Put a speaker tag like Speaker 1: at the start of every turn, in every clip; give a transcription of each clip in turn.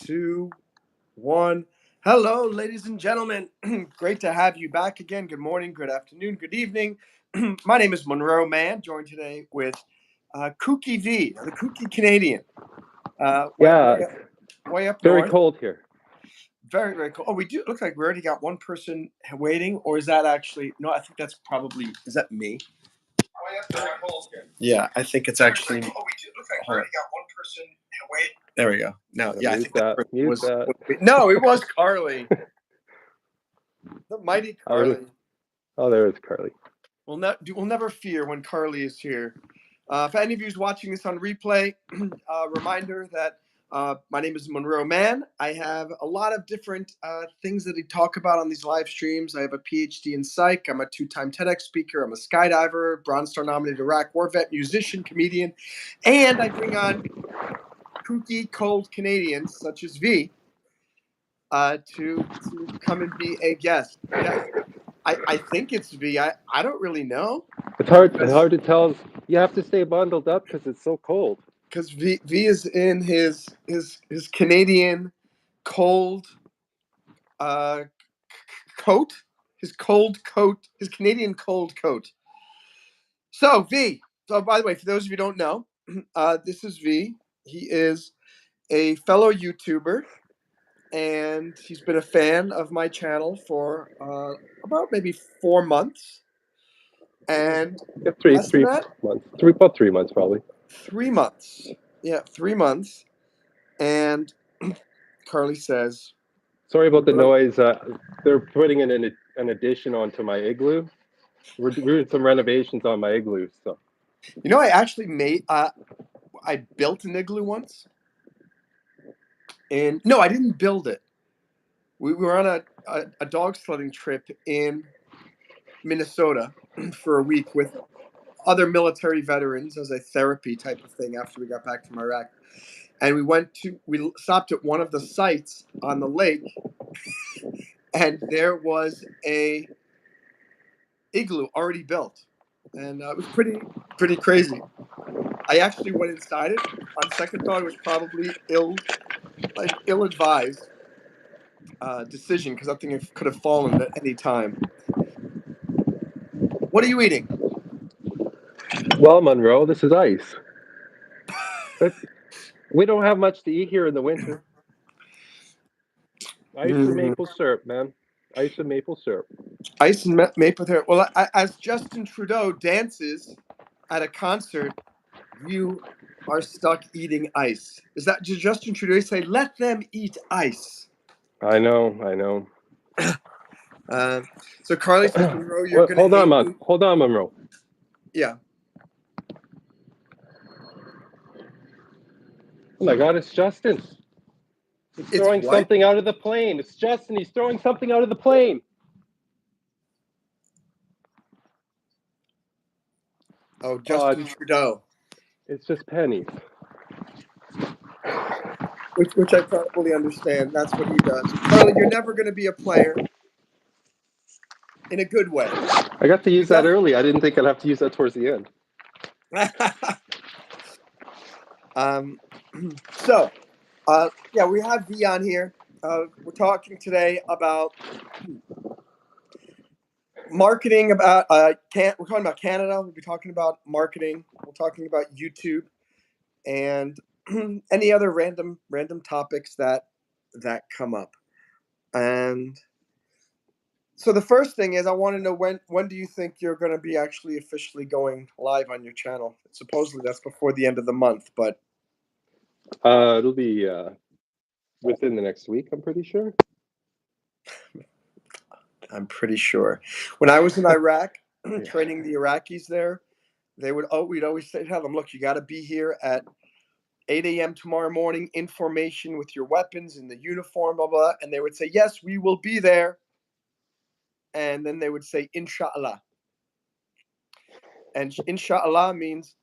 Speaker 1: 2, 1. Hello, ladies and gentlemen. Great to have you back again. Good morning, good afternoon, good evening. My name is Monroe Mann, joined today with Kooky V, the Kooky Canadian. Way up
Speaker 2: very
Speaker 1: north.
Speaker 2: cold here.
Speaker 1: Very, very cool. Oh, we do. Looks like we already got one person waiting, or is that actually? No, I think that's probably. Is that me? Yeah, I think it's actually. Oh, we do. Looks like we already got one person waiting. There we go. No, yeah, I think that. No, it was Carly. The mighty Carly.
Speaker 2: Oh, there is Carly.
Speaker 1: We'll never fear when Carly is here. If any of you is watching this on replay, reminder that my name is Monroe Mann. I have a lot of different things that I talk about on these live streams. I have a PhD in psych. I'm a 2-time TEDx speaker. I'm a skydiver, Bronze Star nominated Iraq war vet, musician, comedian, and I bring on kooky, cold Canadians such as V to come and be a guest. Yeah, I think it's V. I don't really know.
Speaker 2: It's hard to tell. You have to stay bundled up because it's so cold.
Speaker 1: Because V is in his Canadian cold coat, his Canadian cold coat. So V. So by the way, for those of you who don't know, this is V. He is a fellow YouTuber, and he's been a fan of my channel for about maybe 4 months. And
Speaker 2: about 3 months probably.
Speaker 1: 3 months. Yeah, 3 months. And Carly says,
Speaker 2: sorry about the noise. They're putting in an addition onto my igloo. We're doing some renovations on my igloo. So,
Speaker 1: I actually I built an igloo once. And no, I didn't build it. We were on a dog sledding trip in Minnesota for a week with other military veterans as a therapy type of thing after we got back from Iraq. And we stopped at one of the sites on the lake, and there was a igloo already built. And it was pretty crazy. I actually went inside it. On second thought, it was probably ill-advised decision because that thing could have fallen at any time. What are you eating?
Speaker 2: Well, Monroe, this is ice. We don't have much to eat here in the winter. Ice and maple syrup, man. Ice and maple syrup.
Speaker 1: Ice and maple syrup. Well, as Justin Trudeau dances at a concert, you are stuck eating ice. Is that Justin Trudeau say, let them eat ice?
Speaker 2: I know.
Speaker 1: So Carly says, Monroe, you're going to
Speaker 2: Hold on, Monroe.
Speaker 1: Yeah.
Speaker 2: Oh my God, it's Justin. He's throwing something out of the plane. It's Justin. He's throwing something out of the plane.
Speaker 1: Oh, Justin Trudeau.
Speaker 2: It's just pennies.
Speaker 1: Which I probably understand. That's what he does. Carly, you're never going to be a player in a good way.
Speaker 2: I got to use that early. I didn't think I'd have to use that towards the end.
Speaker 1: So, we have V on here. We're talking today about marketing. We're talking about Canada. We'll be talking about marketing. We're talking about YouTube and any other random topics that come up. And so the first thing is I want to know when do you think you're going to be actually officially going live on your channel? Supposedly that's before the end of the month, but
Speaker 2: it'll be within the next week, I'm pretty sure.
Speaker 1: I'm pretty sure. When I was in Iraq training the Iraqis there, we'd always say to them, look, you got to be here at 8 a.m. tomorrow morning, in formation with your weapons in the uniform, blah, blah. And they would say, yes, we will be there. And then they would say, Inshallah. And Inshallah means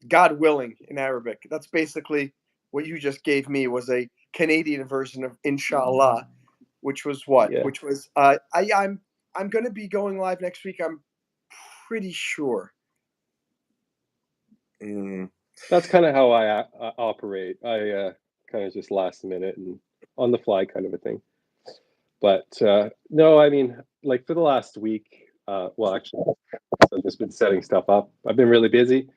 Speaker 1: God willing in Arabic. That's basically what you just gave me was a Canadian version of Inshallah, which was what? Yeah. Which was, I'm going to be going live next week. I'm pretty sure.
Speaker 2: That's kind of how I operate. kind of just last minute and on the fly kind of a thing. But no, I mean, like for the last week, well, actually, I've just been setting stuff up. I've been really busy,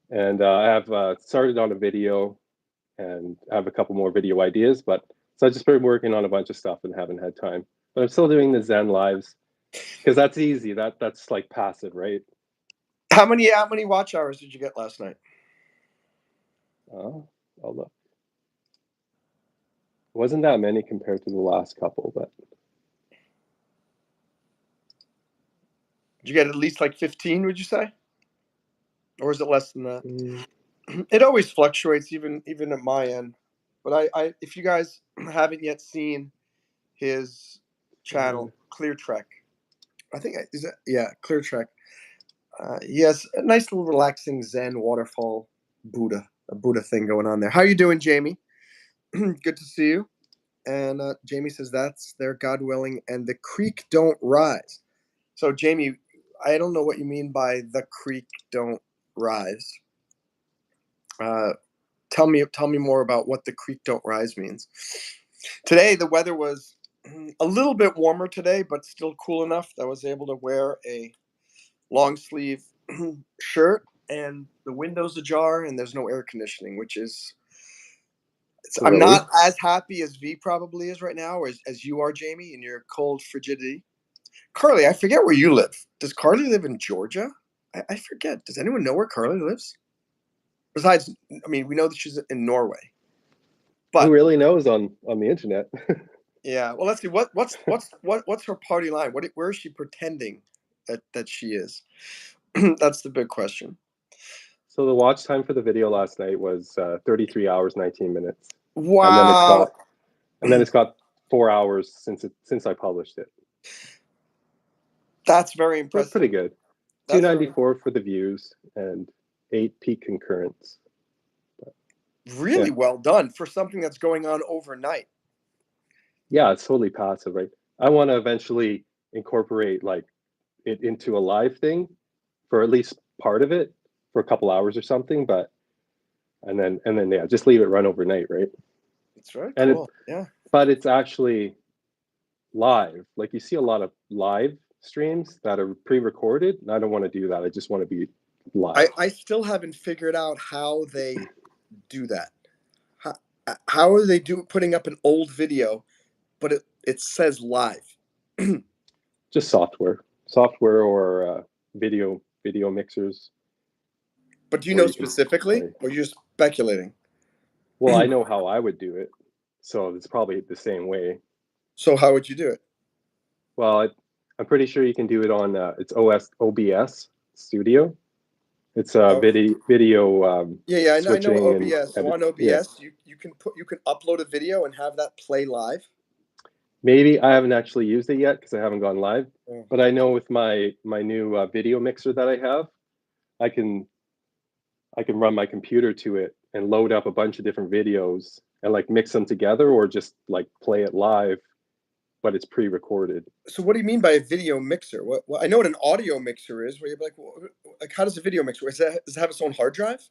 Speaker 2: and I have started on a video, and I have a couple more video ideas. But so I've just been working on a bunch of stuff and haven't had time. But I'm still doing the Zen lives because that's easy. That's like passive, right?
Speaker 1: How many watch hours did you get last night?
Speaker 2: I'll look. It wasn't that many compared to the last couple, but
Speaker 1: Did you get at least like 15? Would you say, or is it less than that?
Speaker 2: mm,
Speaker 1: It always fluctuates, even at my end. But I if you guys haven't yet seen his channel, Cleartrek, I think is it, yeah, Cleartrek. He has a nice little relaxing Zen waterfall a Buddha thing going on there. How you doing, Jamie? Good to see you. And Jamie says that's there, God willing, and the creek don't rise. So Jamie, I don't know what you mean by the creek don't rise. Tell me more about what the creek don't rise means. Today the weather was a little bit warmer today, but still cool enough that I was able to wear a long sleeve shirt, and the windows ajar, and there's no air conditioning, which is I'm
Speaker 2: really,
Speaker 1: not as happy as V probably is right now, or as you are, Jamie, in your cold frigidity. Carly, I forget where you live. Does Carly live in Georgia? I forget. Does anyone know where Carly lives? Besides, I mean, we know that she's in Norway.
Speaker 2: who
Speaker 1: But
Speaker 2: really knows on the internet?
Speaker 1: yeah, well, let's see. What's her party line? Where is she pretending that she is? That's the big question.
Speaker 2: So the watch time for the video last night was 33 hours 19 minutes, and then it's
Speaker 1: Wow,
Speaker 2: got and then it's got 4 hours since I published it.
Speaker 1: that's very
Speaker 2: So it's pretty
Speaker 1: impressive.
Speaker 2: good.
Speaker 1: That's very
Speaker 2: 294 for the views and 8 peak concurrents.
Speaker 1: really
Speaker 2: Yeah,
Speaker 1: well done for something that's going on overnight.
Speaker 2: yeah, it's totally passive, right? I want to eventually incorporate like it into a live thing for at least part of it for a couple hours or something, but and then yeah, just leave it run overnight, right?
Speaker 1: It's very
Speaker 2: And it
Speaker 1: cool. Yeah.
Speaker 2: but it's actually live. Like you see a lot of live streams that are pre-recorded, and I don't want to do that. I just want to be live.
Speaker 1: I still haven't figured out how they do that. How, how are they putting up an old video, but it says live?
Speaker 2: Just software or video mixers
Speaker 1: But do you
Speaker 2: where
Speaker 1: know
Speaker 2: you can
Speaker 1: specifically,
Speaker 2: play.
Speaker 1: or you're just speculating?
Speaker 2: Well, I know how I would do it, so it's probably the same way.
Speaker 1: So how would you do it?
Speaker 2: Well, I'm pretty sure you can do it on it's OBS Studio. It's
Speaker 1: Oh,
Speaker 2: video
Speaker 1: yeah. I know
Speaker 2: switching and
Speaker 1: OBS. So
Speaker 2: edit.
Speaker 1: on
Speaker 2: Yeah,
Speaker 1: OBS, you can upload a video and have that play live.
Speaker 2: maybe I haven't actually used it yet because I haven't gone live.
Speaker 1: Oh.
Speaker 2: But I know with my new video mixer that I have, I can run my computer to it and load up a bunch of different videos and like mix them together or just like play it live, but it's pre-recorded.
Speaker 1: So what do you mean by a video mixer? What I know what an audio mixer is, where you're like, like how does a video mixer? Does it have its own hard drive?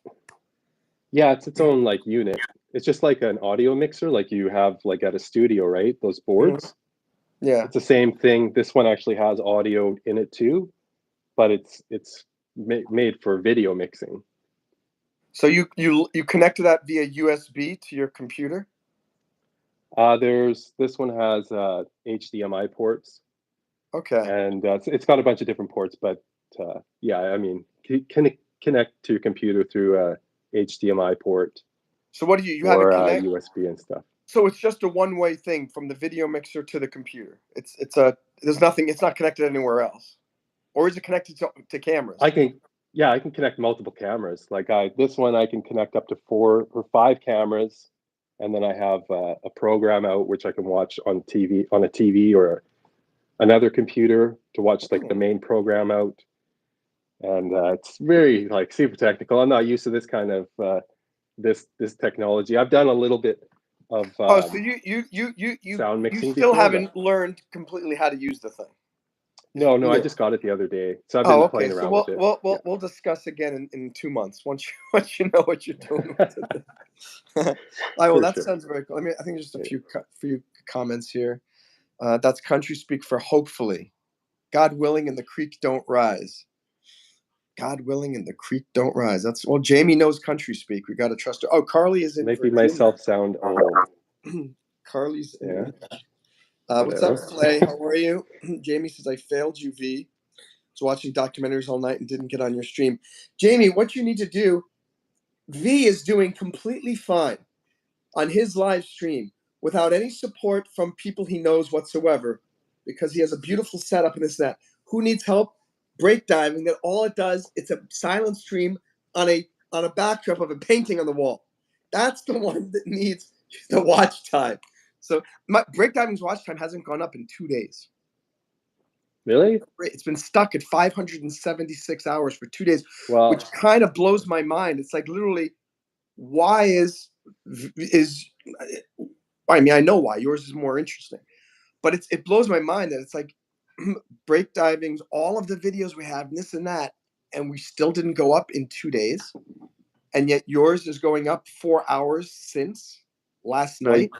Speaker 2: Yeah, it's its own like unit. It's just like an audio mixer, like you have like at a studio, right? Those
Speaker 1: Mhm.
Speaker 2: boards.
Speaker 1: Yeah.
Speaker 2: It's the same thing. This one actually has audio in it too, but it's made for video mixing.
Speaker 1: So you connected that via USB to your computer?
Speaker 2: There's this one has HDMI ports,
Speaker 1: Okay.
Speaker 2: and it's got a bunch of different ports. But yeah, I mean, can connect to your computer through a HDMI port
Speaker 1: So what do you have it
Speaker 2: or
Speaker 1: connect?
Speaker 2: USB and stuff.
Speaker 1: So it's just a one-way thing from the video mixer to the computer. It's a there's nothing. It's not connected anywhere else, or is it connected to cameras?
Speaker 2: I can connect multiple cameras. Like this one, I can connect up to 4 or 5 cameras, and then I have a program out which I can watch on a TV or another computer to watch like the main program out. And it's very like super technical. I'm not used to this kind of this technology. I've done a little bit of
Speaker 1: Oh, so
Speaker 2: sound
Speaker 1: you
Speaker 2: mixing
Speaker 1: still
Speaker 2: before, but
Speaker 1: haven't learned completely how to use the thing.
Speaker 2: No,
Speaker 1: You
Speaker 2: I
Speaker 1: did.
Speaker 2: just got it the other day, so I've
Speaker 1: Oh,
Speaker 2: been
Speaker 1: okay.
Speaker 2: playing
Speaker 1: So
Speaker 2: around with it.
Speaker 1: we'll discuss again in 2 months once you once you know what you're doing with it. All right. Well,
Speaker 2: For
Speaker 1: that
Speaker 2: sure.
Speaker 1: sounds very cool. I mean, I think just a
Speaker 2: Yeah.
Speaker 1: few comments here. That's country speak for hopefully. God willing, and the creek don't rise. God willing, and the creek don't rise. That's well. Jamie knows country speak. We got to trust her. Oh, Carly is in
Speaker 2: Making
Speaker 1: Virginia.
Speaker 2: myself sound old.
Speaker 1: Carly's in.
Speaker 2: Yeah,
Speaker 1: What's up,
Speaker 2: whatever.
Speaker 1: Clay? How are you? Jamie says I failed you, V. Was watching documentaries all night and didn't get on your stream. Jamie, what you need to do. V is doing completely fine on his live stream without any support from people he knows whatsoever, because he has a beautiful setup and this and that. Who needs help? Breakdiving. That all it does, it's a silent stream on a backdrop of a painting on the wall. That's the one that needs the watch time. So my breakdiving's watch time hasn't gone up in 2 days.
Speaker 2: Really?
Speaker 1: It's been stuck at 576 hours for 2 days,
Speaker 2: Well,
Speaker 1: which kind of blows my mind. It's like literally, why is I mean, I know why yours is more interesting, but it blows my mind that it's like breakdiving's all of the videos we have and this and that, and we still didn't go up in 2 days, and yet yours is going up 4 hours since last
Speaker 2: well,
Speaker 1: night.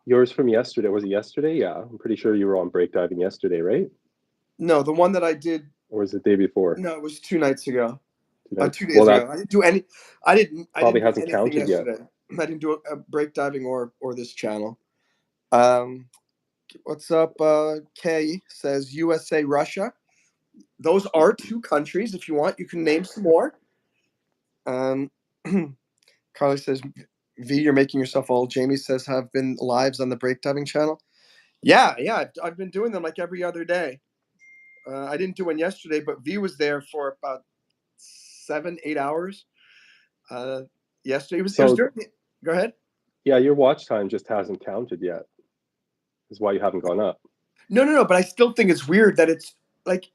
Speaker 2: yours from yesterday, was it yesterday? Yeah, I'm pretty sure you were on breakdiving yesterday, right?
Speaker 1: No, the one that I did.
Speaker 2: Or was it the day before?
Speaker 1: No, it was 2 nights ago.
Speaker 2: 2 nights.
Speaker 1: Two
Speaker 2: Well,
Speaker 1: days
Speaker 2: that
Speaker 1: ago. I didn't do any. I didn't
Speaker 2: probably
Speaker 1: do
Speaker 2: hasn't
Speaker 1: anything
Speaker 2: counted yet.
Speaker 1: yesterday. I didn't do a breakdiving or this channel. Um, what's up? Kay says USA, Russia. Those are two countries. If you want, you can name some more. Um, Carly says, V, you're making yourself old. Jamie says, have been lives on the breakdiving channel. Yeah, I've been doing them like every other day. I didn't do one yesterday, but V was there for about 7, 8 hours. Yesterday it was
Speaker 2: So
Speaker 1: during. Go ahead.
Speaker 2: yeah, your watch time just hasn't counted yet. Is why you haven't gone up.
Speaker 1: No. But I still think it's weird that it's like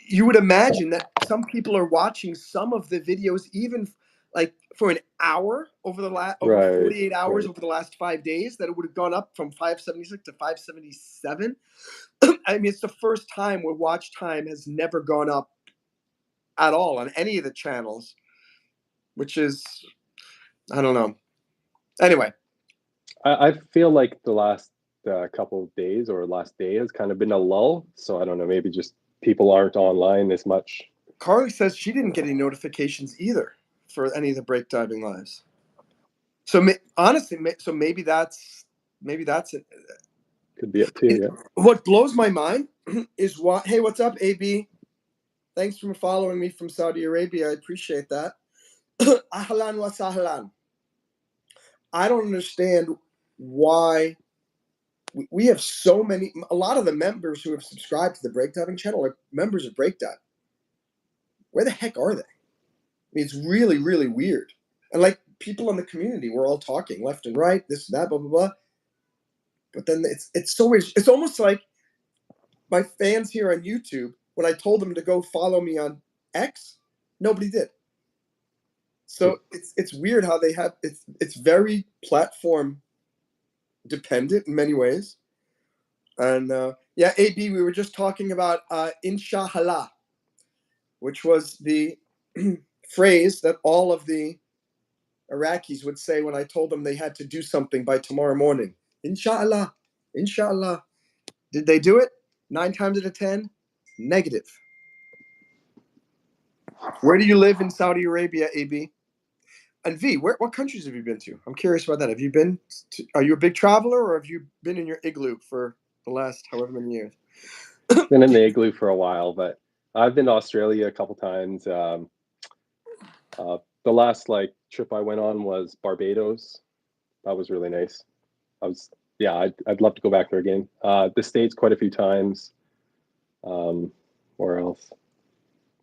Speaker 1: you would imagine that some people are watching some of the videos even like for an hour over
Speaker 2: Right,
Speaker 1: 48 hours
Speaker 2: right.
Speaker 1: over the last 5 days, that it would have gone up from 576 to 577. I mean, it's the first time where watch time has never gone up at all on any of the channels, which is, I don't know. Anyway,
Speaker 2: I feel like the last couple of days or last day has kind of been a lull. So I don't know, maybe just people aren't online as much.
Speaker 1: Carly says she didn't get any notifications either for any of the breakdiving lives. So honestly, so maybe that's it.
Speaker 2: Could be it too, yeah.
Speaker 1: What blows my mind is why. Hey, what's up, AB? Thanks for following me from Saudi Arabia. I appreciate that. Ahlan wa sahlan. I don't understand why we have so many. A lot of the members who have subscribed to the Breakdiving channel are members of Breakdive. Where the heck are they? I mean, it's really, really weird. And like people in the community, we're all talking left and right, this and that, blah blah blah. But then it's so weird. It's almost like my fans here on YouTube, when I told them to go follow me on X, nobody did. So it's weird how they have it's very platform dependent in many ways. And yeah, AB, we were just talking about inshallah, which was the phrase that all of the Iraqis would say when I told them they had to do something by tomorrow morning. Inshallah, inshallah. Did they do it? 9 times out of 10, negative. Where do you live in Saudi Arabia, AB? And V, what countries have you been to? I'm curious about that. Have you been? Are you a big traveler, or have you been in your igloo for the last however many years?
Speaker 2: Been in the igloo for a while, but I've been to Australia a couple times. The last like trip I went on was Barbados. That was really nice. I was yeah, I'd love to go back there again. The States quite a few times. Where else?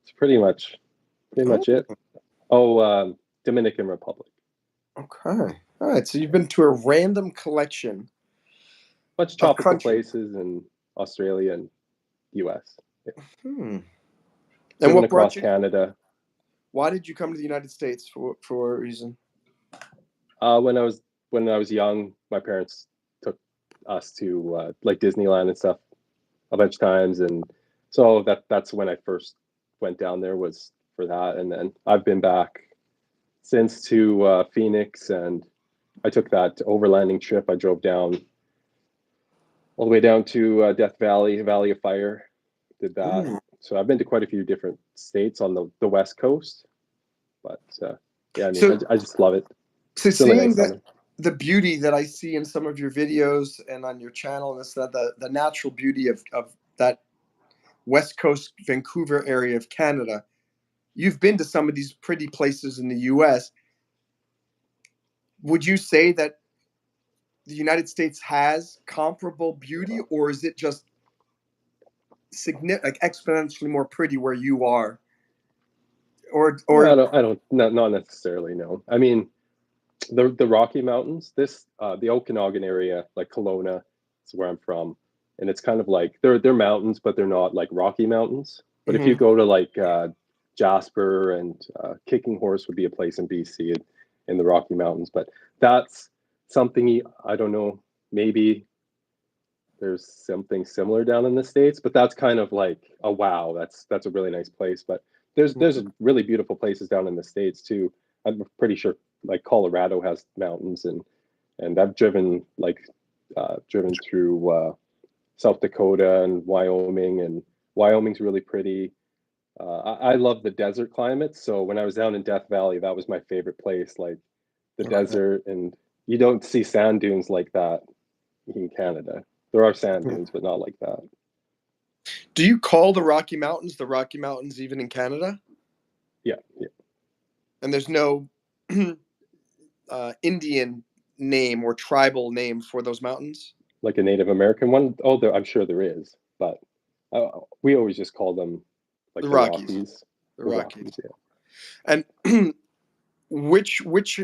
Speaker 2: It's pretty
Speaker 1: Oh,
Speaker 2: much it. Oh, Dominican Republic.
Speaker 1: okay. All right. So you've been to a random collection
Speaker 2: Bunch of
Speaker 1: of
Speaker 2: tropical
Speaker 1: countries.
Speaker 2: places in Australia and US. Yeah.
Speaker 1: Hmm. And
Speaker 2: Driven
Speaker 1: what
Speaker 2: across
Speaker 1: brought you?
Speaker 2: Canada.
Speaker 1: Why did you come to the United States for a reason?
Speaker 2: When I was young, my parents took us to like Disneyland and stuff a bunch of times, and So that's when I first went down there, was for that, and then I've been back since to Phoenix, and I took that overlanding trip. I drove down all the way down to Death Valley, Valley of Fire. Did that.
Speaker 1: Mm.
Speaker 2: So I've been to quite a few different states on the West Coast, but yeah, I mean,
Speaker 1: So,
Speaker 2: I just love it.
Speaker 1: so
Speaker 2: It's really
Speaker 1: seeing
Speaker 2: nice down
Speaker 1: that
Speaker 2: there.
Speaker 1: the beauty that I see in some of your videos and on your channel, and it's that the natural beauty of that West Coast Vancouver area of Canada. You've been to some of these pretty places in the U.S. Would you say that the United States has comparable beauty, or is it just like exponentially more pretty where you are?
Speaker 2: No,
Speaker 1: Or
Speaker 2: I don't, not necessarily. No, I mean, the Rocky Mountains, this the Okanagan area, like Kelowna, is where I'm from, and it's kind of like they're mountains, but they're not like Rocky Mountains. But if you
Speaker 1: Mhm.
Speaker 2: go to like Jasper and Kicking Horse would be a place in BC in the Rocky Mountains, but that's something I don't know. Maybe there's something similar down in the States, but that's kind of like a wow. That's a really nice place. But there's really beautiful places down in the States too. I'm pretty sure like Colorado has mountains, and I've driven through South Dakota and Wyoming, and Wyoming's really pretty. I love the desert climate, so when I was down in Death Valley, that was my favorite place. Like the desert, and you don't see sand dunes like that in Canada. There are sand dunes, but not like that.
Speaker 1: Do you call the Rocky Mountains even in Canada?
Speaker 2: Yeah, yeah.
Speaker 1: And there's no Indian name or tribal name for those mountains?
Speaker 2: Like a Native American one. Oh, I'm sure there is, but we always just call them
Speaker 1: The
Speaker 2: like the
Speaker 1: Rockies.
Speaker 2: Rockies.
Speaker 1: The
Speaker 2: The
Speaker 1: Rockies.
Speaker 2: Rockies, yeah.
Speaker 1: And which which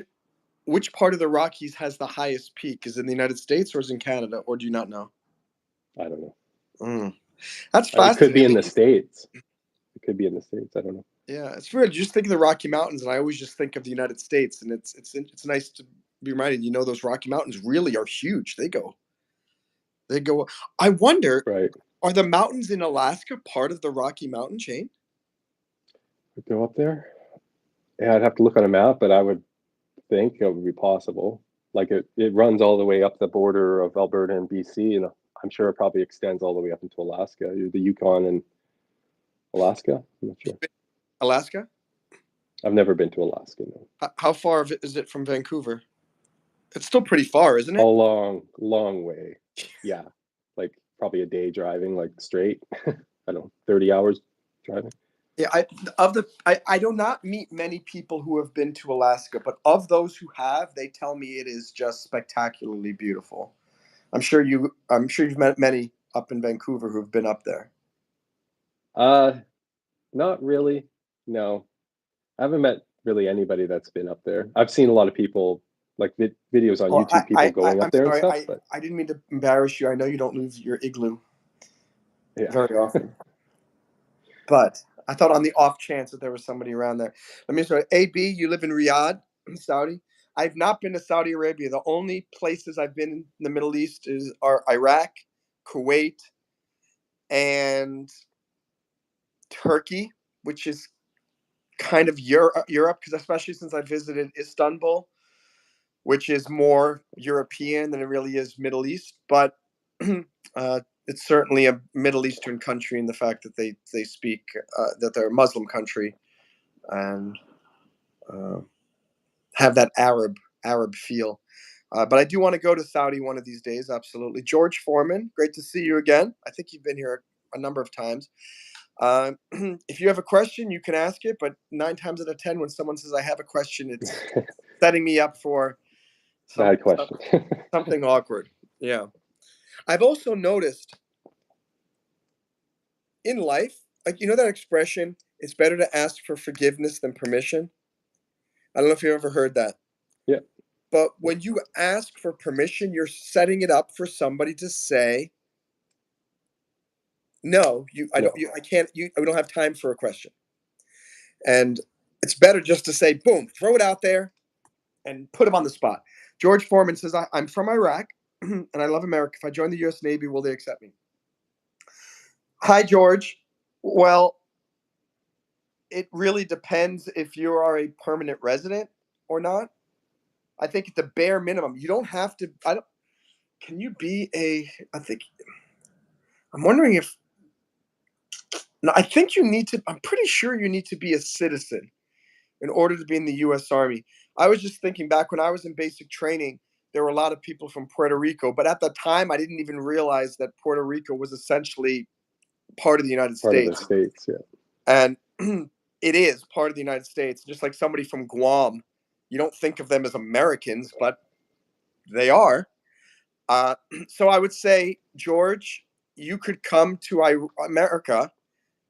Speaker 1: which part of the Rockies has the highest peak? Is it in the United States or is it in Canada, or do you not know?
Speaker 2: I don't know.
Speaker 1: Mm. That's
Speaker 2: It could be in the
Speaker 1: fascinating.
Speaker 2: States. It could be in the States. I don't know.
Speaker 1: Yeah, it's weird. You just think of the Rocky Mountains, and I always just think of the United States, and it's nice to be reminded. You know, those Rocky Mountains really are huge. They go. I wonder,
Speaker 2: Right.
Speaker 1: are the mountains in Alaska part of the Rocky Mountain chain?
Speaker 2: Go up there. Yeah, I'd have to look on a map, but I would think it would be possible. Like it runs all the way up the border of Alberta and BC, and I'm sure it probably extends all the way up into Alaska, the Yukon and Alaska. I'm not sure.
Speaker 1: Alaska?
Speaker 2: I've never been to Alaska. No.
Speaker 1: How far is it from Vancouver? It's still pretty far, isn't
Speaker 2: A
Speaker 1: it?
Speaker 2: long way. Yeah, like probably a day driving, like straight. I don't know, 30 hours driving.
Speaker 1: Yeah, I do not meet many people who have been to Alaska, but of those who have, they tell me it is just spectacularly beautiful. I'm sure you've met many up in Vancouver who've been up there.
Speaker 2: Uh, Not really. No, I haven't met really anybody that's been up there. I've seen a lot of people, like videos on
Speaker 1: Well,
Speaker 2: YouTube, people going up
Speaker 1: I'm
Speaker 2: there and
Speaker 1: sorry.
Speaker 2: stuff. But
Speaker 1: I didn't mean to embarrass you. I know you don't lose your igloo
Speaker 2: yeah,
Speaker 1: very often, but I thought on the off chance that there was somebody around there. Let me start. AB, you live in Riyadh, Saudi. I've not been to Saudi Arabia. The only places I've been in the Middle East are Iraq, Kuwait, and Turkey, which is kind of Europe, because especially since I visited Istanbul, which is more European than it really is Middle East. But it's certainly a Middle Eastern country in the fact that they speak that they're a Muslim country and uh, have that Arab feel. But I do want to go to Saudi one of these days. Absolutely, George Foreman, great to see you again. I think you've been here a number of times. If you have a question, you can ask it. But 9 times out of 10, when someone says I have a question, it's setting me up for some
Speaker 2: bad question.
Speaker 1: something awkward. Yeah. I've also noticed in life, like you know that expression, it's better to ask for forgiveness than permission. I don't know if you ever heard that.
Speaker 2: Yeah,
Speaker 1: But when you ask for permission, you're setting it up for somebody to say, "No,
Speaker 2: no,
Speaker 1: I can't. We don't have time for a question." And it's better just to say, "Boom, throw it out there and put them on the spot." George Foreman says, "I'm from Iraq and I love America. If I join the U.S. Navy, will they accept me?" Hi, George. Well, it really depends if you are a permanent resident or not. I think at the bare minimum, you don't have to. I don't. Can you be a? I think I'm wondering if. No, I think you need to. I'm pretty sure you need to be a citizen in order to be in the U.S. Army. I was just thinking back when I was in basic training, there were a lot of people from Puerto Rico, but at the time, I didn't even realize that Puerto Rico was essentially part of the United
Speaker 2: Part of the
Speaker 1: States,
Speaker 2: states, yeah.
Speaker 1: and it is part of the United States. Just like somebody from Guam, you don't think of them as Americans, but they are. Uh, so I would say, George, you could come to America.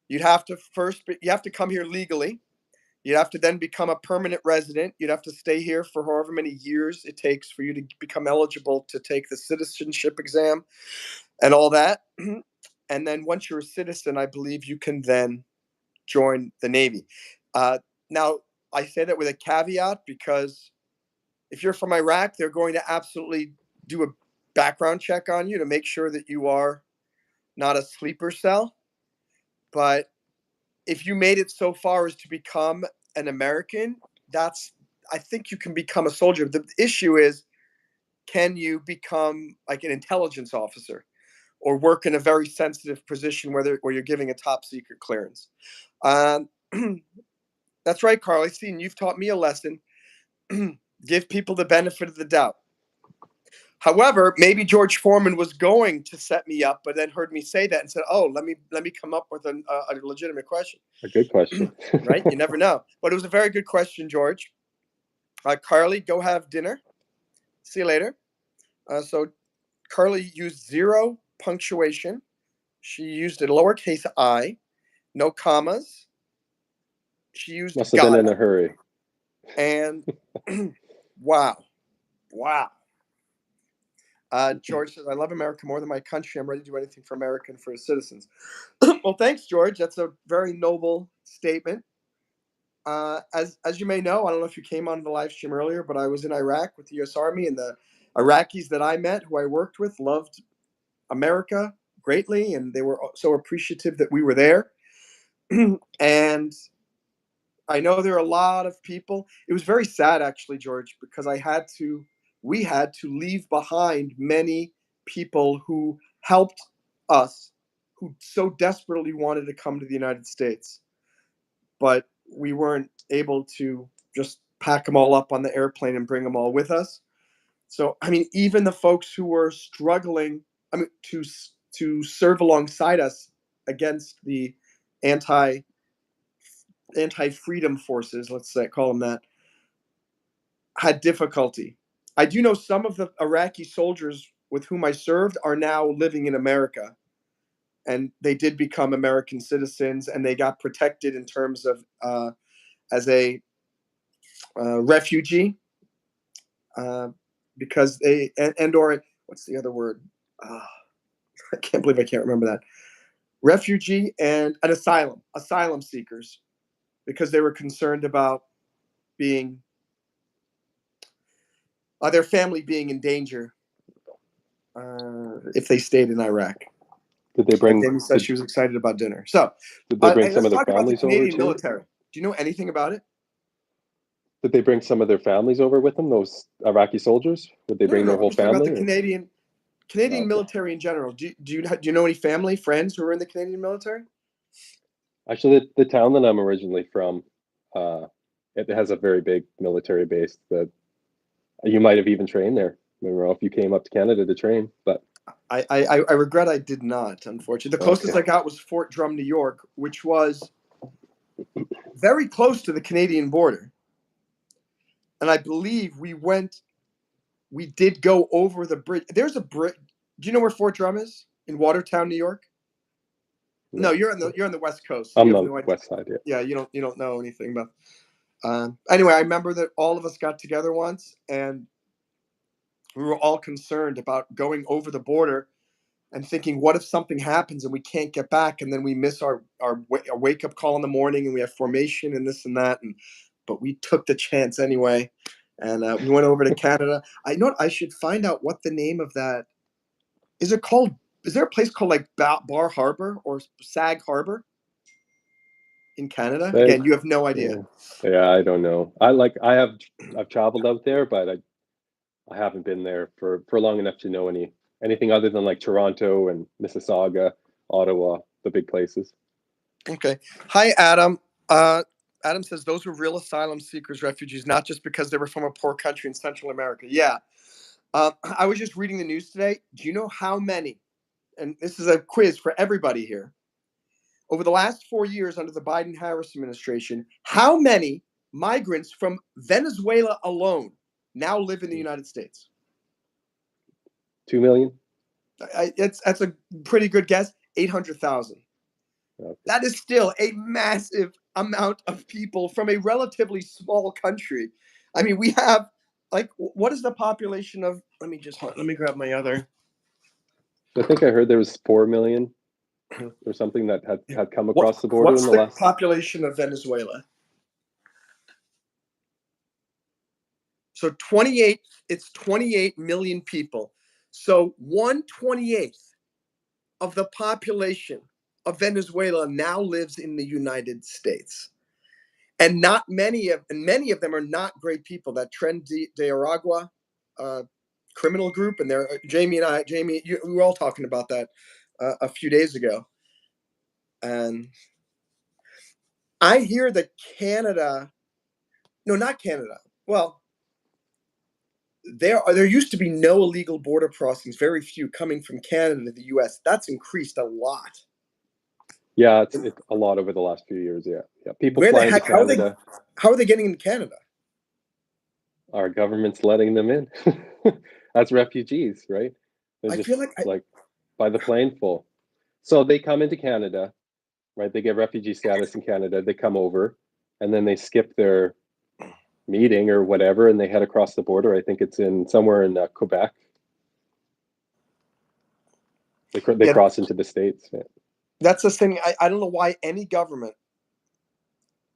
Speaker 1: You'd have to you have to come here legally. You'd have to then become a permanent resident. You'd have to stay here for however many years it takes for you to become eligible to take the citizenship exam and all that. And then once you're a citizen, I believe you can then join the Navy. Now, I say that with a caveat because if you're from Iraq, they're going to absolutely do a background check on you to make sure that you are not a sleeper cell. But if you made it so far as to become an American, I think you can become a soldier. The issue is, can you become like an intelligence officer or work in a very sensitive position where you're giving a top secret clearance? Um, that's right, Carl. I see, and you've taught me a lesson. Give people the benefit of the doubt. However, maybe George Foreman was going to set me up, but then heard me say that and said, "Oh, let me come up with a legitimate question."
Speaker 2: A good question.
Speaker 1: Right? You never know. But it was a very good question, George. Carly, go have dinner. See you later. So Carly used zero punctuation. She used a lowercase I, no commas. She used
Speaker 2: Must have been in
Speaker 1: gotta.
Speaker 2: a hurry.
Speaker 1: And wow. Wow. George says, I love America more than my country. I'm ready to do anything for America and for its citizens. Well, thanks, George. That's a very noble statement. As you may know, I don't know if you came on the live stream earlier, but I was in Iraq with the U.S. Army, and the Iraqis that I met, who I worked with, loved America greatly, and they were so appreciative that we were there. And I know there are a lot of people. It was very sad, actually, George, because we had to leave behind many people who helped us, who so desperately wanted to come to the United States, but we weren't able to just pack them all up on the airplane and bring them all with us. So, I mean, even the folks who were struggling, I mean, to serve alongside us against the anti anti freedom forces, let's say, call them that, had difficulty. I do know some of the Iraqi soldiers with whom I served are now living in America, and they did become American citizens, and they got protected in terms of as a refugee uh, because they and or what's the other word? I can't believe I can't remember that. Refugee and an asylum seekers, because they were concerned about being their family being in danger if they stayed in Iraq.
Speaker 2: Did they
Speaker 1: And
Speaker 2: bring
Speaker 1: Jamie says she was excited about dinner. So
Speaker 2: did they bring some
Speaker 1: let's
Speaker 2: of their
Speaker 1: talk about the
Speaker 2: families over
Speaker 1: Canadian
Speaker 2: too?
Speaker 1: military. Do you know anything about it?
Speaker 2: Did they bring some of their families over with them? Those Iraqi soldiers? Would they
Speaker 1: No, no,
Speaker 2: bring
Speaker 1: no.
Speaker 2: their
Speaker 1: I'm
Speaker 2: whole
Speaker 1: just talking about
Speaker 2: family?
Speaker 1: the
Speaker 2: Or?
Speaker 1: Canadian
Speaker 2: Okay.
Speaker 1: military in general. Do you know any family, friends who are in the Canadian military?
Speaker 2: Actually, the town that I'm originally from, uh, it has a very big military base that you might have even trained there. I don't know if you came up to Canada to train, but
Speaker 1: I regret I did not, unfortunately. The closest
Speaker 2: okay.
Speaker 1: I got was Fort Drum, New York, which was very close to the Canadian border. And I believe we did go over the bridge. There's a bridge. Do you know where Fort Drum is? In Watertown, New York? No,
Speaker 2: No,
Speaker 1: you're on the West Coast, so
Speaker 2: I'm
Speaker 1: you have
Speaker 2: the
Speaker 1: no idea.
Speaker 2: west side. Yeah.
Speaker 1: Yeah, you don't know anything about. Anyway, I remember that all of us got together once, and we were all concerned about going over the border and thinking, what if something happens and we can't get back, and then we miss our wake up call in the morning, and we have formation and this and that, and but we took the chance anyway, and we went over to Canada. I know I should find out what the name of that is. It called? Is there a place called like Bar Harbor or Sag Harbor? in Canada?
Speaker 2: But,
Speaker 1: Again, you have no idea.
Speaker 2: yeah, I don't know. I've traveled out there, but I haven't been there for long enough to know anything other than like Toronto and Mississauga, Ottawa, the big places.
Speaker 1: Okay. Hi, Adam. Adam says those were real asylum seekers, refugees, not just because they were from a poor country in Central America. Yeah. I was just reading the news today. Do you know how many? And this is a quiz for everybody here. Over the last 4 years under the Biden-Harris administration, how many migrants from Venezuela alone now live in the United States?
Speaker 2: 2 million.
Speaker 1: That's a pretty good guess. 800,000.
Speaker 2: Okay.
Speaker 1: That is still a massive amount of people from a relatively small country. I mean, we have like, what is the population of? Let me grab my other.
Speaker 2: I think I heard there was 4 million or something that had come across the border in
Speaker 1: What's
Speaker 2: the
Speaker 1: the
Speaker 2: last.
Speaker 1: population of Venezuela? So 28. It's 28 million people. So 1/28 of the population of Venezuela now lives in the United States. And many of them are not great people. That Tren de Aragua criminal group, and they're Jamie, we were all talking about that a few days ago. And I hear that Canada, no, not Canada. Well, there used to be no illegal border crossings, very few coming from Canada to the U.S. That's increased a lot.
Speaker 2: Yeah, it's a lot over the last few years. Yeah, people
Speaker 1: Where the
Speaker 2: fly into
Speaker 1: heck?
Speaker 2: Canada.
Speaker 1: How are they getting into Canada?
Speaker 2: Our government's letting them in as refugees, right? They're
Speaker 1: I
Speaker 2: just
Speaker 1: feel like
Speaker 2: like by the plane full. So they come into Canada, right? They get refugee status in Canada. They come over, and then they skip their meeting or whatever, and they head across the border. I think it's in somewhere in Quebec. They
Speaker 1: yeah,
Speaker 2: cross into the States. Yeah.
Speaker 1: that's the thing. I don't know why any government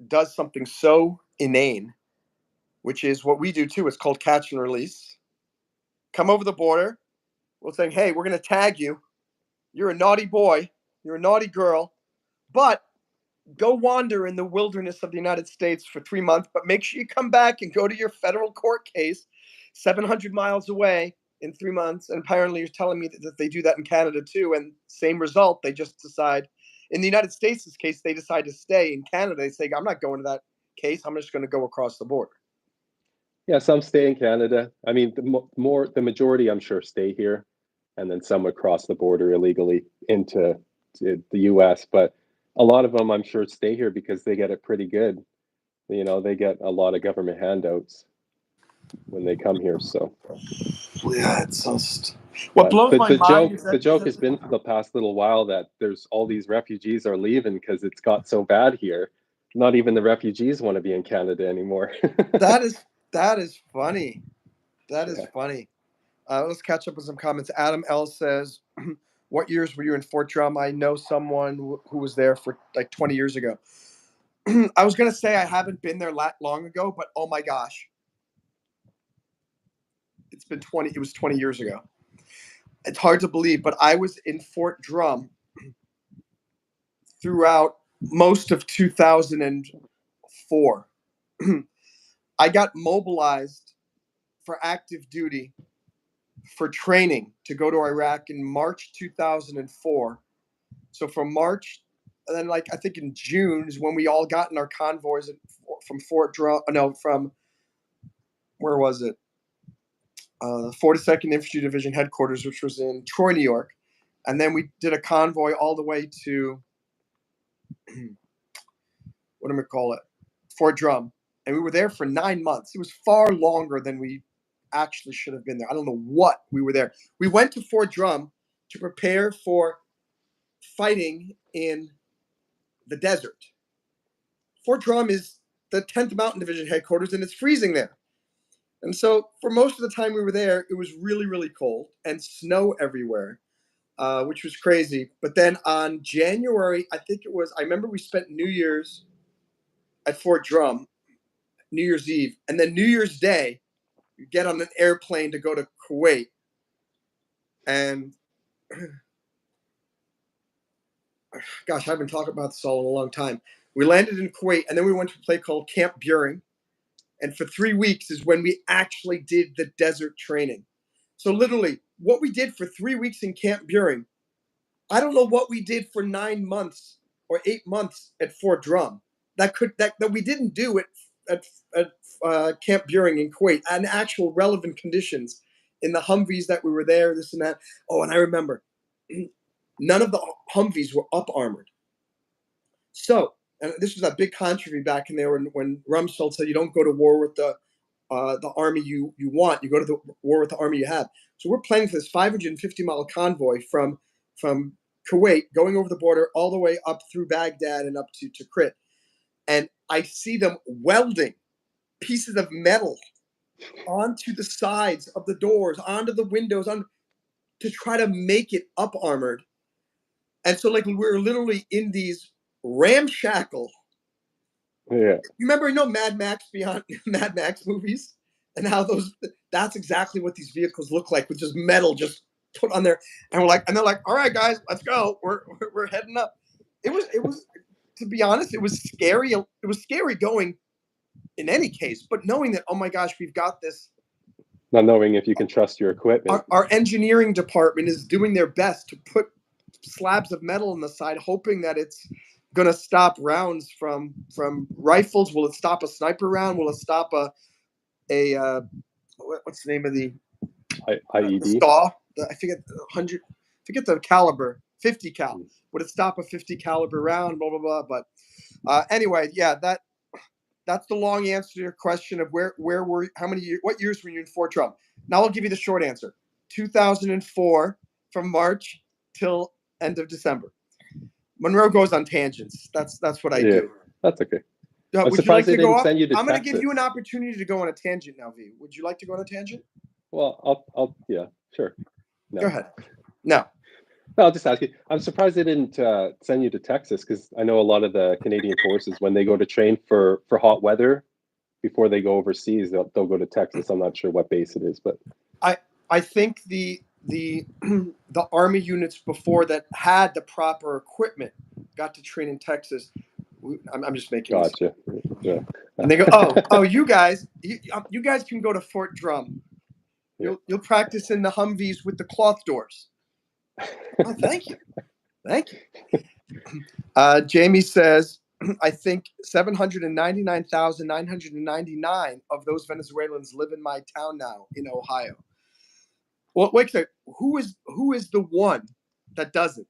Speaker 1: does something so inane, which is what we do too. It's called catch and release. Come over the border. We'll say, hey, we're going to tag you. You're a naughty boy. You're a naughty girl. But go wander in the wilderness of the United States for 3 months. But make sure you come back and go to your federal court case 700 miles away in 3 months. And apparently you're telling me that they do that in Canada too. And same result. They just decide. In the United States' case, they decide to stay. In Canada, they say, I'm not going to that case. I'm just going to go across the border.
Speaker 2: Yeah, some stay in Canada. I mean, the majority, I'm sure, stay here, and then some would cross the border illegally into the U.S. But a lot of them, I'm sure, stay here because they get it pretty good. You know, they get a lot of government handouts when they come here. So,
Speaker 1: Yeah, it's just what
Speaker 2: but
Speaker 1: blows my mind is
Speaker 2: the
Speaker 1: that
Speaker 2: joke has been for the past little while that there's all these refugees are leaving because it's got so bad here. Not even the refugees want to be in Canada anymore.
Speaker 1: that is funny. That is
Speaker 2: Yeah.
Speaker 1: funny. Let's catch up with some comments. Adam L says, "What years were you in Fort Drum? I know someone who was there for like 20 years ago." I was gonna say I haven't been there that long ago, but oh my gosh, it's been 20. It was 20 years ago. It's hard to believe, but I was in Fort Drum throughout most of 2004. I got mobilized for active duty for training to go to Iraq in March 2004. So from March, and then like I think in June is when we all got in our convoys from Fort Drum. No, from where was it? 42nd Infantry Division headquarters, which was in Troy, New York, and then we did a convoy all the way to what do we call it, Fort Drum, and we were there for 9 months. It was far longer than we actually should have been there. I don't know what we were there. We went to Fort Drum to prepare for fighting in the desert. Fort Drum is the 10th Mountain Division headquarters, and it's freezing there. And so for most of the time we were there, it was really, really cold and snow everywhere, which was crazy. But then on January, I remember we spent New Year's at Fort Drum, New Year's Eve, and then New Year's Day, you get on an airplane to go to Kuwait. And gosh, I've been talking about this all in a long time. We landed in Kuwait, and then we went to a place called Camp Buring. And for 3 weeks is when we actually did the desert training. So literally, what we did for 3 weeks in Camp Buring, I don't know what we did for 9 months or 8 months at Fort Drum. That we didn't do at Camp Buring in Kuwait, in actual relevant conditions, in the Humvees that we were there, this and that. Oh, and I remember, none of the Humvees were up armored. So, and this was a big controversy back in there when Rumsfeld said you don't go to war with the army you want, you go to the war with the army you have. So we're planning for this 550-mile convoy from Kuwait, going over the border all the way up through Baghdad and up to Tikrit. And I see them welding pieces of metal onto the sides of the doors, onto the windows, to try to make it up armored. And so, like, we're literally in these ramshackle.
Speaker 2: Yeah.
Speaker 1: You remember, Mad Max Beyond Mad Max movies, and how that's exactly what these vehicles look like, with just metal just put on there. And they're like, all right, guys, let's go. We're heading up. It was, to be honest, it was scary. It was scary going in any case, but knowing that, oh my gosh, we've got this.
Speaker 2: Not knowing if you can trust your equipment.
Speaker 1: Our engineering department is doing their best to put slabs of metal on the side, hoping that it's going to stop rounds from rifles. Will it stop a sniper round? Will it stop a what's the name of the
Speaker 2: IED?
Speaker 1: SAW? I forget the caliber. 50 cal. Would it stop a 50 caliber round? Blah blah blah. But anyway, yeah, that's the long answer to your question of where were, what years were you in Fort Drum? Now I'll give you the short answer. 2004 from March till end of December. Monroe goes on tangents. That's what I do.
Speaker 2: That's okay. I'm
Speaker 1: Would you like
Speaker 2: surprised they
Speaker 1: to go
Speaker 2: didn't
Speaker 1: off?
Speaker 2: send you to
Speaker 1: I'm going to
Speaker 2: Texas.
Speaker 1: give you an opportunity to go on a tangent now, V. Would you like to go on a tangent?
Speaker 2: Well, I'll yeah, sure. No.
Speaker 1: Go ahead. No.
Speaker 2: I'll just ask you. I'm surprised they didn't send you to Texas, because I know a lot of the Canadian forces, when they go to train for hot weather, before they go overseas, they'll go to Texas. I'm not sure what base it is, but
Speaker 1: I think the Army units before that had the proper equipment got to train in Texas. I'm just making
Speaker 2: gotcha. Yeah.
Speaker 1: And they go, oh, you guys can go to Fort Drum. You'll practice in the Humvees with the cloth doors. Oh, thank you. Jamie says, I think 799,999 of those Venezuelans live in my town now in Ohio. Well, wait a second. Who is the one that doesn't?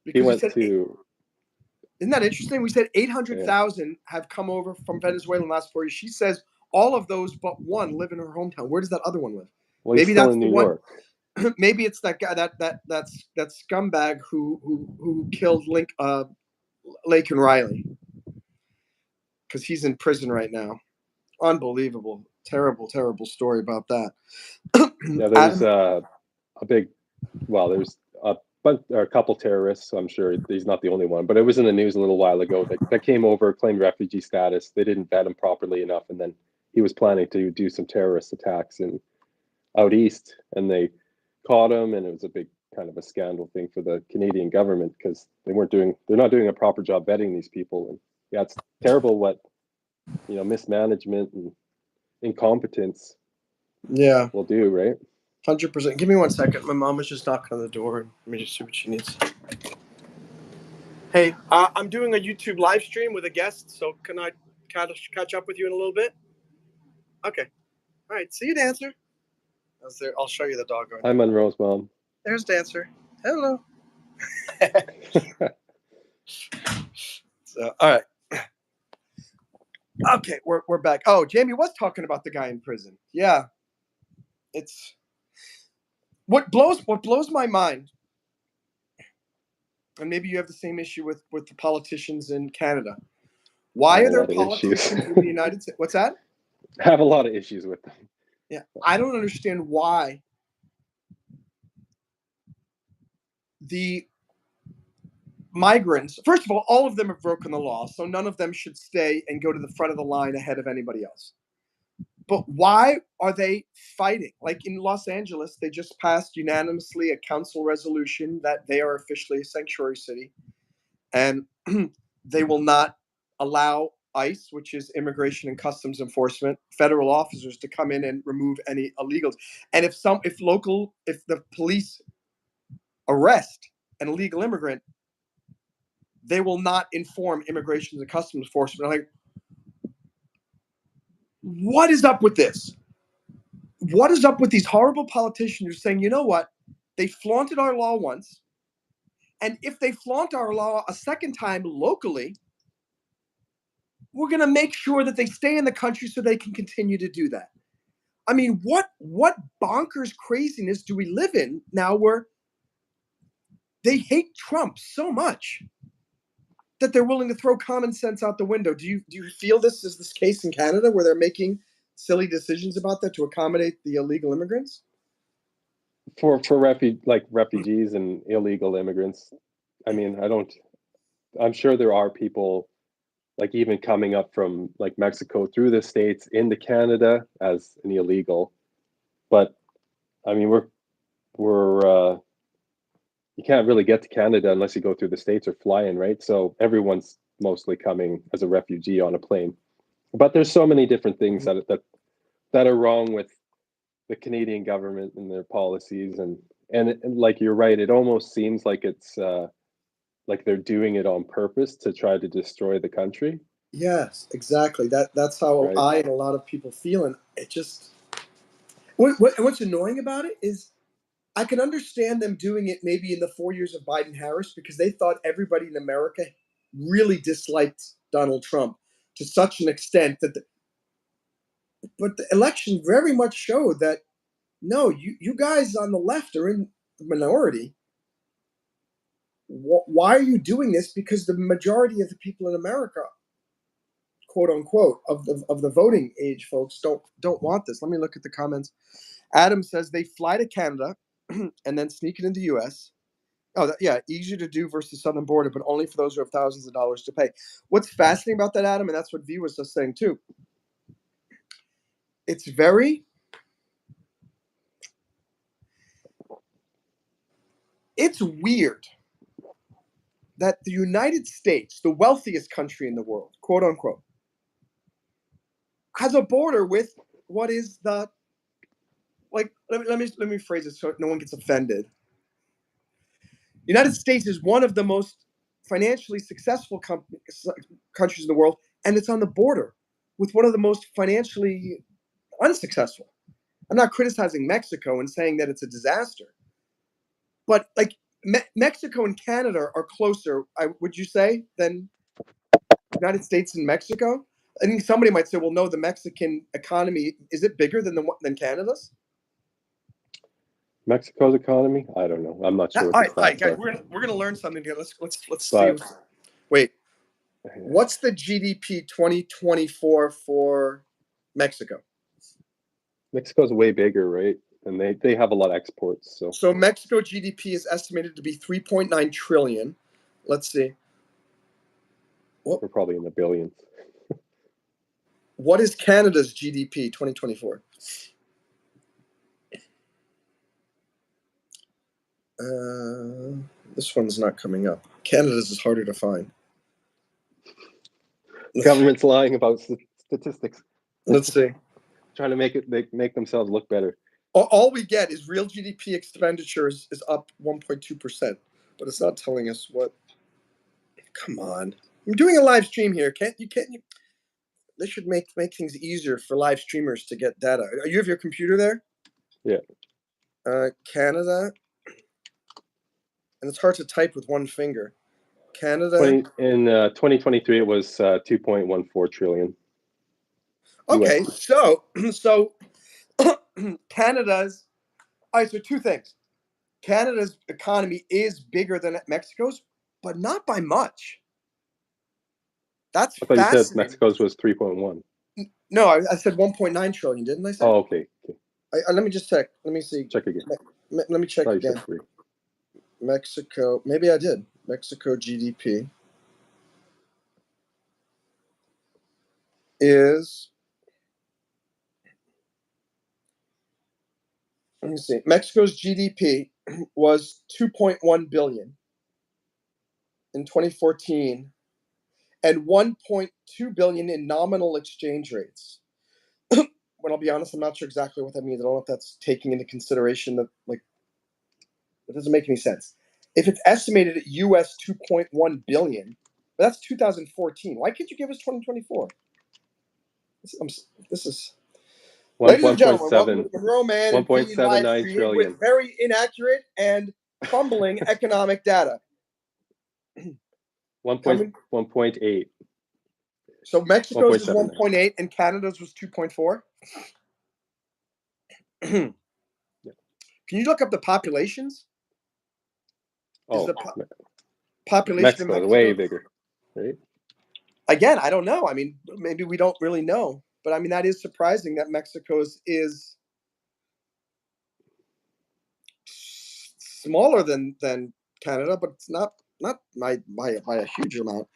Speaker 2: Because he went to.
Speaker 1: Isn't that interesting? We said 800,000 have come over from Venezuela in the last 4 years. She says all of those but one live in her hometown. Where does that other one live?
Speaker 2: Well, maybe that's in New York.
Speaker 1: Maybe it's that guy, that scumbag who killed Laken Riley, because he's in prison right now. Unbelievable, terrible story about that.
Speaker 2: Yeah, there's a big. Well, there's a couple terrorists. I'm sure he's not the only one, but it was in the news a little while ago that came over, claimed refugee status. They didn't vet him properly enough, and then he was planning to do some terrorist attacks out east, and they caught him, and it was a big kind of a scandal thing for the Canadian government, because they're not doing a proper job vetting these people. And yeah, it's terrible what mismanagement and incompetence will do, right?
Speaker 1: 100%. Give me 1 second. My mom is just knocking on the door. Let me just see what she needs. Hey, I'm doing a YouTube live stream with a guest, so can I catch up with you in a little bit? Okay. All right. See you, Dancer. I'll show you the dog.
Speaker 2: Hi, Monroe's mom.
Speaker 1: There's Dancer. Hello. So, all right. Okay, we're back. Oh, Jamie was talking about the guy in prison. Yeah. It's what blows my mind, and maybe you have the same issue with the politicians in Canada. Why are there politicians in the United States? What's that?
Speaker 2: I have a lot of issues with them.
Speaker 1: Yeah, I don't understand why the migrants, first of all of them have broken the law, so none of them should stay and go to the front of the line ahead of anybody else. But why are they fighting? Like in Los Angeles, they just passed unanimously a council resolution that they are officially a sanctuary city. And they will not allow ICE, which is Immigration and Customs Enforcement, federal officers to come in and remove any illegals. And if the police arrest an illegal immigrant, they will not inform Immigration and Customs Enforcement. Like, what is up with this? What is up with these horrible politicians who are saying, you know what? They flaunted our law once. And if they flaunt our law a second time locally, we're going to make sure that they stay in the country so they can continue to do that. I mean, what bonkers craziness do we live in now where they hate Trump so much that they're willing to throw common sense out the window? Do you feel this is this case in Canada where they're making silly decisions about that to accommodate the illegal immigrants?
Speaker 2: For refugees and illegal immigrants, I mean, I'm sure there are people like even coming up from like Mexico through the States into Canada as an illegal. But I mean, we're you can't really get to Canada unless you go through the States or fly in, right? So everyone's mostly coming as a refugee on a plane. But there's so many different things that are wrong with the Canadian government and their policies, and like you're right, it almost seems like it's like they're doing it on purpose to try to destroy the country.
Speaker 1: Yes, exactly. That's how
Speaker 2: Right.
Speaker 1: I and a lot of people feel, and it just what's annoying about it is I can understand them doing it maybe in the 4 years of Biden Harris because they thought everybody in America really disliked Donald Trump to such an extent but the election very much showed that no, you guys on the left are in the minority. Why are you doing this? Because the majority of the people in America, quote unquote, of the voting age folks don't want this. Let me look at the comments. Adam says they fly to Canada and then sneak it into the U.S. Oh, yeah, easier to do versus southern border, but only for those who have thousands of dollars to pay. What's fascinating about that, Adam, and that's what V was just saying too. It's weird that the United States, the wealthiest country in the world, quote unquote, has a border with what is the like. Let me phrase it so no one gets offended. The United States is one of the most financially successful countries in the world, and it's on the border with one of the most financially unsuccessful. I'm not criticizing Mexico and saying that it's a disaster, but like Mexico and Canada are closer, would you say, than United States and Mexico? I think somebody might say, "Well, no, the Mexican economy is it bigger than Canada's?"
Speaker 2: Mexico's economy? I don't know. I'm not sure what
Speaker 1: All
Speaker 2: the
Speaker 1: right,
Speaker 2: stats
Speaker 1: guys,
Speaker 2: are.
Speaker 1: we're gonna learn something here. Let's see.
Speaker 2: But
Speaker 1: Wait, what's the GDP 2024 for Mexico?
Speaker 2: Mexico's way bigger, right? And they have a lot of exports, so
Speaker 1: So Mexico GDP is estimated to be 3.9 trillion. Let's see.
Speaker 2: we're probably in the billions.
Speaker 1: What is Canada's GDP 2024? This one's not coming up. Canada's is harder to find.
Speaker 2: Government's lying about statistics.
Speaker 1: Let's see.
Speaker 2: Trying to make themselves look better.
Speaker 1: All we get is real GDP expenditures is up 1.2%, but it's not telling us what. Come on, I'm doing a live stream here. Can't you? They should make things easier for live streamers to get data. You have your computer there?
Speaker 2: Yeah.
Speaker 1: Canada, and it's hard to type with one finger. Canada.
Speaker 2: In 2023, it was 2.14 trillion.
Speaker 1: Okay,
Speaker 2: USD.
Speaker 1: so Canada's. All right, so two things. Canada's economy is bigger than Mexico's, but not by much. That's
Speaker 2: I thought you said
Speaker 1: fascinating.
Speaker 2: Mexico's was 3.1.
Speaker 1: No, I said 1.9 trillion, didn't I say?
Speaker 2: Oh, okay.
Speaker 1: Let me just check. Let me see.
Speaker 2: Check again.
Speaker 1: Let me check again. Mexico. Maybe I did. Mexico GDP is. Let me see. Mexico's GDP was 2.1 billion in 2014. and 1.2 billion in nominal exchange rates. When I'll be honest, I'm not sure exactly what that means. I don't know if that's taking into consideration that, like, it doesn't make any sense. If it's estimated at US 2.1 billion, but that's 2014. Why can't you give us 2024? This is Ladies and gentlemen, welcome to Monroe Mann and feed live
Speaker 2: 1.79
Speaker 1: stream
Speaker 2: trillion.
Speaker 1: with very inaccurate and fumbling economic data.
Speaker 2: 1.8.
Speaker 1: So Mexico's is
Speaker 2: 1.79.
Speaker 1: 1.8 and Canada's was 2.4. Can you look up the populations?
Speaker 2: Oh,
Speaker 1: the population
Speaker 2: Mexico
Speaker 1: of Mexico
Speaker 2: is way bigger, right?
Speaker 1: Again, I don't know. I mean, maybe we don't really know, but I mean that is surprising that Mexico's is smaller than Canada, but it's not by a huge amount.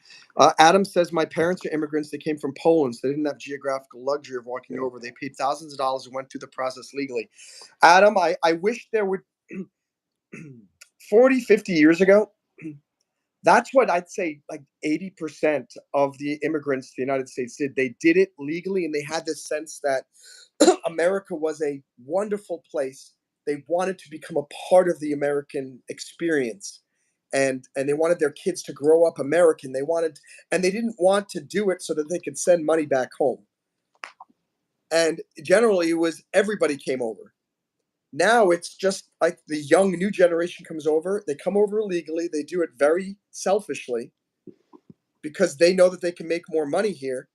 Speaker 1: Adam says, my parents are immigrants. They came from Poland, so they didn't have geographical luxury of walking over. They paid thousands of dollars and went through the process legally. Adam, I wish there would 40, 50 years ago, that's what I'd say like 80% of the immigrants to the United States did. They did it legally, and they had this sense that America was a wonderful place. They wanted to become a part of the American experience. And they wanted their kids to grow up American. And they didn't want to do it so that they could send money back home. And generally it was everybody came over. Now it's just like the young new generation comes over. They come over illegally. They do it very selfishly because they know that they can make more money here.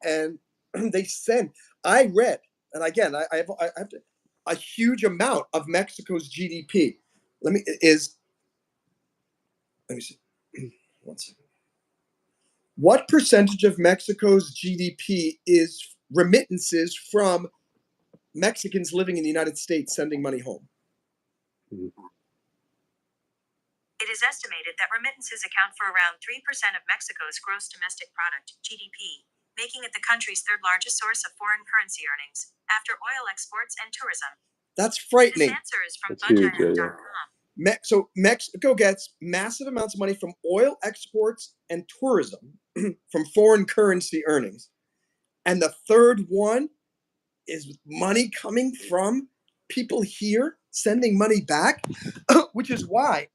Speaker 1: And they send. I read, and again, I have to, a huge amount of Mexico's GDP. Let me see. 1 second. What percentage of Mexico's GDP is remittances from Mexicans living in the United States sending money home?
Speaker 3: It is estimated that remittances account for around 3% of Mexico's gross domestic product, GDP, making it the country's third largest source of foreign currency earnings, after oil exports and tourism.
Speaker 1: That's frightening.
Speaker 3: This answer is from
Speaker 1: budget.com. So Mexico gets massive amounts of money from oil exports and tourism from foreign currency earnings. And the third one is money coming from people here sending money back, which is why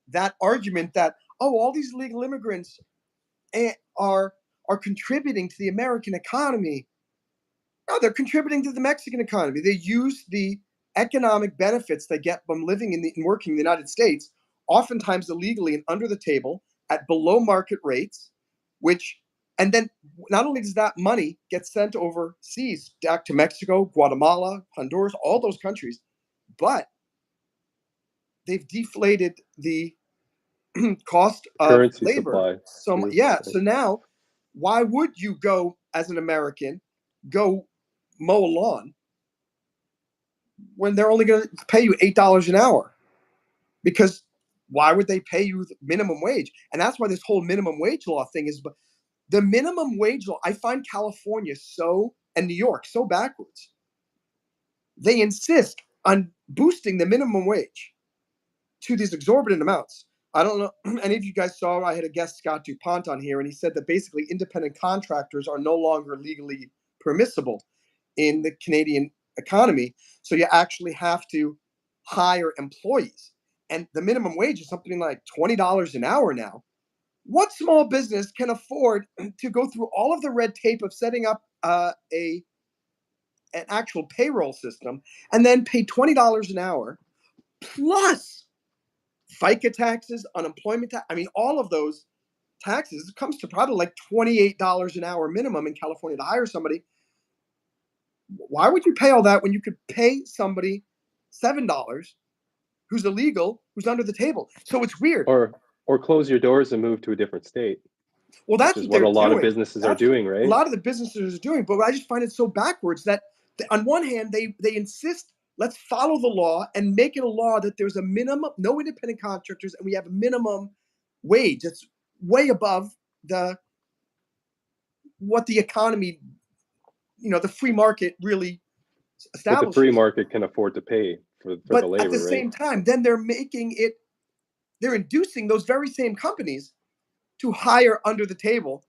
Speaker 1: that argument that, oh, all these illegal immigrants are contributing to the American economy. No, they're contributing to the Mexican economy. They use the economic benefits they get from living and working in the United States, oftentimes illegally and under the table at below market rates, and then not only does that money get sent overseas back to Mexico, Guatemala, Honduras, all those countries, but they've deflated the cost of
Speaker 2: currency
Speaker 1: labor.
Speaker 2: Supply.
Speaker 1: So now, why would you go as an American, go mow a lawn when they're only going to pay you $8 an hour? Because why would they pay you the minimum wage? And that's why this whole minimum wage law thing is. The minimum wage law, I find California and New York so backwards. They insist on boosting the minimum wage to these exorbitant amounts. I don't know, any of you guys saw, I had a guest, Scott DuPont, on here, and he said that basically independent contractors are no longer legally permissible in the Canadian economy. So you actually have to hire employees. And the minimum wage is something like $20 an hour now. What small business can afford to go through all of the red tape of setting up an actual payroll system and then pay $20 an hour plus FICA taxes, unemployment tax? I mean, all of those taxes, it comes to probably like $28 an hour minimum in California to hire somebody. Why would you pay all that when you could pay somebody $7 who's illegal, who's under the table? So it's weird.
Speaker 2: Or close your doors and move to a different state.
Speaker 1: Well, that's
Speaker 2: what a lot of businesses are doing, right?
Speaker 1: A lot of the businesses are doing, but I just find it so backwards that on one hand, they insist, let's follow the law and make it a law that there's a minimum, no independent contractors, and we have a minimum wage that's way above what the economy, the free market really establishes.
Speaker 2: But the free market can afford to pay for the labor,
Speaker 1: at the same time, then they're inducing those very same companies to hire under the table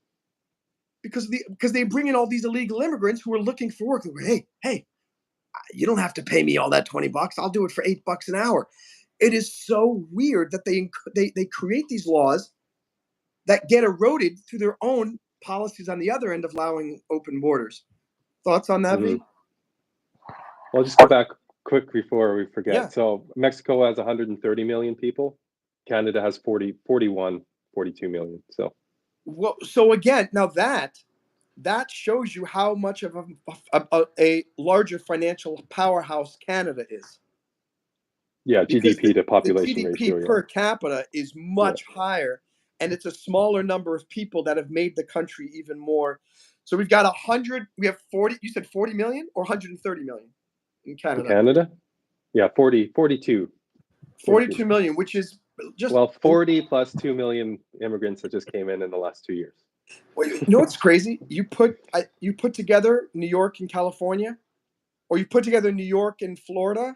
Speaker 1: because they bring in all these illegal immigrants who are looking for work. Hey, you don't have to pay me all that $20. I'll do it for $8 an hour. It is so weird that they create these laws that get eroded through their own policies on the other end of allowing open borders. Thoughts on that, V?
Speaker 2: Well, just go back quick before we forget.
Speaker 1: Yeah.
Speaker 2: So Mexico has 130 million people. Canada has 41, 42 million. So,
Speaker 1: well, so again, now that shows you how much of a larger financial powerhouse Canada is.
Speaker 2: yeah,
Speaker 1: Because
Speaker 2: GDP to population
Speaker 1: the GDP
Speaker 2: ratio.
Speaker 1: per capita is much higher, and it's a smaller number of people that have made the country even more. So we have 40, you said 40 million or 130 million in Canada?
Speaker 2: In Canada? Yeah, 42.
Speaker 1: 42 million, which is just...
Speaker 2: Well, 40 plus 2 million immigrants that just came in the last 2 years.
Speaker 1: You know what's crazy? You put together New York and California, or you put together New York and Florida,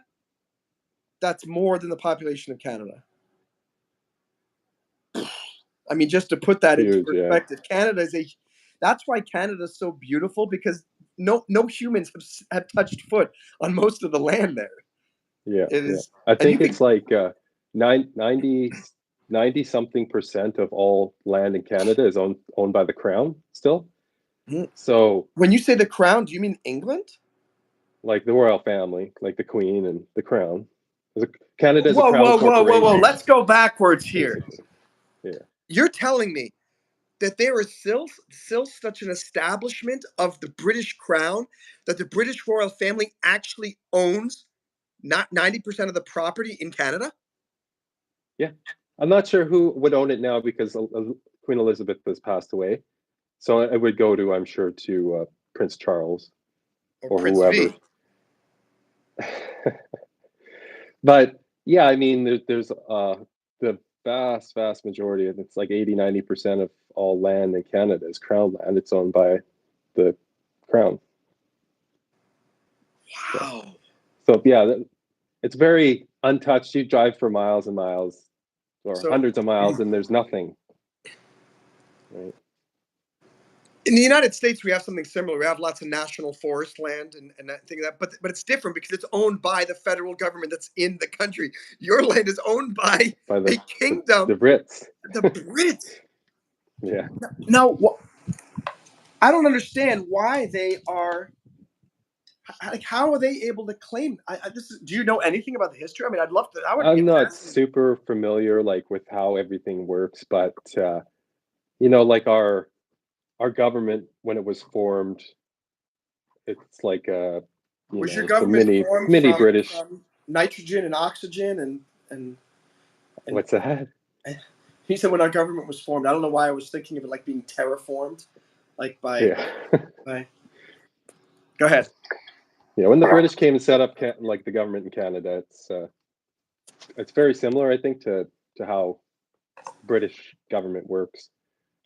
Speaker 1: that's more than the population of Canada. I mean, just to put that into perspective, Canada that's why Canada is so beautiful, because no humans have touched foot on most of the land there.
Speaker 2: Yeah, I think it's like 90 something % of all land in Canada is owned by the Crown still. So
Speaker 1: when you say the Crown, do you mean England?
Speaker 2: Like the royal family, like the Queen and the Crown. Canada is a
Speaker 1: Crown corporation. Whoa! Let's go backwards here.
Speaker 2: Basically. Yeah.
Speaker 1: You're telling me that there is still such an establishment of the British Crown, that the British royal family actually owns not 90% of the property in Canada?
Speaker 2: Yeah. I'm not sure who would own it now, because Queen Elizabeth has passed away. So it would go to, I'm sure, to Prince Charles or
Speaker 1: Prince
Speaker 2: whoever. But yeah, I mean, there's the vast majority of it's like 80-90% of all land in Canada is Crown land. It's owned by the Crown.
Speaker 1: Wow.
Speaker 2: So yeah, it's very untouched. You drive for miles and miles, or hundreds of miles, and there's nothing. Right.
Speaker 1: In the United States, we have something similar. We have lots of national forest land and that thing, but it's different because it's owned by the federal government that's in the country. Your land is owned by the kingdom.
Speaker 2: The Brits.
Speaker 1: The Brits.
Speaker 2: Yeah.
Speaker 1: Now, I don't understand why they are. Like, how are they able to claim? Do you know anything about the history? I mean, I'd love to.
Speaker 2: I'm not super familiar with how everything works, but like our government, when it was formed, it's like
Speaker 1: was your government formed
Speaker 2: mini
Speaker 1: from,
Speaker 2: British
Speaker 1: from nitrogen and oxygen and
Speaker 2: what's that?
Speaker 1: He said when our government was formed. I don't know why I was thinking of it like being terraformed, like by. Go ahead.
Speaker 2: Yeah, when the British came and set up like the government in Canada, it's very similar, I think, to how British government works.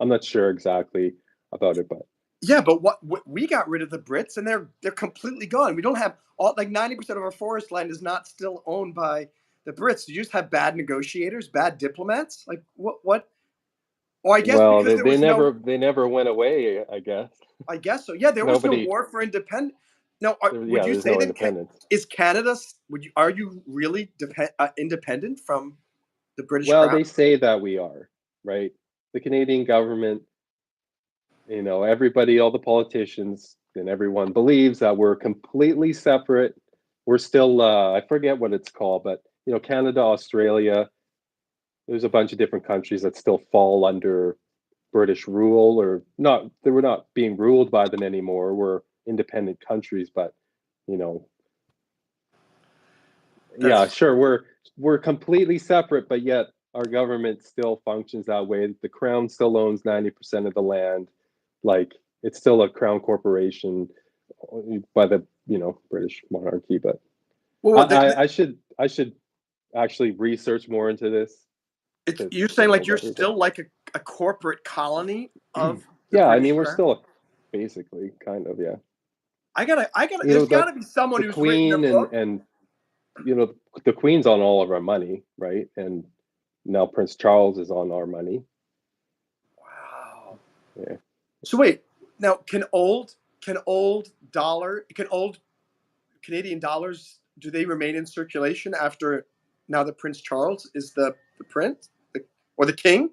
Speaker 2: I'm not sure exactly about it, but
Speaker 1: yeah, but what we got rid of the Brits, and they're completely gone. We don't have 90% of our forest land is not still owned by the Brits. You just have bad negotiators, bad diplomats. Like what? Oh, I guess
Speaker 2: they never went away. I guess
Speaker 1: so. Yeah, there was no war for independence. No, would you say that is Canada? Are you really independent from the British Crown?
Speaker 2: Well, they say that we are, right? The Canadian government, everybody, all the politicians and everyone believes that we're completely separate. We're still, I forget what it's called, but Canada, Australia, there's a bunch of different countries that still fall under British rule, or not. They were not being ruled by them anymore. We're independent countries, but yeah, sure, we're completely separate, but yet our government still functions that way. The Crown still owns 90% of the land. Like, it's still a Crown corporation by the British monarchy. But I should actually research more into this.
Speaker 1: You're saying like you're still like a corporate colony of
Speaker 2: yeah, I mean, we're still basically kind of, yeah.
Speaker 1: I gotta there's gotta be someone who's written a book.
Speaker 2: And the Queen's on all of our money, right? And now Prince Charles is on our money. Yeah.
Speaker 1: So wait, now can old Canadian dollars, do they remain in circulation after now that Prince Charles is the prince or the king?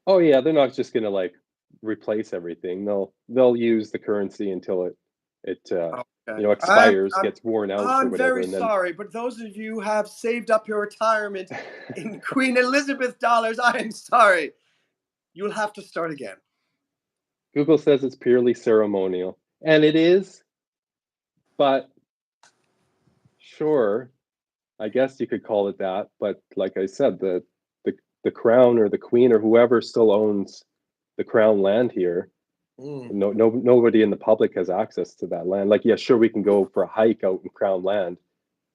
Speaker 2: Oh yeah, they're not just gonna like replace everything. They'll use the currency until it
Speaker 1: Okay.
Speaker 2: expires, gets worn out or
Speaker 1: I'm
Speaker 2: whatever,
Speaker 1: very
Speaker 2: and then
Speaker 1: sorry, but those of you who have saved up your retirement in Queen Elizabeth dollars, I am sorry. You'll have to start again.
Speaker 2: Google says it's purely ceremonial, and it is. But sure, I guess you could call it that. But like I said, the crown or the queen or whoever still owns the crown land here.
Speaker 1: Mm.
Speaker 2: Nobody in the public has access to that land. Like, yeah, sure, we can go for a hike out in crown land,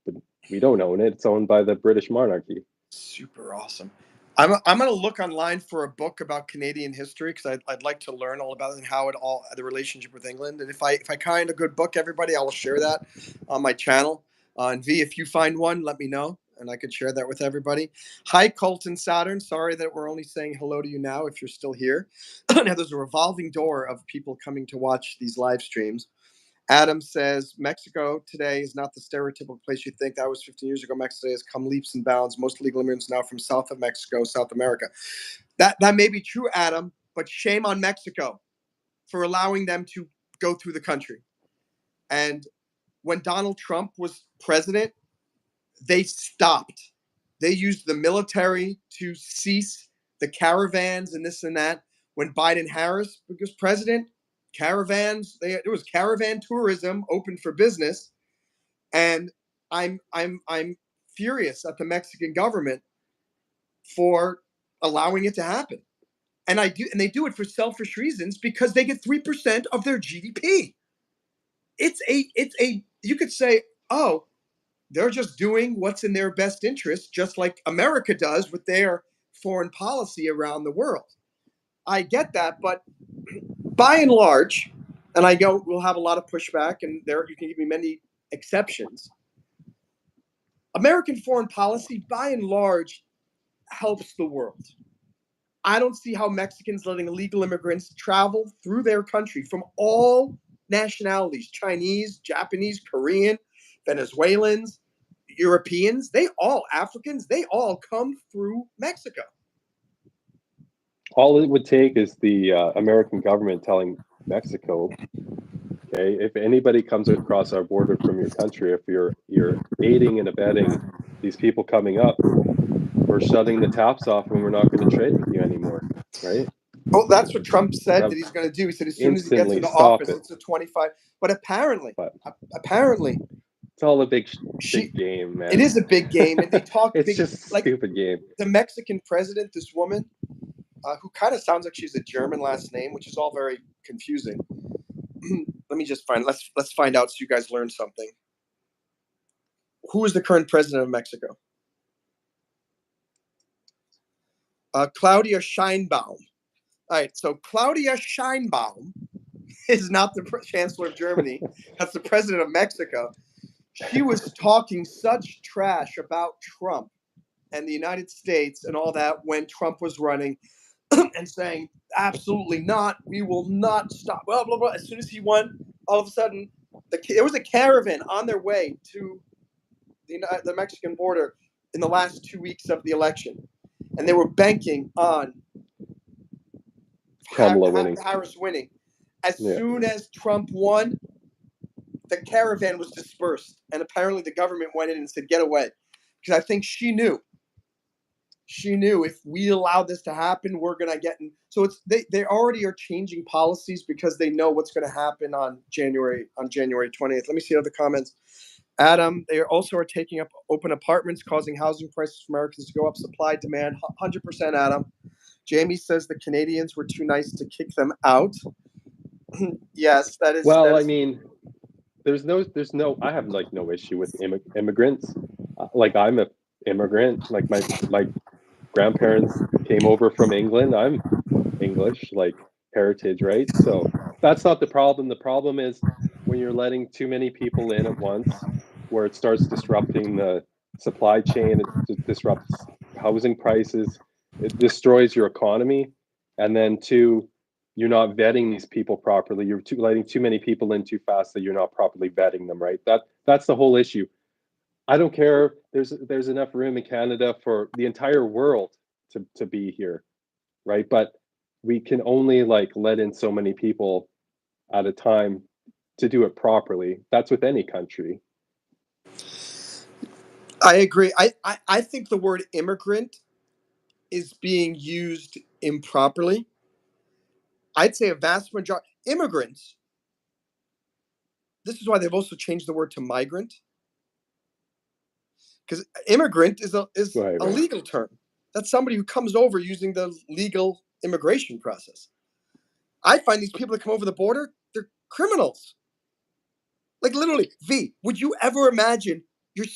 Speaker 2: but we don't own it. It's owned by the British monarchy.
Speaker 1: Super awesome. I'm going to look online for a book about Canadian history because I'd like to learn all about it and how it all the relationship with England. And if I find a good book, everybody, I will share that on my channel. And V, if you find one, let me know and I could share that with everybody. Hi, Colton Saturn. Sorry that we're only saying hello to you now if you're still here. Now there's a revolving door of people coming to watch these live streams. Adam says Mexico today is not the stereotypical place you think that was 15 years ago. Mexico has come leaps and bounds. Most legal immigrants now from south of Mexico, South America. That may be true, Adam, but shame on Mexico for allowing them to go through the country. And when Donald Trump was president, they stopped. They used the military to cease the caravans and this and that. When Biden Harris was president, caravans, there was caravan tourism open for business. And I'm furious at the Mexican government for allowing it to happen. And they do it for selfish reasons because they get 3% of their GDP. It's a you could say, oh, they're just doing what's in their best interest, just like America does with their foreign policy around the world. I get that, but by and large, and I go, we'll have a lot of pushback, and there you can give me many exceptions. American foreign policy, by and large, helps the world. I don't see how Mexicans letting illegal immigrants travel through their country from all nationalities, Chinese, Japanese, Korean, Venezuelans, Europeans, Africans, they all come through Mexico.
Speaker 2: All it would take is the American government telling Mexico, okay, if anybody comes across our border from your country, if you're aiding and abetting these people coming up, we're shutting the taps off and we're not going to trade with you anymore, right?
Speaker 1: Oh, that's what Trump said
Speaker 2: That
Speaker 1: that he's going to do. He said as soon as he gets
Speaker 2: instantly
Speaker 1: into
Speaker 2: stop
Speaker 1: office,
Speaker 2: it.
Speaker 1: it's a 25. But apparently,
Speaker 2: But it's all a big game, man.
Speaker 1: It is a big game, and they talk.
Speaker 2: It's
Speaker 1: big,
Speaker 2: just a stupid game.
Speaker 1: The Mexican president, this woman, who kind of sounds like she's a German last name, which is all very confusing. Let me just find. Let's find out so you guys learn something. Who is the current president of Mexico? Claudia Sheinbaum. All right, so Claudia Sheinbaum is not the chancellor of Germany. That's the president of Mexico. She was talking such trash about Trump and the United States and all that when Trump was running and saying, absolutely not, we will not stop, blah, blah, blah. As soon as he won, all of a sudden, there was a caravan on their way to the Mexican border in the last 2 weeks of the election. And they were banking on Harris winning. As soon as Trump won, the caravan was dispersed. And apparently the government went in and said, get away. Because I think she knew if we allow this to happen, we're going to get in. So they already are changing policies because they know what's going to happen on January 20th. Let me see other comments. Adam, they also are taking up open apartments, causing housing prices for Americans to go up. Supply, demand, 100%, Adam. Jamie says the Canadians were too nice to kick them out. Yes, that is.
Speaker 2: Well, I mean, there's no. I have like no issue with immigrants. Like I'm a immigrant. Like my grandparents came over from England. I'm English, like heritage, right? So that's not the problem. The problem is when you're letting too many people in at once, where it starts disrupting the supply chain, it disrupts housing prices, it destroys your economy, and then two, you're not vetting these people properly. You're letting too many people in too fast, that you're not properly vetting them, right? That's the whole issue. I don't care. There's enough room in Canada for the entire world to be here, right? But we can only like let in so many people at a time to do it properly. That's with any country.
Speaker 1: I agree. I think the word immigrant is being used improperly. I'd say a vast majority immigrants. This is why they've also changed the word to migrant, because immigrant is
Speaker 2: Right,
Speaker 1: a
Speaker 2: right.
Speaker 1: legal term. That's somebody who comes over using the legal immigration process. I find these people that come over the border, they're criminals. Like literally, V, would you ever imagine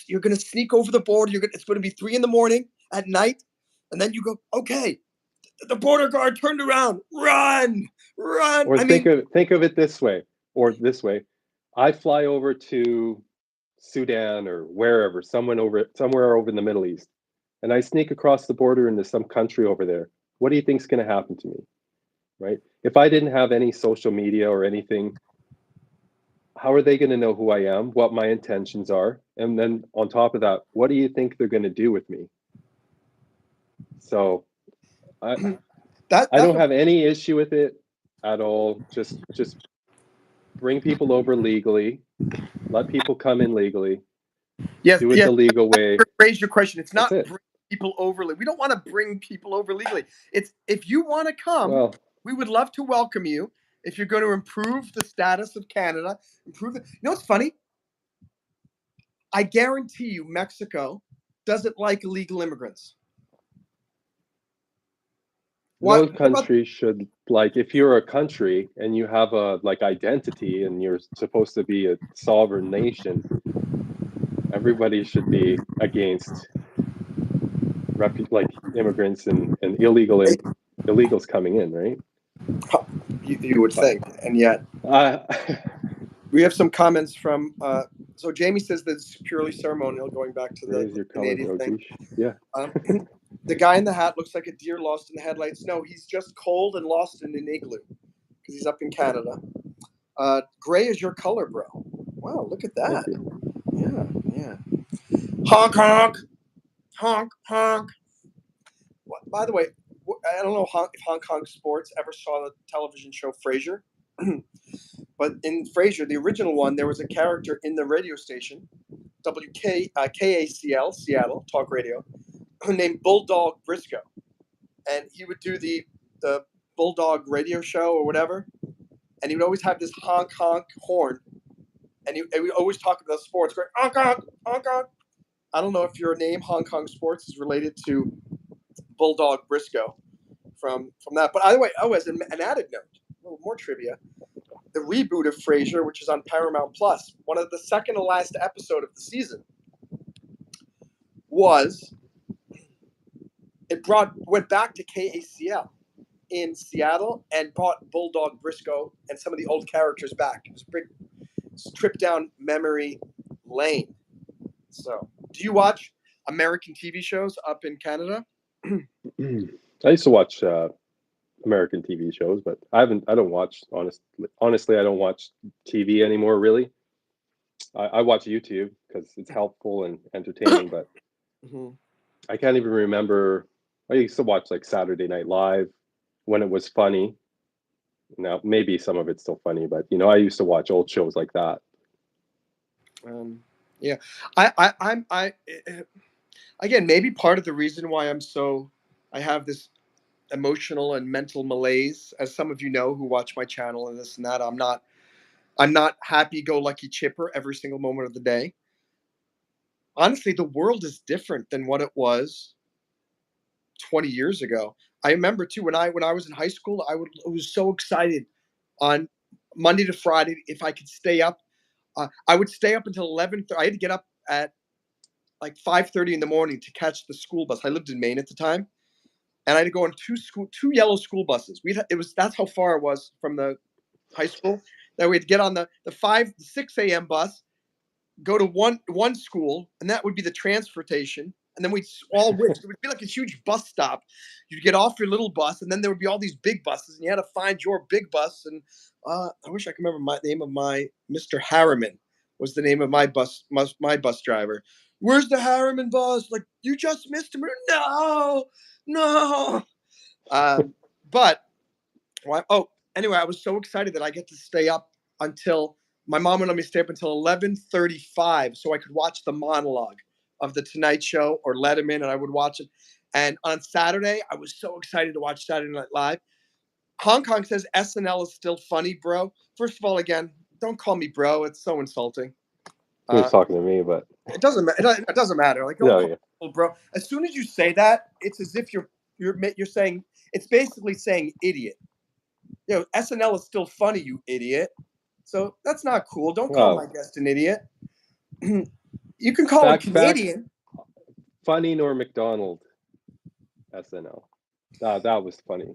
Speaker 1: you're going to sneak over the border? It's going to be 3 a.m. at night, and then you go, okay, the border guard turned around, run, run.
Speaker 2: Or
Speaker 1: I mean,
Speaker 2: think of it this way, or this way. I fly over to Sudan or wherever, somewhere over in the Middle East, and I sneak across the border into some country over there. What do you think's going to happen to me, right? If I didn't have any social media or anything, how are they going to know who I am, what my intentions are, and then on top of that, what do you think they're going to do with me? So I
Speaker 1: that's
Speaker 2: don't
Speaker 1: what,
Speaker 2: have any issue with it at all. Just bring people over legally, let people come in legally,
Speaker 1: yes,
Speaker 2: do it
Speaker 1: yes.
Speaker 2: the legal way.
Speaker 1: Raise your question. It's
Speaker 2: That's
Speaker 1: not
Speaker 2: it.
Speaker 1: bring people over. We don't want to bring people over legally. It's if you want to come,
Speaker 2: Well,
Speaker 1: we would love to welcome you. If you're going to improve the status of Canada, you know what's funny? I guarantee you, Mexico doesn't like illegal immigrants.
Speaker 2: no
Speaker 1: What about?
Speaker 2: country should, like, if you're a country and you have a like identity and you're supposed to be a sovereign nation, everybody should be against like immigrants and illegals coming in, right?
Speaker 1: You would
Speaker 2: But
Speaker 1: think, and yet
Speaker 2: uh,
Speaker 1: we have some comments from. So Jamie says that it's purely ceremonial, going back to the
Speaker 2: raise your color,
Speaker 1: Canadian thing.
Speaker 2: Rogish. Yeah.
Speaker 1: Um, the guy in the hat looks like a deer lost in the headlights. No, he's just cold and lost in an igloo because he's up in Canada. Gray is your color, bro. Wow, look at
Speaker 2: Thank
Speaker 1: that.
Speaker 2: you.
Speaker 1: Yeah. Honk, honk, honk, honk. By the way, I don't know if Hong Kong sports ever saw the television show Frasier, but in Frasier, the original one, there was a character in the radio station, KACL, Seattle Talk Radio, named Bulldog Briscoe, and he would do the Bulldog radio show or whatever, and he would always have this honk honk horn, and we always talk about sports, going honk honk honk honk. I don't know if your name Hong Kong Sports is related to Bulldog Briscoe from that. But either way, as an added note, a little more trivia. The reboot of Frasier, which is on Paramount Plus, one of the second to last episode of the season, went back to KACL in Seattle and brought Bulldog Briscoe and some of the old characters back. It was a big trip down memory lane. So, do you watch American TV shows up in Canada?
Speaker 2: I used to watch American TV shows, but I don't watch, honestly, I don't watch TV anymore, really. I watch YouTube because it's helpful and entertaining, but
Speaker 1: Mm-hmm.
Speaker 2: I can't even remember. I used to watch like Saturday Night Live when it was funny. Now, maybe some of it's still funny, but I used to watch old shows like that.
Speaker 1: Yeah, I again, maybe part of the reason why I have this emotional and mental malaise, as some of you know who watch my channel and this and that. I'm not happy go lucky chipper every single moment of the day. Honestly, the world is different than what it was 20 years ago. I remember too when I was in high school, I was so excited on Monday to Friday if I could stay up. I would stay up until 11. I had to get up at like 5:30 in the morning to catch the school bus. I lived in Maine at the time, and I had to go on two yellow school buses. That's how far it was from the high school. That we'd get on the 6 a.m. bus, go to one school, and that would be the transportation, And then we'd all which. It would be like a huge bus stop. You'd get off your little bus, and then there would be all these big buses, and you had to find your big bus. And I wish I could remember my name of my Mr. Harriman was the name of my bus driver. Where's the Harriman bus? Like, you just missed him. No. But anyway, I was so excited that I get to stay up until my mom would let me stay up until 11:35 so I could watch the monologue of the Tonight Show or Letterman, and I would watch it. And on Saturday, I was so excited to watch Saturday Night Live. Hong Kong says SNL is still funny, bro. First of all, again, don't call me bro. It's so insulting.
Speaker 2: He was talking to me, but
Speaker 1: it doesn't matter. Like, don't call me bro. As soon as you say that, it's as if you're saying, it's basically saying idiot. You know, SNL is still funny, you idiot. So that's not cool. Don't call my guest an idiot. You can call him Canadian.
Speaker 2: Funny nor McDonald SNL. That was funny.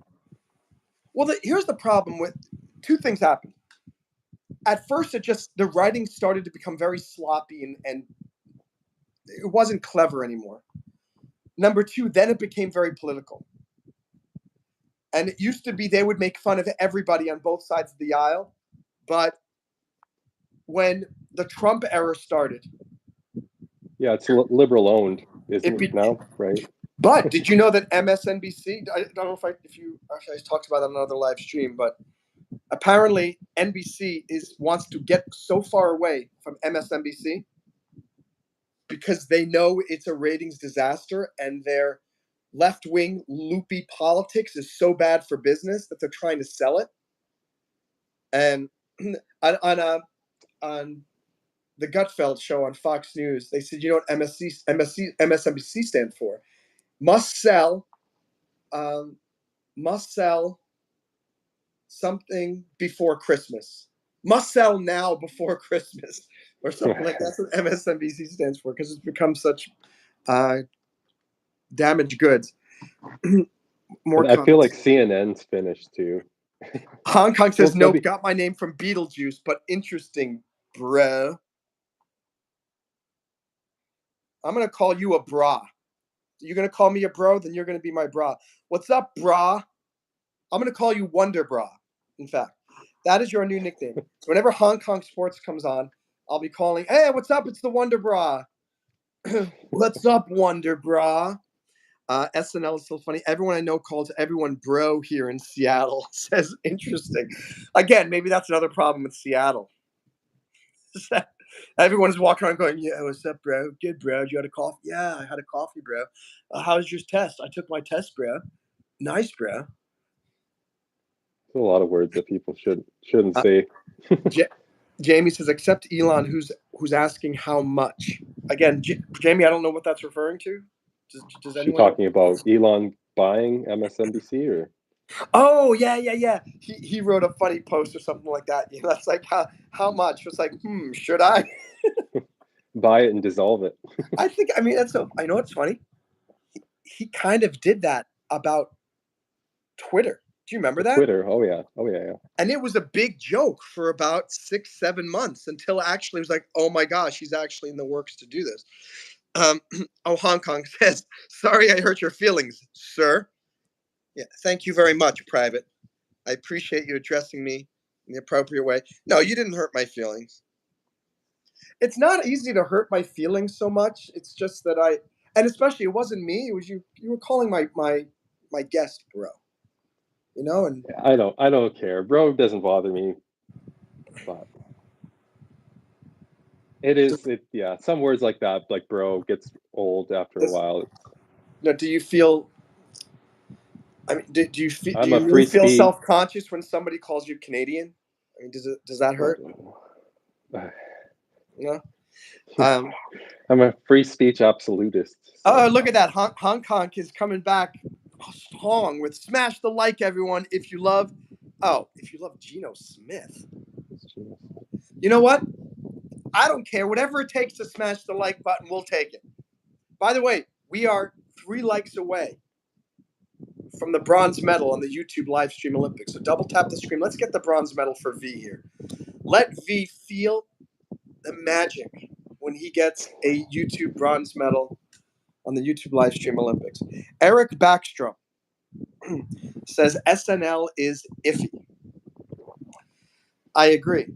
Speaker 1: Well, here's the problem with two things happened. At first, the writing started to become very sloppy and it wasn't clever anymore. Number two, then it became very political. And it used to be they would make fun of everybody on both sides of the aisle. But when the Trump era started.
Speaker 2: Yeah, it's liberal owned, isn't it now, right?
Speaker 1: But did you know that MSNBC, I don't know if you actually talked about that on another live stream, but apparently NBC wants to get so far away from MSNBC because they know it's a ratings disaster and their left-wing loopy politics is so bad for business that they're trying to sell it. And on the Gutfeld show on Fox News, they said, you know what MSNBC stands for? Must sell something before Christmas. Must sell now before Christmas, or something like that. That's what MSNBC stands for, because it's become such damaged goods.
Speaker 2: I feel like CNN's finished too.
Speaker 1: Hong Kong says, nope, got my name from Beetlejuice, but interesting, bro. I'm going to call you a bra. You're going to call me a bro, then you're going to be my bra. What's up, bra? I'm going to call you Wonder Bra. In fact, that is your new nickname. So whenever Hong Kong sports comes on, I'll be calling, hey, what's up? It's the Wonder Bra. What's up, Wonder Bra? SNL is still funny. Everyone I know calls everyone bro here in Seattle. Says interesting. Again, maybe that's another problem with Seattle. Everyone's walking around going, yeah, what's up, bro? Good, bro. You had a coffee? Yeah, I had a coffee, bro. How was your test? I took my test, bro. Nice, bro.
Speaker 2: There's a lot of words that people shouldn't say.
Speaker 1: Jamie says, except Elon, who's asking how much. Again, Jamie, I don't know what that's referring to. Does anyone
Speaker 2: talking about Elon buying MSNBC or?
Speaker 1: Oh yeah. He wrote a funny post or something like that. You know, that's like how much? It's like, should I
Speaker 2: buy it and dissolve it?
Speaker 1: I know what's funny. He kind of did that about Twitter. Do you remember that?
Speaker 2: Twitter. Oh yeah.
Speaker 1: And it was a big joke for about 6-7 months until actually it was like, oh my gosh, he's actually in the works to do this. Hong Kong says, sorry I hurt your feelings, sir. Yeah, thank you very much, Private. I appreciate you addressing me in the appropriate way. No, you didn't hurt my feelings. It's not easy to hurt my feelings so much. It's just that and especially it wasn't me. It was you. You were calling my guest bro. You know, and
Speaker 2: I don't care. Bro doesn't bother me, but it is. Yeah, some words like that, like bro, gets old after a while.
Speaker 1: Now, do you feel? I mean, do you feel self-conscious when somebody calls you Canadian? I mean, does that hurt? No.
Speaker 2: I'm a free speech absolutist.
Speaker 1: So. Oh, look at that! Hong Kong is coming back strong with smash the like, everyone. If you love Geno Smith. You know what? I don't care. Whatever it takes to smash the like button, we'll take it. By the way, we are 3 likes away from the bronze medal on the YouTube live stream Olympics. So double tap the screen. Let's get the bronze medal for V here. Let V feel the magic when he gets a YouTube bronze medal on the YouTube live stream Olympics. Eric Backstrom says SNL is iffy. I agree.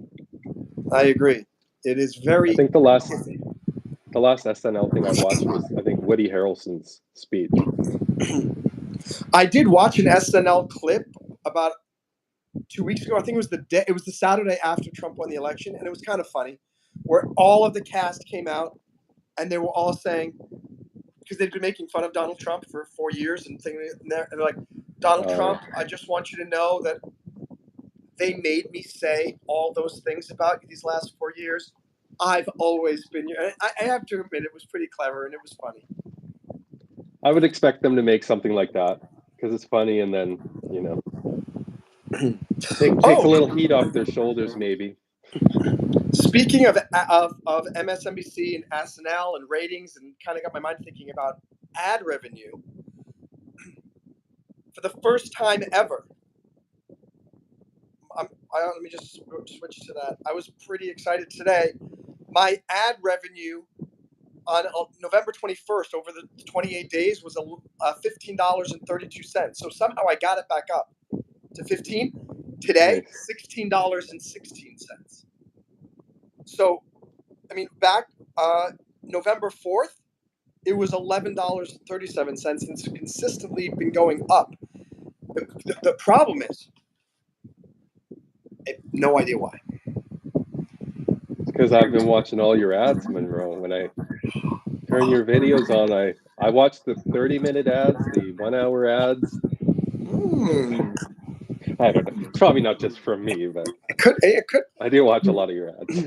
Speaker 1: It is very
Speaker 2: I think the last
Speaker 1: iffy.
Speaker 2: SNL thing I watched was, I think, Woody Harrelson's speech.
Speaker 1: I did watch an SNL clip about 2 weeks ago. I think it was the Saturday after Trump won the election, and it was kind of funny, where all of the cast came out and they were all saying, because they'd been making fun of Donald Trump for 4 years, and they're like, Donald Trump, I just want you to know that they made me say all those things about you these last 4 years. I've always been your. I have to admit, it was pretty clever and it was funny.
Speaker 2: I would expect them to make something like that because it's funny, and then take a little heat off their shoulders, maybe.
Speaker 1: Speaking of MSNBC and SNL and ratings, and kind of got my mind thinking about ad revenue. For the first time ever, let me just switch to that. I was pretty excited today. My ad revenue on November 21st, over the 28 days, was $15.32. So somehow I got it back up to 15. Today, $16.16. So, I mean, back November 4th, it was $11.37, and it's consistently been going up. The problem is, I have no idea why.
Speaker 2: It's because I've been watching all your ads, Monroe. When I turn your videos on, I watch the 30-minute ads, the 1-hour ads. I don't know. It's probably not just from me, but
Speaker 1: it could.
Speaker 2: I do watch a lot of your ads.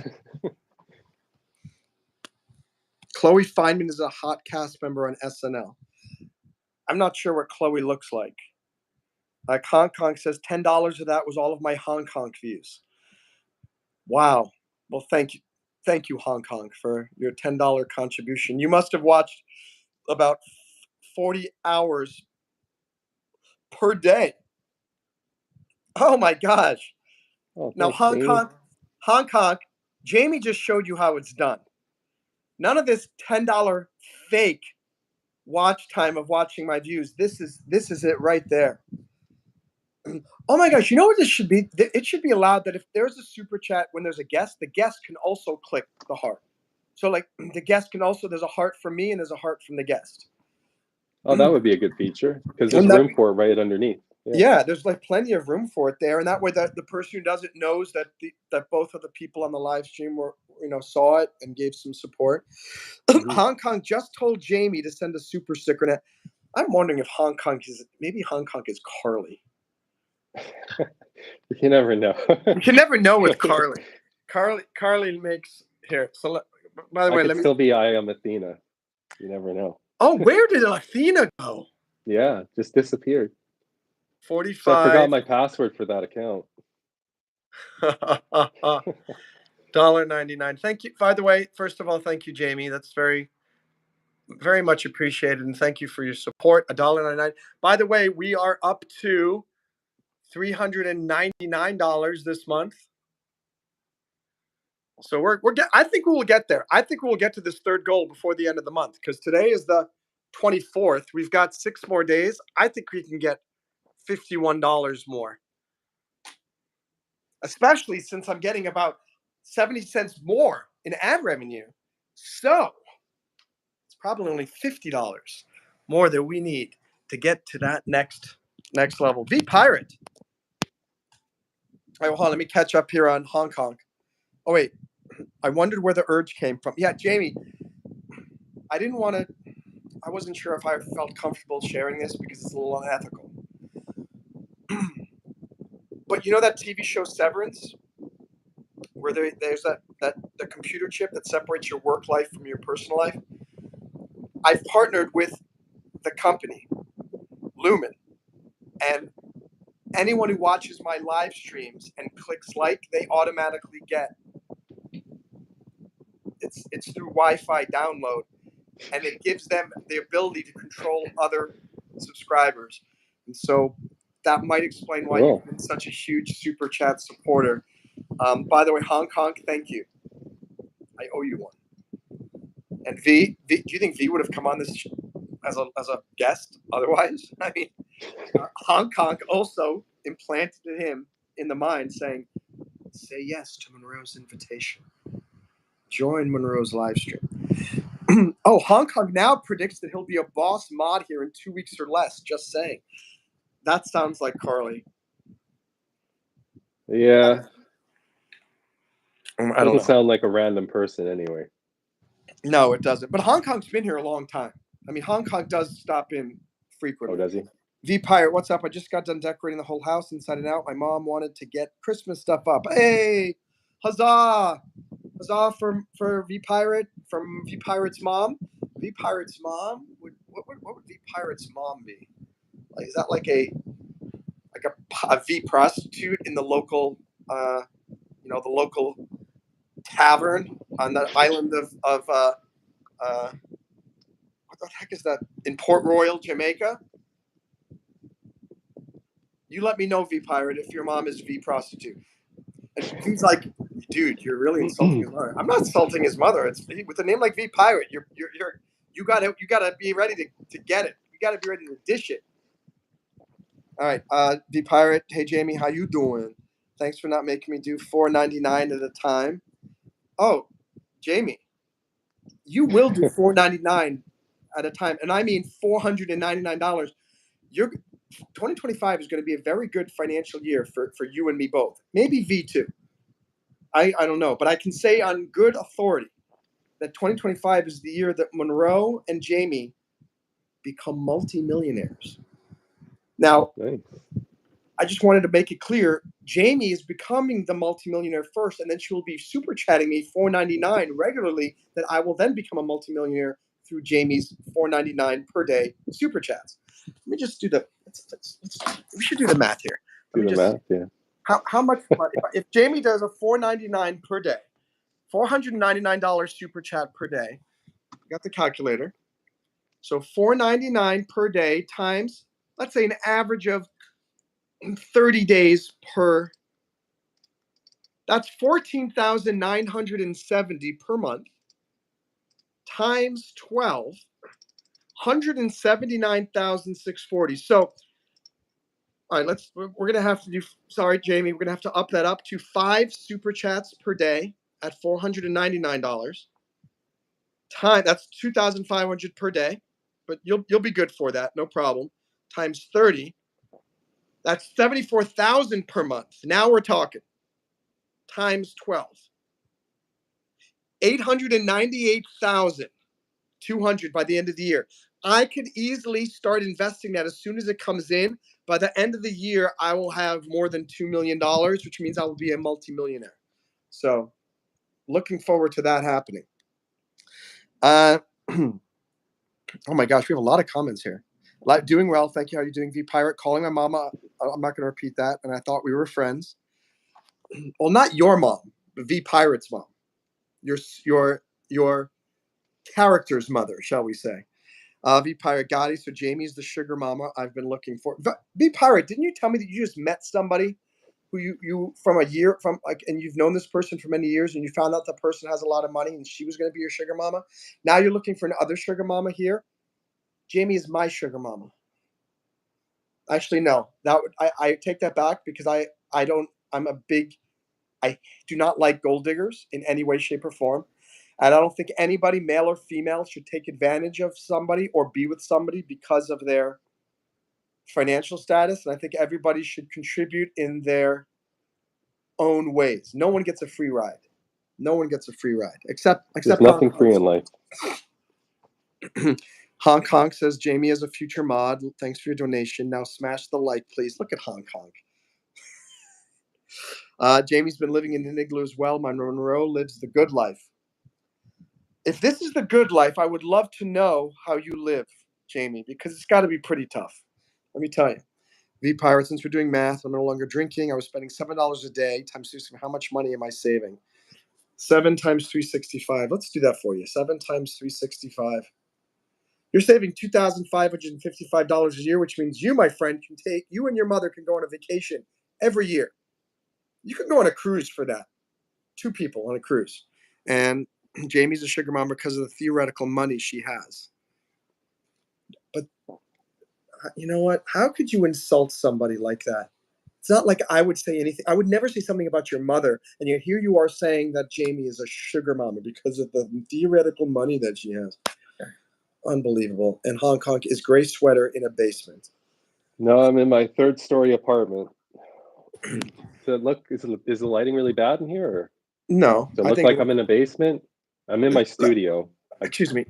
Speaker 1: Chloe Feynman is a hot cast member on SNL. I'm not sure what Chloe looks like. Hong Kong says $10 of that was all of my Hong Kong views. Wow. Well, thank you, Hong Kong, for your $10 contribution. You must have watched about 40 hours per day. Oh my gosh. Now,
Speaker 2: thanks,
Speaker 1: Hong Kong, Jamie just showed you how it's done. None of this $10 fake watch time of watching my views. This is it right there. Oh my gosh, you know what this should be? It should be allowed that if there's a super chat when there's a guest, the guest can also click the heart. So like the guest can also, there's a heart from me and there's a heart from the guest.
Speaker 2: Oh, that would be a good feature because there's room for it right underneath.
Speaker 1: Yeah, there's like plenty of room for it there, and that way that the person who does it knows that that both of the people on the live stream were saw it and gave some support. Hong Kong just told Jamie to send a super sticker. Now, I'm wondering if Hong Kong is Carly.
Speaker 2: You can never know.
Speaker 1: You can never know with Carly. Carly makes here. So by the way, let me
Speaker 2: still be I am Athena. You never know.
Speaker 1: Oh, where did Athena go?
Speaker 2: Yeah, just disappeared.
Speaker 1: 45.
Speaker 2: So I forgot my password for that account.
Speaker 1: $1.99. Thank you. By the way, first of all, thank you, Jamie. That's very, very much appreciated, and thank you for your support. $1.99. By the way, we are up to $399 this month. So I think we will get there. I think we will get to this third goal before the end of the month, because today is the 24th. We've got 6 more days. I think we can get $51 more. Especially since I'm getting about 70 cents more in ad revenue. So it's probably only $50 more that we need to get to that next level. V Pirate. All right, well, hold on, let me catch up here on Hong Kong. Oh, wait. I wondered where the urge came from. Yeah, Jamie, I wasn't sure if I felt comfortable sharing this because it's a little unethical. But you know that TV show Severance? Where there's the computer chip that separates your work life from your personal life? I've partnered with the company, Lumen, and anyone who watches my live streams and clicks like, they automatically get. It's through Wi-Fi download, and it gives them the ability to control other subscribers. And so that might explain why you've been such a huge super chat supporter. By the way, Hong Kong, thank you. I owe you one. And V, do you think V would have come on this as a guest. Otherwise, I mean, Hong Kong also implanted him in the mind, saying, "Say yes to Monroe's invitation. Join Monroe's live stream." Oh, Hong Kong now predicts that he'll be a boss mod here in 2 weeks or less. Just saying. That sounds like Carly.
Speaker 2: Yeah.
Speaker 1: I don't
Speaker 2: Doesn't
Speaker 1: know.
Speaker 2: sound like a random person anyway.
Speaker 1: No, it doesn't. But Hong Kong's been here a long time. I mean, Hong Kong does stop in
Speaker 2: Oh,
Speaker 1: frequently.
Speaker 2: does he?
Speaker 1: V Pirate, what's up? I just got done decorating the whole house inside and out. My mom wanted to get Christmas stuff up. Hey, huzzah! Huzzah for V Pirate from V Pirate's mom. V Pirate's mom? What would V Pirate's mom be? Like, is that like a V prostitute in the local the local tavern on the island of what the heck is that, in Port Royal, Jamaica? You let me know, V Pirate, if your mom is V prostitute. And he's like, dude, you're really insulting his mother. I'm not insulting his mother. It's with a name like V Pirate. You gotta be ready to get it. You gotta be ready to dish it. All right, V Pirate. Hey Jamie, how you doing? Thanks for not making me do $4.99 at a time. Oh, Jamie, you will do $4.99 at a time, and I mean $499. You're 2025 is going to be a very good financial year for you and me both. Maybe V2. I don't know, but I can say on good authority that 2025 is the year that Monroe and Jamie become multimillionaires. Now,
Speaker 2: Nice.
Speaker 1: I just wanted to make it clear, Jamie is becoming the multimillionaire first, and then she will be super chatting me $4.99 regularly, that I will then become a multimillionaire through Jamie's $4.99 per day super chats. Let me just do we should do the math here.
Speaker 2: Do the math, yeah.
Speaker 1: How much money, if Jamie does a $4.99 per day, $499 super chat per day, got the calculator. So $4.99 per day times, let's say, an average of 30 days per, that's 14,970 per month, times 12, 179,640. So, all right, we're gonna have to do, sorry Jamie, we're gonna have to up that up to 5 super chats per day at $499. That's 2,500 per day, but you'll be good for that, no problem. Times 30, that's 74,000 per month. Now we're talking. Times 12, 898,200 by the end of the year. I could easily start investing that as soon as it comes in. By the end of the year, I will have more than $2 million, which means I will be a multimillionaire. So, looking forward to that happening. Oh my gosh, we have a lot of comments here. Doing well, thank you. How are you doing, V Pirate? Calling my mama. I'm not going to repeat that. And I thought we were friends. Well, not your mom, but V Pirate's mom. Your character's mother, shall we say? V Pirate Gotti. So Jamie's the sugar mama I've been looking for. V Pirate, didn't you tell me that you just met somebody who you from a year from, like, and you've known this person for many years, and you found out the person has a lot of money and she was going to be your sugar mama? Now you're looking for another sugar mama here. Jamie is my sugar mama. Actually, no. I take that back, because I do not like gold diggers in any way, shape, or form. And I don't think anybody, male or female, should take advantage of somebody or be with somebody because of their financial status. And I think everybody should contribute in their own ways. No one gets a free ride. No one gets a free ride except
Speaker 2: There's nothing free in life.
Speaker 1: Hong Kong says Jamie is a future mod. Thanks for your donation. Now smash the like, please. Look at Hong Kong. Jamie's been living in an igloo as well. Monroe lives the good life. If this is the good life, I would love to know how you live, Jamie, because it's got to be pretty tough. Let me tell you. V Pirate, since we're doing math, I'm no longer drinking. I was spending $7 a day times 3. How much money am I saving? 7 times 365. Let's do that for you. 7 times 365. You're saving $2,555 a year, which means you, my friend, you and your mother can go on a vacation every year. You can go on a cruise for that. 2 people on a cruise. And Jamie's a sugar mama because of the theoretical money she has. You know what? How could you insult somebody like that? It's not like I would say anything. I would never say something about your mother, and yet here you are saying that Jamie is a sugar mama because of the theoretical money that she has. Unbelievable. And Hong Kong is gray sweater in a basement.
Speaker 2: No, I'm in my 3rd-story apartment. Is the lighting really bad in here? Or
Speaker 1: No,
Speaker 2: does it
Speaker 1: I
Speaker 2: look
Speaker 1: think.
Speaker 2: like I'm in a basement? I'm in my studio.
Speaker 1: Excuse me.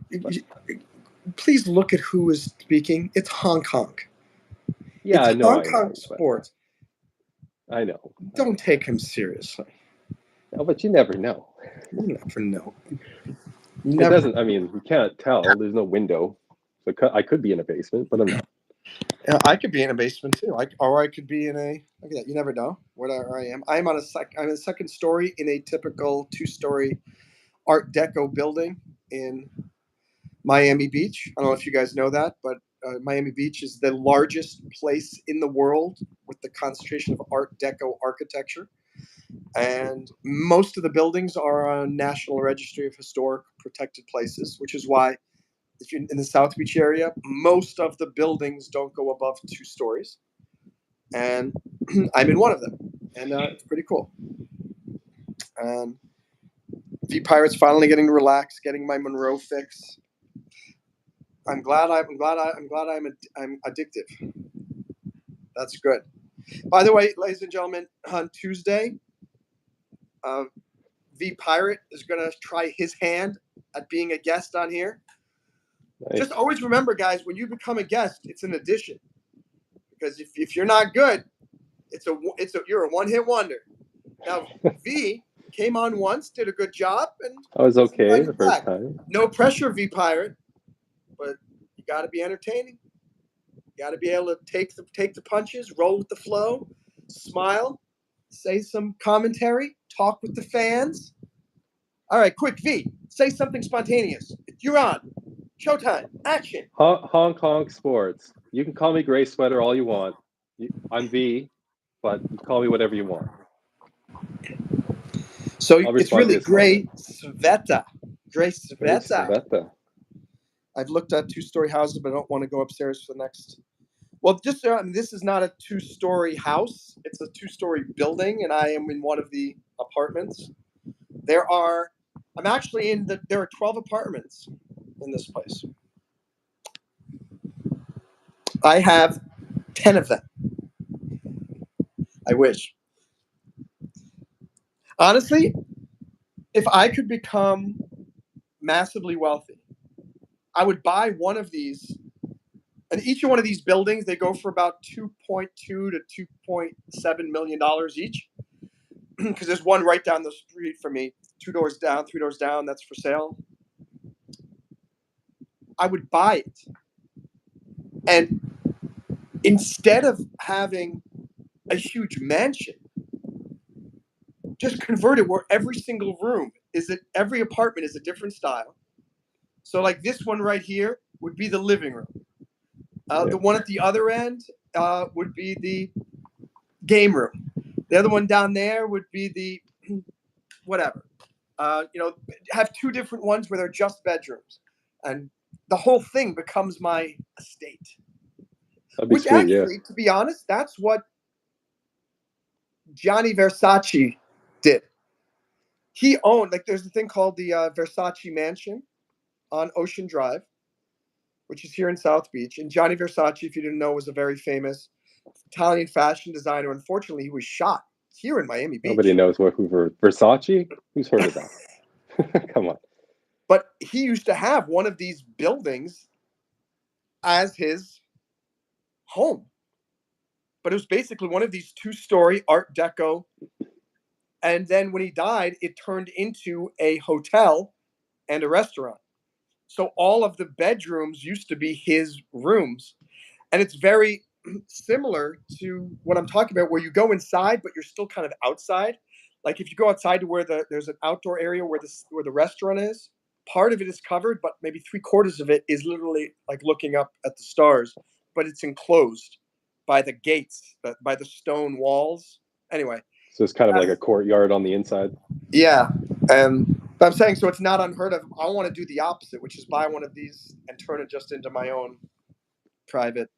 Speaker 1: Please look at who is speaking. It's Hong Kong.
Speaker 2: Yeah,
Speaker 1: It's
Speaker 2: no,
Speaker 1: Hong
Speaker 2: I
Speaker 1: Kong
Speaker 2: know.
Speaker 1: sports.
Speaker 2: I know.
Speaker 1: Don't take him seriously.
Speaker 2: No, but you never know.
Speaker 1: You never know.
Speaker 2: It doesn't. I mean, you can't tell. There's no window, so I could be in a basement, but I'm not.
Speaker 1: I could be in a basement too. Or I could be in a. Look at that. You never know where I am. I'm on I'm in a 2nd story in a typical 2-story Art Deco building in Miami Beach. I don't know if you guys know that, but Miami Beach is the largest place in the world with the concentration of Art Deco architecture. And most of the buildings are on National Registry of Historic Protected Places, which is why if you're in the South Beach area, most of the buildings don't go above 2 stories. And I'm in one of them. And it's pretty cool. And V Pirate's finally getting to relax, getting my Monroe fix. I'm glad I'm addictive. That's good. By the way, ladies and gentlemen, on Tuesday, V Pirate is going to try his hand at being a guest on here.
Speaker 2: Nice.
Speaker 1: Just always remember, guys, when you become a guest, it's an addition. Because if you're not good, you're a one-hit wonder. Now, V came on once, did a good job, and
Speaker 2: I was okay the first time.
Speaker 1: No pressure, V Pirate, but you got to be entertaining. You got to be able to take the punches, roll with the flow, smile, say some commentary, talk with the fans. All right, quick, V, say something spontaneous. You're on. Showtime. Action.
Speaker 2: Hong Kong sports. You can call me Gray Sweater all you want. I'm V, but you call me whatever you want.
Speaker 1: So
Speaker 2: I'll
Speaker 1: it's
Speaker 2: respond
Speaker 1: really
Speaker 2: to
Speaker 1: Gray Sveta. Gray Sveta.
Speaker 2: Gray Sveta.
Speaker 1: I've looked at 2-story houses, but I don't want to go upstairs for the next. Well, just this is not a 2-story house. It's a 2-story building, and I am in one of the apartments. There are 12 apartments in this place. I have 10 of them. I wish. Honestly, if I could become massively wealthy, I would buy one of these. And each one of these buildings, they go for about $2.2 to $2.7 million each. Because there's one right down the street from me, 2 doors down, 3 doors down, that's for sale. I would buy it. And instead of having a huge mansion, just convert it where every single room every apartment is a different style. So like this one right here would be the living room. The one at the other end would be the game room. The other one down there would be the whatever. Have 2 different ones where they're just bedrooms. And the whole thing becomes my estate.
Speaker 2: That'd be
Speaker 1: Which
Speaker 2: sweet,
Speaker 1: actually, to be honest, that's what Gianni Versace did. He owned, there's a thing called the Versace Mansion on Ocean Drive, which is here in South Beach. And Gianni Versace, if you didn't know, was a very famous Italian fashion designer. Unfortunately, he was shot here in Miami Beach.
Speaker 2: Nobody knows who Versace? Who's heard of that? Come on.
Speaker 1: But he used to have one of these buildings as his home. But it was basically one of these 2-story Art Deco. And then when he died, it turned into a hotel and a restaurant. So all of the bedrooms used to be his rooms. And it's very similar to what I'm talking about, where you go inside, but you're still kind of outside. Like if you go outside to where there's an outdoor area where the restaurant is, part of it is covered, but maybe 3/4 of it is literally like looking up at the stars, but it's enclosed by the gates, by the stone walls. Anyway.
Speaker 2: So it's kind of like a courtyard on the inside.
Speaker 1: Yeah. And I'm saying, so it's not unheard of. I want to do the opposite, which is buy one of these and turn it just into my own private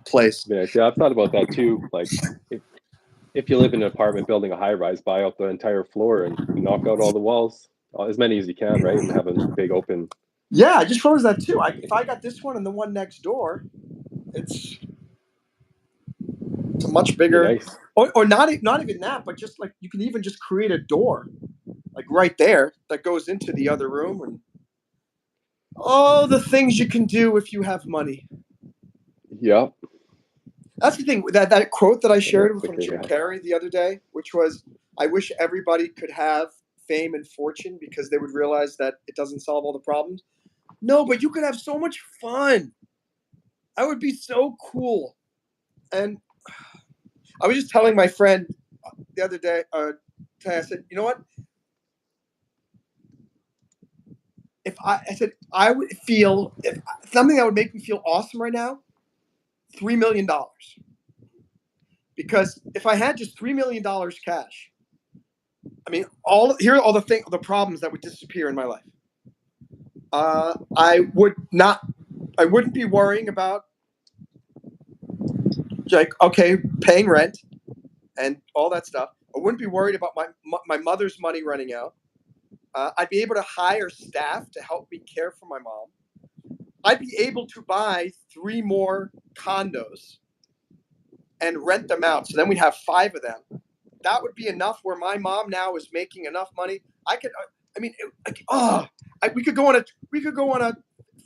Speaker 1: place.
Speaker 2: Yeah, see, I've thought about that too. Like, if you live in an apartment building, a high rise, buy out the entire floor and knock out all the walls, as many as you can, right? And have a big open.
Speaker 1: Yeah, I just realized that too. If I got this one and the one next door, it's a much
Speaker 2: Be
Speaker 1: bigger,
Speaker 2: nice.
Speaker 1: or not even that, but just like you can even just create a door, like right there, that goes into the other room, and all the things you can do if you have money.
Speaker 2: Yep.
Speaker 1: That's the thing. That quote that I shared from
Speaker 2: Okay,
Speaker 1: Jim
Speaker 2: yeah.
Speaker 1: Carrey the other day, which was, "I wish everybody could have fame and fortune because they would realize that it doesn't solve all the problems." No, but you could have so much fun. That would be so cool. And I was just telling my friend the other day, I said, you know what? I said, I would feel, if something that would make me feel awesome right now, $3 million. Because if I had just $3 million cash, I mean, here are all the problems that would disappear in my life. I wouldn't be worrying about, like, okay, paying rent and all that stuff. I wouldn't be worried about my mother's money running out. I'd be able to hire staff to help me care for my mom. I'd be able to buy 3 more condos and rent them out. So then we'd have 5 of them. That would be enough where my mom now is making enough money. We could go on a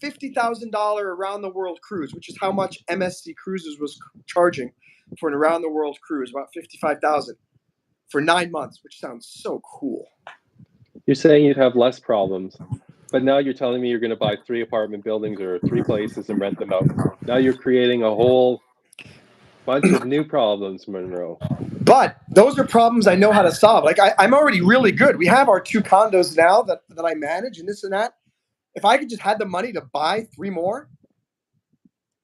Speaker 1: $50,000 around the world cruise, which is how much MSC Cruises was charging for an around the world cruise, about $55,000 for 9 months, which sounds so cool.
Speaker 2: You're saying you'd have less problems, but now you're telling me you're going to buy 3 apartment buildings or 3 places and rent them out. Now you're creating a whole bunch of new problems, Monroe.
Speaker 1: But those are problems I know how to solve. Like I'm already really good. We have our 2 condos now that I manage and this and that. If I could just had the money to buy 3 more,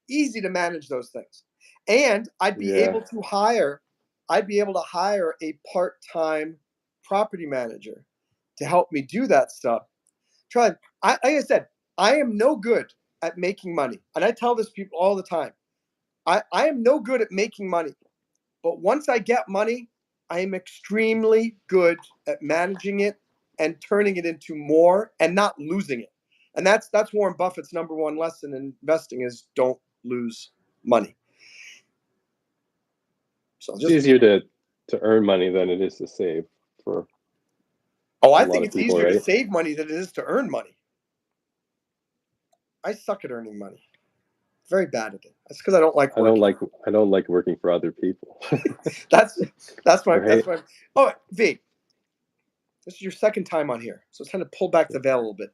Speaker 1: easy to manage those things. And I'd be able to hire a part-time property manager to help me do that stuff. Like I said, I am no good at making money. And I tell this people all the time. I am no good at making money. But once I get money, I am extremely good at managing it and turning it into more and not losing it. And that's Warren Buffett's number 1 lesson in investing is don't lose money. So
Speaker 2: it's easier to earn money than it is to save for
Speaker 1: I think it's easier to save money than it is to earn money. I suck at earning money. Very bad at it. That's because I don't like working.
Speaker 2: I don't like working for other people.
Speaker 1: that's my
Speaker 2: right?
Speaker 1: Oh, V, this is your second time on here, so it's time to pull back the veil a little bit.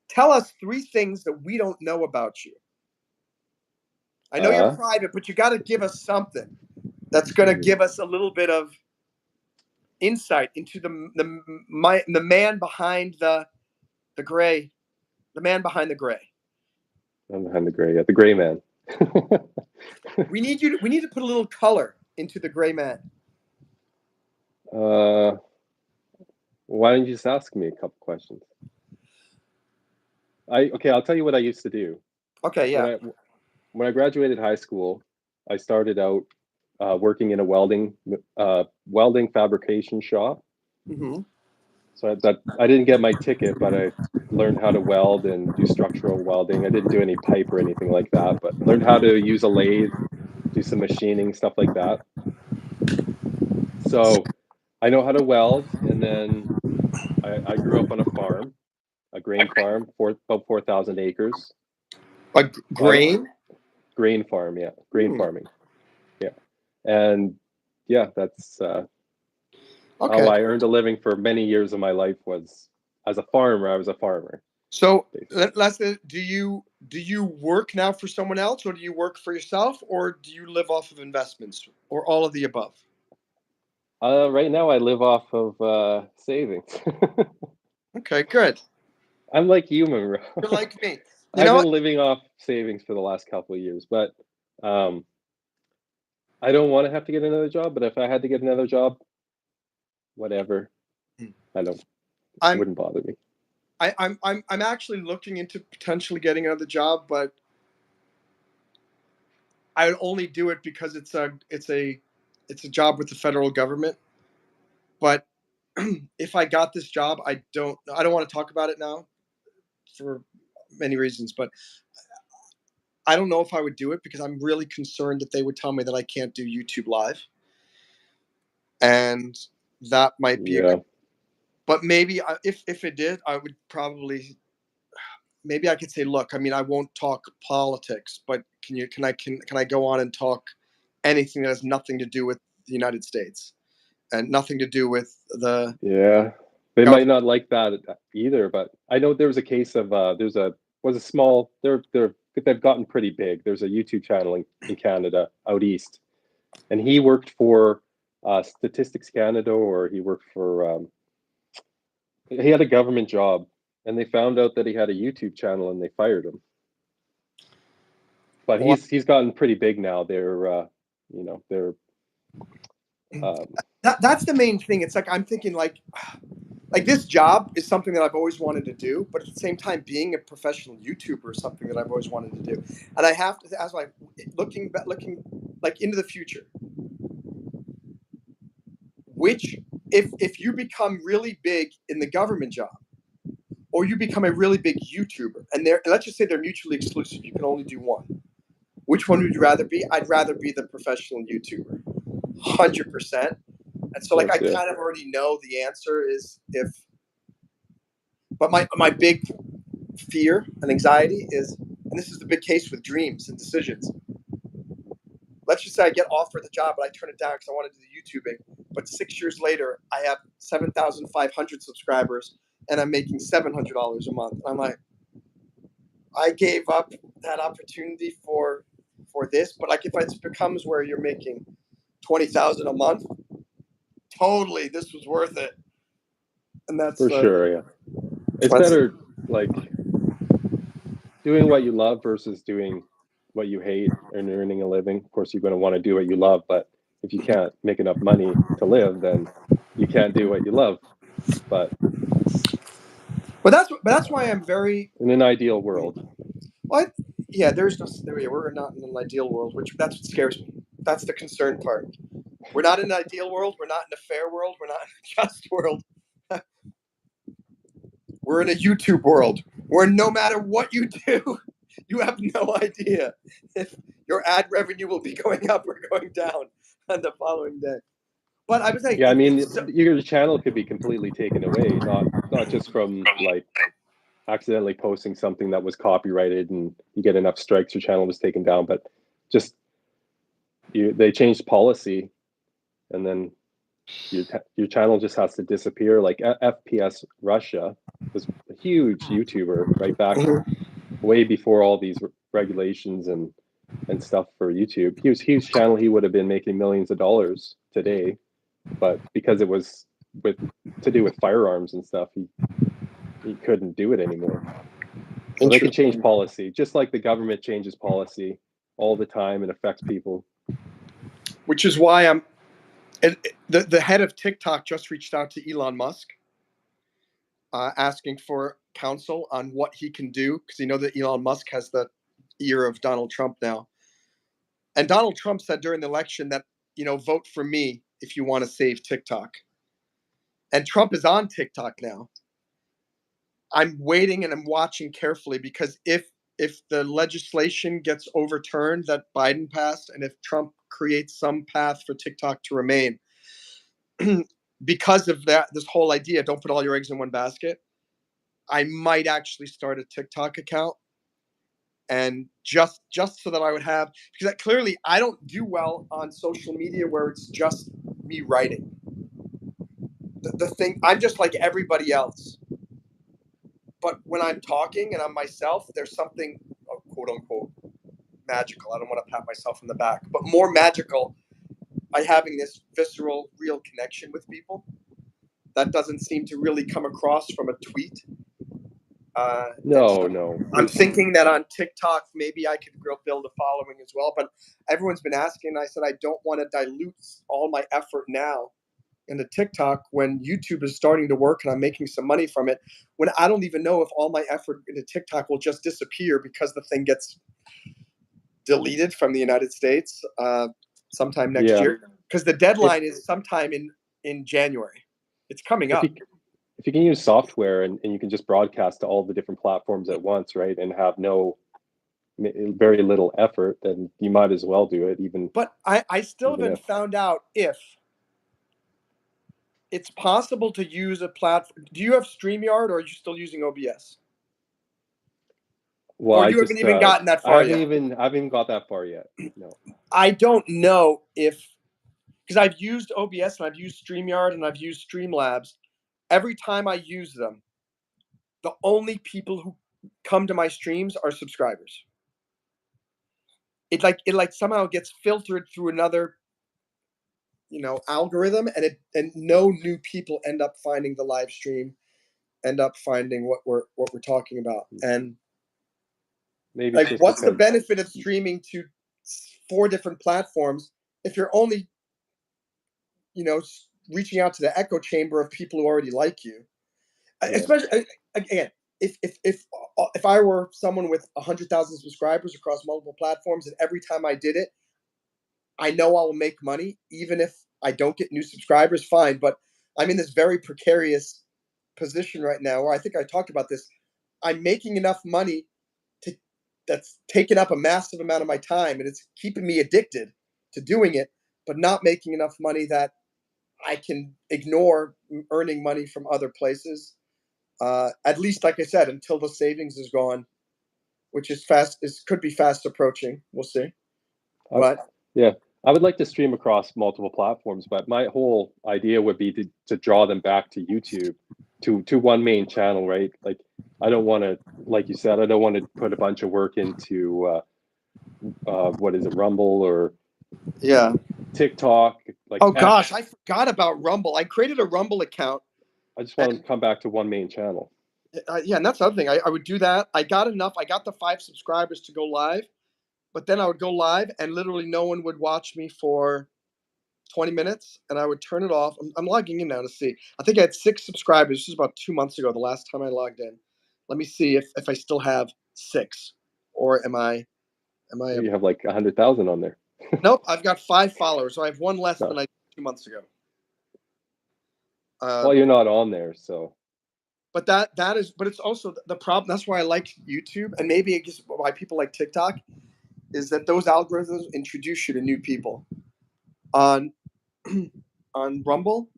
Speaker 1: Tell us 3 things that we don't know about you. I know you're private, but you got to give us something that's going to give us a little bit of insight into the man behind the gray, the man behind the gray.
Speaker 2: I'm behind the gray, the gray man.
Speaker 1: We need to put a little color into the gray man.
Speaker 2: Why don't you just ask me a couple questions? I'll tell you what I used to do.
Speaker 1: Okay, yeah.
Speaker 2: When I graduated high school, I started out working in a welding fabrication shop.
Speaker 1: Mm-hmm.
Speaker 2: So I didn't get my ticket, but I learned how to weld and do structural welding. I didn't do any pipe or anything like that, but learned how to use a lathe, do some machining, stuff like that. So I know how to weld, and then I grew up on a farm, a grain farm, about 4,000 acres.
Speaker 1: A grain?
Speaker 2: Grain farm, yeah. Grain farming. Yeah. And yeah, that's how I earned a living for many years of my life was as a farmer. I was a farmer.
Speaker 1: So do you work now for someone else, or do you work for yourself, or do you live off of investments, or all of the above?
Speaker 2: Right now I live off of savings.
Speaker 1: Okay, good.
Speaker 2: I'm like you, Monroe.
Speaker 1: You're like me.
Speaker 2: I've been living off savings for the last couple of years, but I don't want to have to get another job. But if I had to get another job, whatever, it wouldn't bother me.
Speaker 1: I'm actually looking into potentially getting another job, but I would only do it because it's a job with the federal government. But if I got this job, I don't want to talk about it now for many reasons, but I don't know if I would do it because I'm really concerned that they would tell me that I can't do YouTube live. And that might be but maybe if it did, I would probably, maybe I could say, look, I mean, I won't talk politics, but can I go on and talk anything that has nothing to do with the United States and nothing to do with the
Speaker 2: They might
Speaker 1: government?
Speaker 2: not like that either, but I know there was a case of they've gotten pretty big. There's a YouTube channel in Canada out east, and he worked for Statistics Canada, or he worked for he had a government job, and they found out that he had a YouTube channel, and they fired him. But
Speaker 1: Well,
Speaker 2: he's gotten pretty big now. They're
Speaker 1: that's the main thing. It's like I'm thinking like this job is something that I've always wanted to do, but at the same time, being a professional YouTuber is something that I've always wanted to do. And I have to ask, like, looking like into the future, which if you become really big in the government job, or you become a really big YouTuber, and let's just say they're mutually exclusive, you can only do one. Which one would you rather be? I'd rather be the professional YouTuber, 100%. And so, like, I kind of already know the answer is if. But my big fear and anxiety is, and this is the big case with dreams and decisions. Let's just say I get offered the job, but I turn it down because I want to do the YouTubing. But 6 years later, I have 7,500 subscribers, and I'm making $700 a month. I'm like, I gave up that opportunity for this. But like, if it becomes where you're making 20,000 a month, totally, this was worth it. And that's
Speaker 2: for sure. Yeah, it's better like doing what you love versus doing what you hate and earning a living. Of course, you're going to want to do what you love, but if you can't make enough money to live, then you can't do what you love. But
Speaker 1: that's why I'm very,
Speaker 2: in an ideal world.
Speaker 1: What? Yeah, we're not in an ideal world, that's what scares me. That's the concern part. We're not in an ideal world. We're not in a fair world. We're not in a just world. We're in a YouTube world where no matter what you do, you have no idea if your ad revenue will be going up or going down on the following day. But I was saying,
Speaker 2: yeah, I mean, your channel could be completely taken away, not just from like accidentally posting something that was copyrighted and you get enough strikes, your channel was taken down, but just they changed policy, and then your channel just has to disappear. Like FPS Russia was a huge YouTuber right back way before all these regulations and stuff for YouTube. He was huge channel. He would have been making millions of dollars today, but because it was to do with firearms and stuff, he couldn't do it anymore. So they can change policy, just like the government changes policy all the time and affects people.
Speaker 1: Which is why the head of TikTok just reached out to Elon Musk, asking for counsel on what he can do, because you know that Elon Musk has the ear of Donald Trump now. And Donald Trump said during the election that, vote for me if you want to save TikTok. And Trump is on TikTok now. I'm waiting and I'm watching carefully, because if the legislation gets overturned that Biden passed, and if Trump creates some path for TikTok to remain, because of this whole idea, don't put all your eggs in one basket, I might actually start a TikTok account, and just so that I would have, because clearly I don't do well on social media where it's just me writing. The thing, I'm just like everybody else. But when I'm talking and I'm myself, there's something, quote unquote, magical. I don't want to pat myself on the back, but more magical by having this visceral, real connection with people. That doesn't seem to really come across from a tweet.
Speaker 2: No.
Speaker 1: I'm thinking that on TikTok, maybe I could build a following as well. But everyone's been asking, and I said, I don't want to dilute all my effort now into TikTok when YouTube is starting to work and I'm making some money from it, when I don't even know if all my effort into TikTok will just disappear because the thing gets deleted from the United States sometime next
Speaker 2: Yeah.
Speaker 1: year, because the deadline is sometime in January. It's coming up.
Speaker 2: If you can use software and you can just broadcast to all the different platforms at once, right, and have very little effort, then you might as well do it.
Speaker 1: But I still haven't found out if it's possible to use a platform. Do you have StreamYard, or are you still using OBS?
Speaker 2: Well,
Speaker 1: or you haven't even gotten that far yet?
Speaker 2: I haven't got that far yet. No.
Speaker 1: I don't know if, because I've used OBS and I've used StreamYard and I've used Streamlabs. Every time I use them, the only people who come to my streams are subscribers. It like somehow gets filtered through another, algorithm, and no new people end up finding the live stream, end up finding what we're talking about. And
Speaker 2: maybe
Speaker 1: like, what's the benefit of streaming to 4 different platforms if you're only, reaching out to the echo chamber of people who already like you? Yeah. Especially, again, if I were someone with 100,000 subscribers across multiple platforms, and every time I did it, I know I'll make money, even if I don't get new subscribers, fine. But I'm in this very precarious position right now where I think I talked about this. I'm making enough money that's taken up a massive amount of my time, and it's keeping me addicted to doing it, but not making enough money that I can ignore earning money from other places. At least, like I said, until the savings is gone, which is could be fast approaching. We'll see. But
Speaker 2: yeah, I would like to stream across multiple platforms, but my whole idea would be to draw them back to YouTube, to one main channel, right? Like, I don't want to, like you said, I don't want to put a bunch of work into what is it, Rumble or TikTok. Like,
Speaker 1: oh gosh, I forgot about Rumble. I created a Rumble account.
Speaker 2: I just want to come back to one main channel.
Speaker 1: Yeah, and that's the other thing. I would do that. I got the 5 subscribers to go live, but then I would go live and literally no one would watch me for 20 minutes, and I would turn it off. I'm logging in now to see. I think I had 6 subscribers. This is about 2 months ago, the last time I logged in. Let me see if I still have 6, or am I?
Speaker 2: You have like 100,000 on there.
Speaker 1: Nope, I've got 5 followers, so I have 1 less than I did 2 months ago.
Speaker 2: Well, you're not on there, so.
Speaker 1: But but it's also the problem. That's why I like YouTube, and maybe it's why people like TikTok, is that those algorithms introduce you to new people. On Rumble,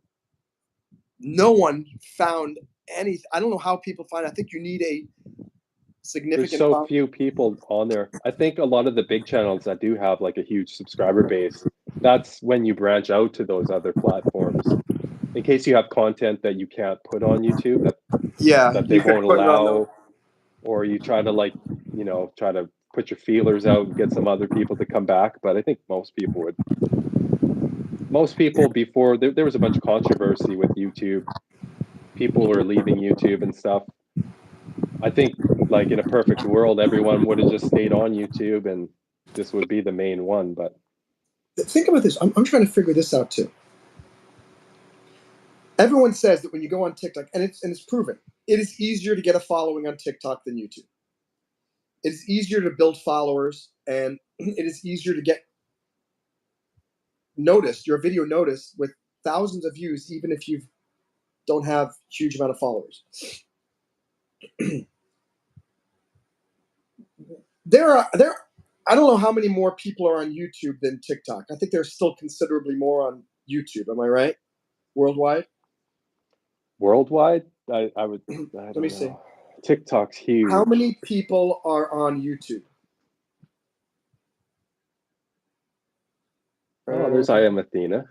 Speaker 1: no one found anything. I don't know how people find it. I think you need a significant.
Speaker 2: There's so few people on there. I think a lot of the big channels that do have like a huge subscriber base, that's when you branch out to those other platforms. In case you have content that you can't put on YouTube, that they won't allow, or you try to try to put your feelers out and get some other people to come back. But I think most people before there was a bunch of controversy with YouTube, people were leaving YouTube and stuff. I think, like, in a perfect world, everyone would have just stayed on YouTube and this would be the main one. But
Speaker 1: think about this. I'm trying to figure this out too. Everyone says that when you go on TikTok, and it's proven, it is easier to get a following on TikTok than YouTube. It is easier to build followers, and it is easier to get noticed, your video noticed, with thousands of views, even if you don't have huge amount of followers. I don't know how many more people are on YouTube than TikTok. I think there's still considerably more on YouTube. Am I right? Worldwide?
Speaker 2: I would.
Speaker 1: Let me see.
Speaker 2: TikTok's huge.
Speaker 1: How many people are on YouTube?
Speaker 2: Oh, there's I Am Athena.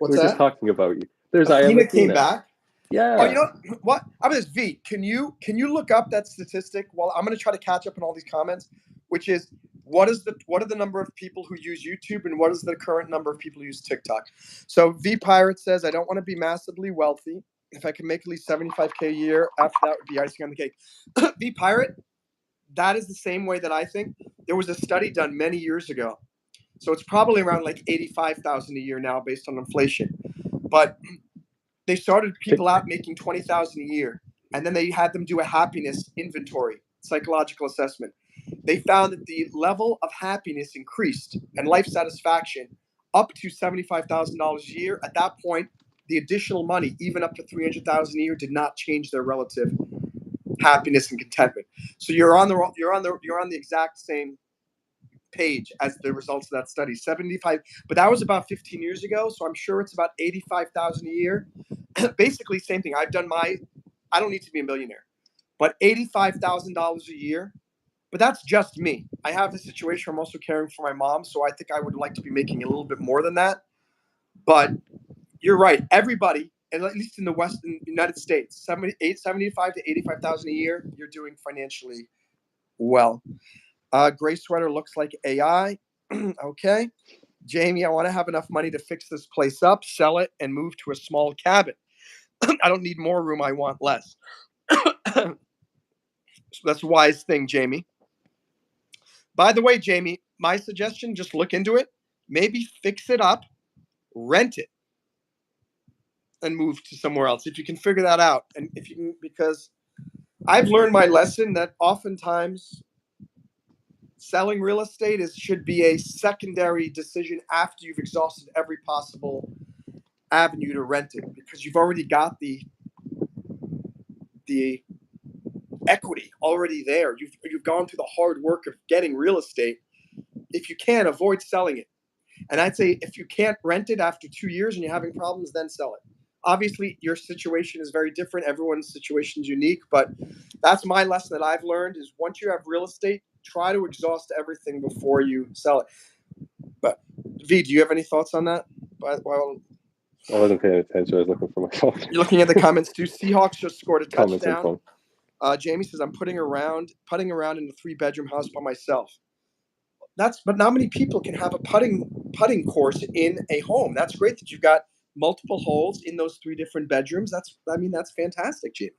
Speaker 1: What's
Speaker 2: We're just talking about you. There's I Am
Speaker 1: Athena.
Speaker 2: Athena
Speaker 1: Came back.
Speaker 2: Yeah.
Speaker 1: Oh, you know what? How about this, V? Can you look up that statistic? Well, I'm going to try to catch up on all these comments, which is what are the number of people who use YouTube, and what is the current number of people who use TikTok? So V Pirate says, I don't want to be massively wealthy. If I can make at least 75K a year, after that would be icing on the cake. V Pirate, that is the same way that I think. There was a study done many years ago. So it's probably around like 85,000 a year now based on inflation. But they started people out making 20,000 a year, and then they had them do a happiness inventory, psychological assessment. they found that the level of happiness increased and life satisfaction up to $75,000 a year. At that point, the additional money, even up to $300,000 a year, did not change their relative happiness and contentment. So you're on the exact same page as the results of that study. 75, but that was about 15 years ago. So I'm sure it's about 85,000 a year. Basically, same thing. I don't need to be a millionaire, but $85,000 a year. But that's just me. I have a situation where I'm also caring for my mom, so I think I would like to be making a little bit more than that. But you're right. Everybody, and at least in the Western United States, 75 to 85,000 a year, you're doing financially well. Gray sweater looks like AI. Okay. Jamie, I want to have enough money to fix this place up, sell it, and move to a small cabin. I don't need more room. I want less. So that's a wise thing, Jamie. By the way, Jamie, my suggestion, just look into it. Maybe fix it up, rent it, and move to somewhere else. If you can figure that out. And if you can, because I've learned my lesson that oftentimes selling real estate should be a secondary decision after you've exhausted every possible avenue to rent it, because you've already got the equity already there. You've gone through the hard work of getting real estate. If you can, avoid selling it. And I'd say if you can't rent it after 2 years and you're having problems, then sell it. Obviously, your situation is very different. Everyone's situation is unique, but that's my lesson that I've learned is once you have real estate, try to exhaust everything before you sell it. But V, do you have any thoughts on that? Well,
Speaker 2: I wasn't paying attention. I was looking for my phone.
Speaker 1: You're looking at the comments too. Seahawks just scored a
Speaker 2: Comments and
Speaker 1: touchdown.
Speaker 2: phone.
Speaker 1: Jamie says, I'm putting around in a 3-bedroom house by myself. But not many people can have a putting course in a home. That's great that you've got multiple holes in those 3 different bedrooms. That's fantastic, Jamie.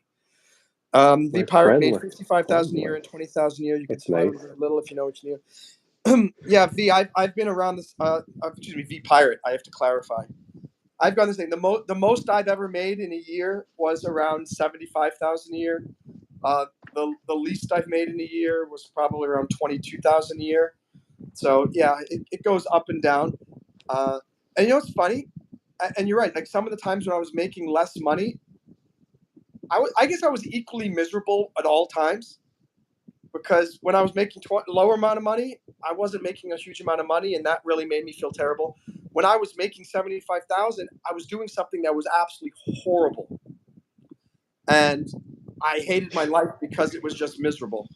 Speaker 1: The Pirate made 55,000 a year and 20,000 a year. You can smile a little if you know what you need. Yeah, V, I've been around this. V Pirate. I have to clarify. I've gone this thing. The most I've ever made in a year was around 75,000 a year. The least I've made in a year was probably around 22,000 a year. So yeah, it goes up and down. And you know what's funny? And you're right. Like some of the times when I was making less money, I guess I was equally miserable at all times, because when I was making lower amount of money, I wasn't making a huge amount of money, and that really made me feel terrible. When I was making 75,000, I was doing something that was absolutely horrible, and I hated my life because it was just miserable.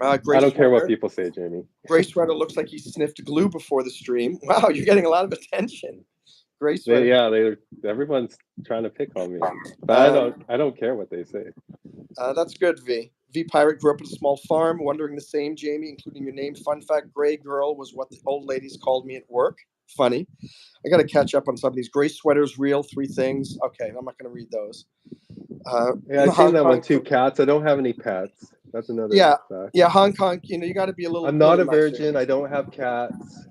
Speaker 2: I don't care what people say, Jamie.
Speaker 1: Gray sweater looks like he sniffed glue before the stream. Wow, you're getting a lot of attention. Gray sweater.
Speaker 2: Everyone's trying to pick on me, but I don't care what they say.
Speaker 1: That's good, V. V Pirate grew up in a small farm, wondering the same, Jamie, including your name. Fun fact, Gray Girl was what the old ladies called me at work. Funny. I got to catch up on some of these. Gray sweaters, real, 3 things. Okay, I'm not going to read those.
Speaker 2: I've seen that one too. Cats. I don't have any pets. That's another.
Speaker 1: Yeah. Hong Kong. You got to be a little.
Speaker 2: I'm not a virgin. I don't have cats.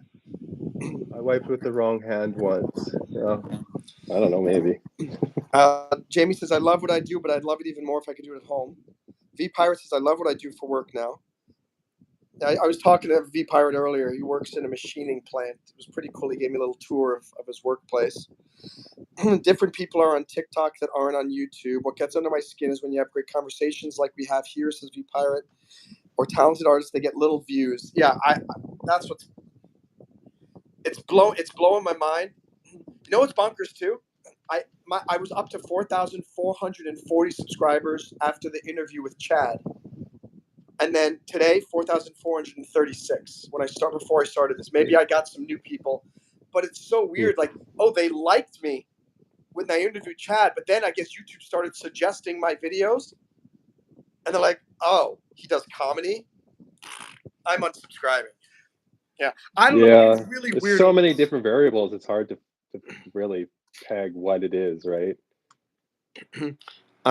Speaker 2: I wiped with the wrong hand once. Yeah. I don't know. Maybe.
Speaker 1: Jamie says, "I love what I do, but I'd love it even more if I could do it at home." V Pirate says, "I love what I do for work now." I was talking to V Pirate earlier. He works in a machining plant. It was pretty cool. He gave me a little tour of his workplace. Different people are on TikTok that aren't on YouTube. What gets under my skin is when you have great conversations like we have here, says V Pirate, or talented artists, they get little views. Yeah, that's what's it's blowing my mind. You know what's bonkers too? I was up to 4,440 subscribers after the interview with Chad. And then today, 4,436 before I started this. Maybe I got some new people, but it's so weird. Like, oh, they liked me when I interviewed Chad, but then I guess YouTube started suggesting my videos, and they're like, oh, he does comedy? I'm unsubscribing. Yeah, I don't know. It's really weird.
Speaker 2: There's so many different variables. It's hard to really peg what it is, right?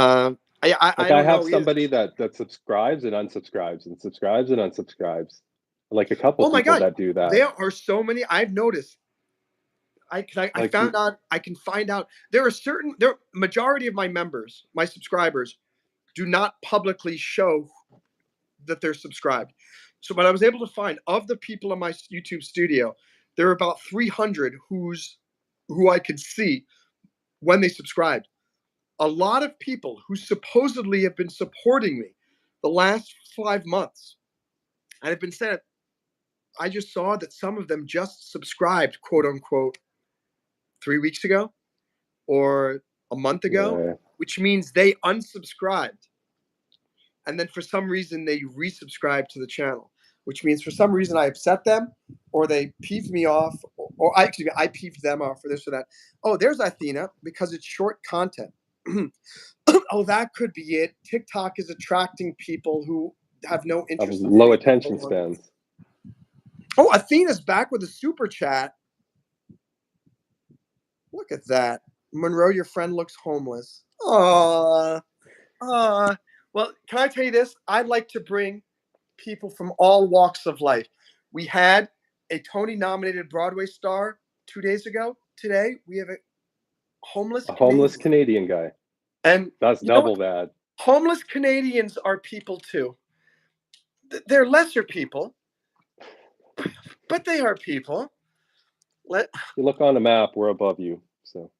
Speaker 2: I have somebody that subscribes and unsubscribes and subscribes and unsubscribes. Like a couple people that do that.
Speaker 1: There are so many. I've noticed. I found out. I can find out there are majority of my members, my subscribers, do not publicly show that they're subscribed. So, but I was able to find, of the people in my YouTube studio, there are about 300 who I could see when they subscribed. A lot of people who supposedly have been supporting me the last 5 months, and have been saying, I just saw that some of them just subscribed, quote unquote, 3 weeks ago or a month ago,
Speaker 2: Yeah.
Speaker 1: which means they unsubscribed. And then for some reason they resubscribed to the channel, which means for some reason I upset them, or they peeved me off, or I peeved them off for this or that. Oh, there's Athena, because it's short content. Oh, that could be it. TikTok is attracting people who have no
Speaker 2: Of
Speaker 1: interest in
Speaker 2: low
Speaker 1: anything.
Speaker 2: attention spans.
Speaker 1: Oh, Athena's back with a super chat. Look at that. Monroe, your friend looks homeless. Aww. Well, can I tell you this? I'd like to bring people from all walks of life. We had a Tony-nominated Broadway star 2 days ago. Today, we have a homeless Canadian.
Speaker 2: Canadian guy.
Speaker 1: And
Speaker 2: That's double bad.
Speaker 1: Homeless Canadians are people too. They're lesser people, but they are people.
Speaker 2: You look on a map, we're above you. So,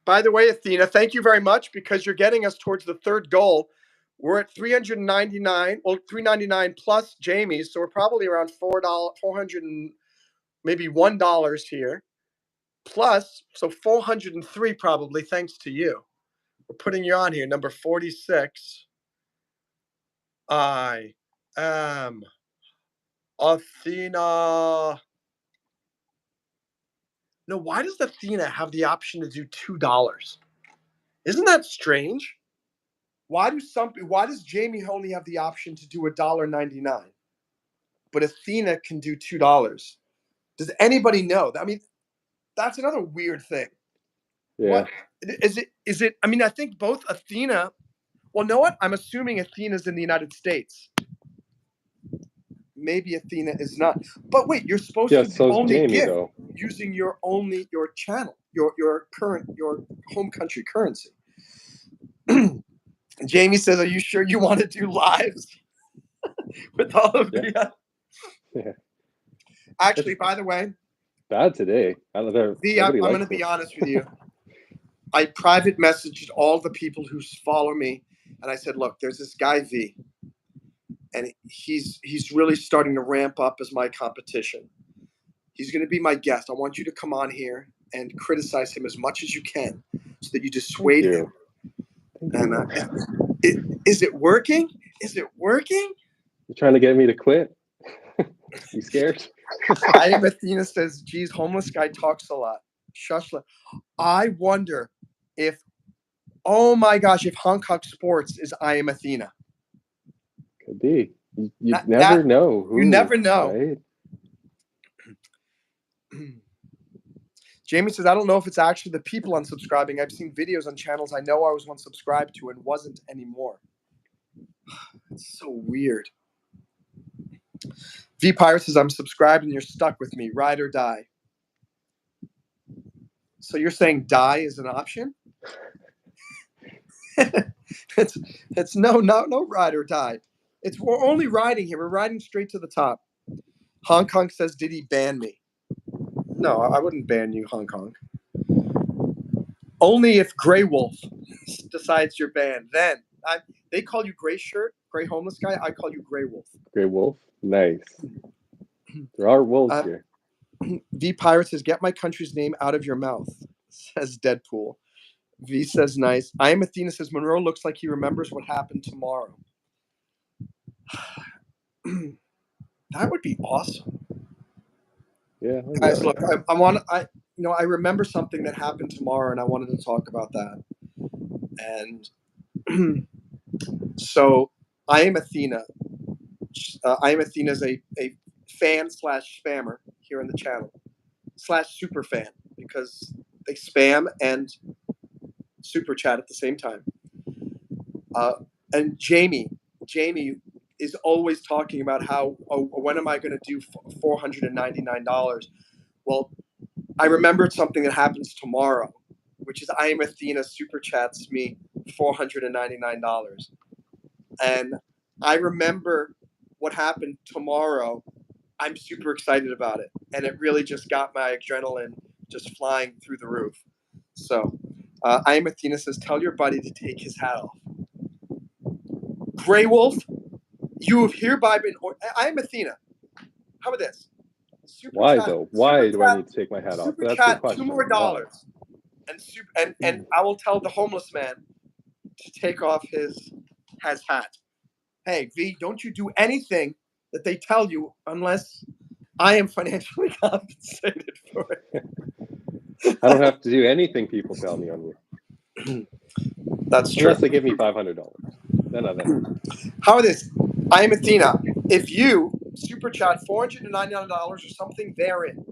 Speaker 1: by the way, Athena, thank you very much, because you're getting us towards the third goal. We're at 399, well, 399 plus Jamie's, so we're probably around $400 and maybe $1 here. Plus, so 403 probably, thanks to you. We're putting you on here, number 46. I am Athena. No, why does Athena have the option to do $2? Isn't that strange? Why does Jamie only have the option to do $1.99, but Athena can do $2? Does anybody know? I mean, that's another weird thing.
Speaker 2: yeah.
Speaker 1: What is it? Is it? I mean, I think both Athena. Well, know what? I'm assuming Athena's in the United States. Maybe Athena is not. But wait, you're supposed to
Speaker 2: so's
Speaker 1: only
Speaker 2: Jamie,
Speaker 1: give
Speaker 2: though.
Speaker 1: using your channel, your home country currency. Jamie says, "Are you sure you want to do lives with all of the?"
Speaker 2: Yeah.
Speaker 1: Actually, by the way,
Speaker 2: Bad today. I'm going
Speaker 1: to be honest with you. I private messaged all the people who follow me, and I said, "Look, there's this guy V, and he's really starting to ramp up as my competition. He's going to be my guest. I want you to come on here and criticize him as much as you can, so that you dissuade him." And is it working? Is it working?
Speaker 2: You're trying to get me to quit? You scared?
Speaker 1: I am Athena says, "Geez, homeless guy talks a lot." Shushla. I wonder if, oh my gosh, if Hong Kong Sports is I Am Athena.
Speaker 2: Could be. You never know.
Speaker 1: You never know.
Speaker 2: Right?
Speaker 1: Jamie says, "I don't know if it's actually the people unsubscribing. I've seen videos on channels I know I was once subscribed to and wasn't anymore." It's so weird. V Pirate says, "I'm subscribed and you're stuck with me. Ride or die." So you're saying die is an option? it's no ride or die. We're only riding here. We're riding straight to the top. Hong Kong says, "Did he ban me?" No, I wouldn't ban you, Hong Kong. Only if Grey Wolf decides you're banned. Then they call you Gray Shirt, Gray Homeless Guy. I call you Grey Wolf.
Speaker 2: Grey Wolf? Nice. There are wolves here.
Speaker 1: V Pirate says, "Get my country's name out of your mouth," says Deadpool. V says, "Nice." I Am Athena says, "Monroe looks like he remembers what happened tomorrow." That would be awesome.
Speaker 2: Yeah.
Speaker 1: Guys, look, I remember something that happened tomorrow, and I wanted to talk about that. And so, I Am Athena. I Am Athena is a fan / spammer here in the channel / super fan, because they spam and super chat at the same time. And Jamie is always talking about how, when am I going to do $499? Well, I remembered something that happens tomorrow, which is I Am Athena super chats me $499. And I remember what happened tomorrow, I'm super excited about it. And it really just got my adrenaline just flying through the roof. So I am Athena says, tell your buddy to take his hat off. Grey Wolf, you have hereby been. I am Athena. How about this? Super
Speaker 2: Why
Speaker 1: chat,
Speaker 2: though? Why do I
Speaker 1: chat,
Speaker 2: need to take my hat off?
Speaker 1: super
Speaker 2: That's a good
Speaker 1: chat,
Speaker 2: question.
Speaker 1: $2 more,
Speaker 2: Why?
Speaker 1: and I will tell the homeless man to take off his hat. Hey, V, don't you do anything that they tell you unless I am financially compensated for it.
Speaker 2: I don't have to do anything people tell me on you.
Speaker 1: That's true.
Speaker 2: Unless they give me $500. Then I
Speaker 1: How about this? I am Athena. If you super chat $499 or something therein,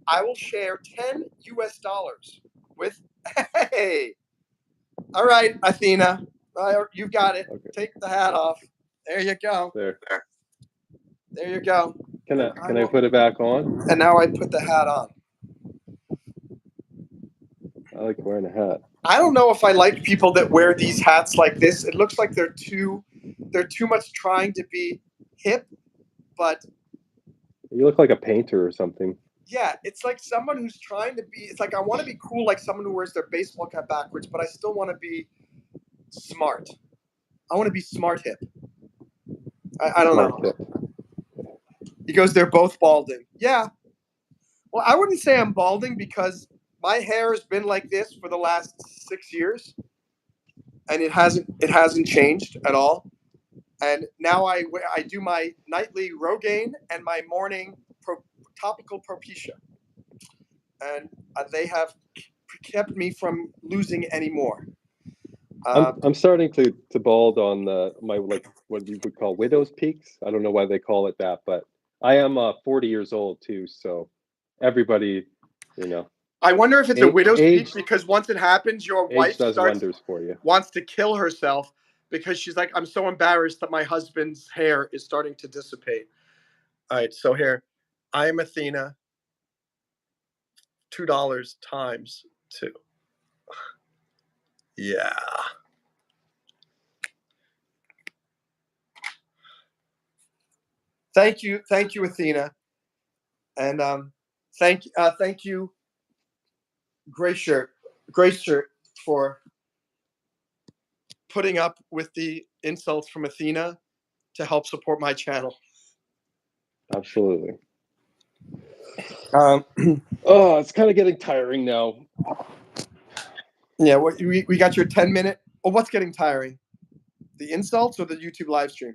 Speaker 1: I will share $10 US with. Hey, all right, Athena, you've got it.
Speaker 2: Okay.
Speaker 1: Take the hat off. There you go.
Speaker 2: There.
Speaker 1: There you go.
Speaker 2: Can I put it back on?
Speaker 1: And now I put the hat on.
Speaker 2: I like wearing a hat.
Speaker 1: I don't know if I like people that wear these hats like this. It looks like they're too much trying to be hip, but
Speaker 2: You look like a painter or something.
Speaker 1: yeah, it's like someone who's trying to be. It's like I want to be cool, like someone who wears their baseball cap backwards, but I still want to be smart. I want to be smart hip. I don't
Speaker 2: Smart
Speaker 1: know.
Speaker 2: hip.
Speaker 1: He goes, they're both balding. Yeah. Well, I wouldn't say I'm balding because my hair has been like this for the last 6 years, and it hasn't changed at all. And now I do my nightly Rogaine and my morning topical Propecia, and they have kept me from losing any more.
Speaker 2: I'm starting to bald on my like what you would call widow's peaks. I don't know why they call it that, but I am 40 years old too, so everybody, you know.
Speaker 1: I wonder if it's a widow's
Speaker 2: age,
Speaker 1: peak because once it happens, your wife
Speaker 2: does wonders for you.
Speaker 1: Wants to kill herself because she's like, I'm so embarrassed that my husband's hair is starting to dissipate. All right, so here, I am Athena. $2 times 2. Yeah. Thank you, Athena, and thank you, Gray Shirt, for putting up with the insults from Athena to help support my channel.
Speaker 2: Absolutely. Oh, it's kind of getting tiring now.
Speaker 1: Yeah, we got your 10-minute. Oh, what's getting tiring? The insults or the YouTube live stream?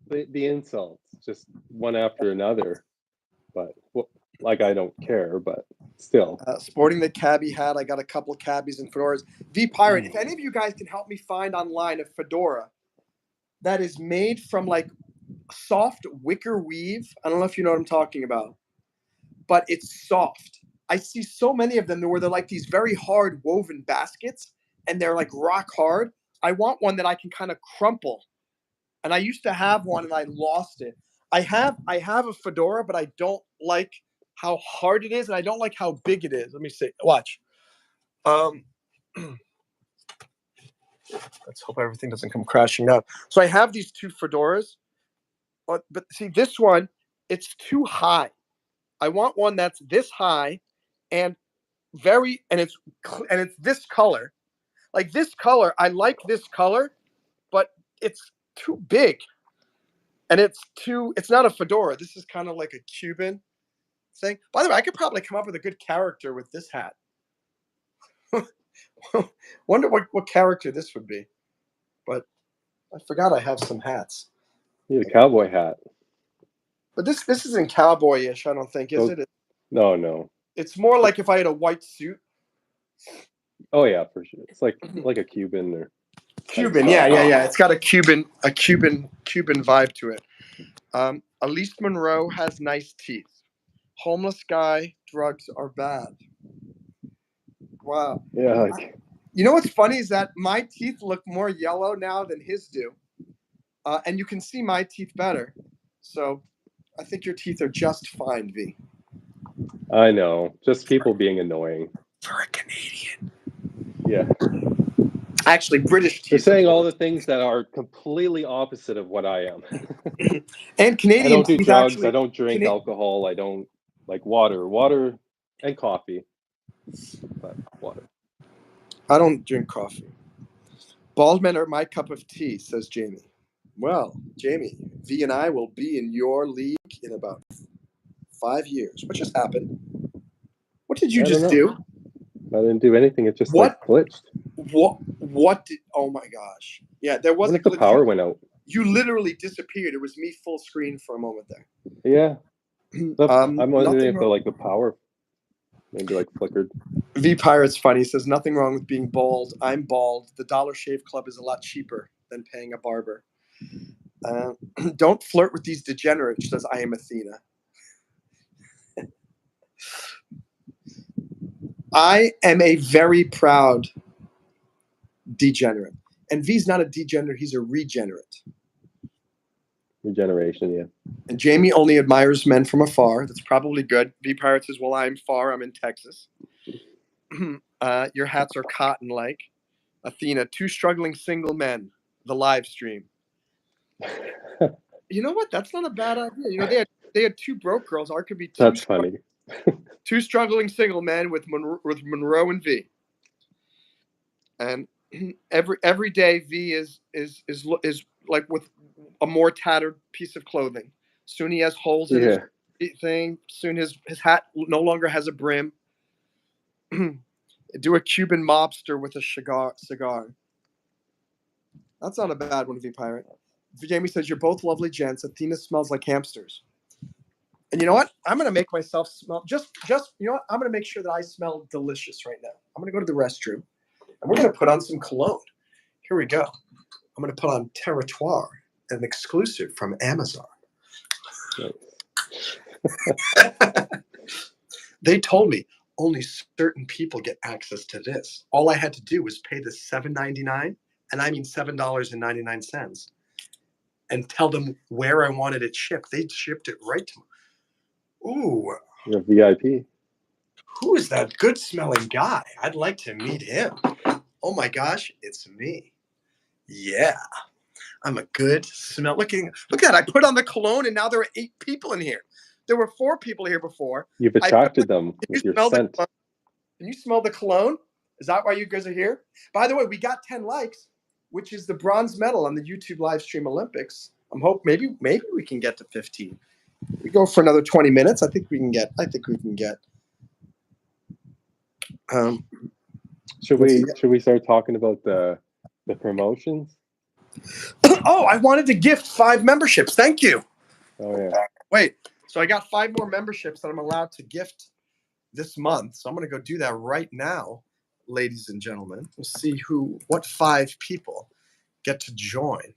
Speaker 2: The insults, just one after another. But like I don't care, but still.
Speaker 1: Sporting the cabbie hat. I got a couple cabbies and fedoras. V Pirate, if any of you guys can help me find online a fedora that is made from like soft wicker weave. I don't know if you know what I'm talking about, but it's soft. I see so many of them where they're like these very hard woven baskets and they're like rock hard. I want one that I can kind of crumple. And I used to have one and I lost it. I have a fedora, but I don't like how hard it is and I don't like how big it is. Let me see. Watch. Let's hope everything doesn't come crashing down. So I have these two fedoras, but see this one, it's too high. I want one that's this high and it's this color. Like this color, I like this color, but it's too big. And it's not a fedora. This is kind of like a Cuban thing. By the way, I could probably come up with a good character with this hat. Wonder what character this would be. But I forgot I have some hats.
Speaker 2: You need a cowboy hat.
Speaker 1: But this isn't cowboyish, I don't think, is it?
Speaker 2: No.
Speaker 1: It's more like if I had a white suit.
Speaker 2: Oh yeah, for sure. It's like a Cuban or
Speaker 1: Cuban, yeah. It's got a Cuban vibe to it. Elise Monroe has nice teeth. Homeless guy, drugs are bad. Wow.
Speaker 2: Yeah.
Speaker 1: You know what's funny is that my teeth look more yellow now than his do. And you can see my teeth better. So I think your teeth are just fine, V.
Speaker 2: I know. Just people being annoying.
Speaker 1: For a Canadian.
Speaker 2: Yeah.
Speaker 1: Actually, British tea.
Speaker 2: They're saying all the things that are completely opposite of what I am.
Speaker 1: And Canadian
Speaker 2: I don't do
Speaker 1: tea's
Speaker 2: drugs.
Speaker 1: actually,
Speaker 2: I don't drink alcohol. I don't like water and coffee, but water.
Speaker 1: I don't drink coffee. Bald men are my cup of tea, says Jamie. Well, Jamie, V and I will be in your league in about 5 years. What just happened? What did you
Speaker 2: I don't
Speaker 1: just
Speaker 2: know.
Speaker 1: do?
Speaker 2: I didn't do anything. It just
Speaker 1: What?
Speaker 2: like glitched.
Speaker 1: What did? Oh my gosh! Yeah, there was
Speaker 2: What
Speaker 1: a
Speaker 2: if the
Speaker 1: glitch.
Speaker 2: power went out?
Speaker 1: You literally disappeared. It was me full screen for a moment there.
Speaker 2: Yeah. I'm wondering
Speaker 1: Nothing
Speaker 2: if
Speaker 1: wrong.
Speaker 2: the power maybe like flickered.
Speaker 1: V Pirate's funny. He says nothing wrong with being bald. I'm bald. The Dollar Shave Club is a lot cheaper than paying a barber. Don't flirt with these degenerates, says I am Athena. I am a very proud degenerate. And V's not a degenerate, he's a regenerate.
Speaker 2: Regeneration, yeah.
Speaker 1: And Jamie only admires men from afar. That's probably good. V Pirate says, well, I'm far. I'm in Texas. Your hats are cotton-like. Athena, 2 struggling single men, the live stream. You know what? That's not a bad idea. You know, they had 2 broke girls. Ours could be 2.
Speaker 2: That's funny.
Speaker 1: 2 struggling single men with Monroe and V. And every day V is like with a more tattered piece of clothing. Soon he has holes in his thing. Soon his hat no longer has a brim. Do a Cuban mobster with a cigar. That's not a bad one, V Pirate. Jamie says, you're both lovely gents. Athena smells like hamsters. And you know what? I'm going to make myself smell you know what? I'm going to make sure that I smell delicious right now. I'm going to go to the restroom and we're going to put on some cologne. Here we go. I'm going to put on Territoire, an exclusive from Amazon. They told me only certain people get access to this. All I had to do was pay the $7.99, and I mean $7.99, and tell them where I wanted it shipped. They shipped it right to me. Ooh.
Speaker 2: You're a VIP.
Speaker 1: Who is that good smelling guy? I'd like to meet him. Oh my gosh, it's me. Yeah. I'm a good smell. Look at that. I put on the cologne and now there are 8 people in here. There were 4 people here before.
Speaker 2: You've attracted them with your scent.
Speaker 1: Can you smell the cologne? Is that why you guys are here? By the way, we got 10 likes, which is the bronze medal on the YouTube live stream Olympics. I'm hoping maybe we can get to 15. We go for another 20 minutes. I think we can get.
Speaker 2: Should we start talking about the promotions?
Speaker 1: Oh, I wanted to gift 5 memberships. Thank you.
Speaker 2: Oh yeah.
Speaker 1: Wait, so I got 5 more memberships that I'm allowed to gift this month. So I'm going to go do that right now, ladies and gentlemen. We'll see what 5 people get to join.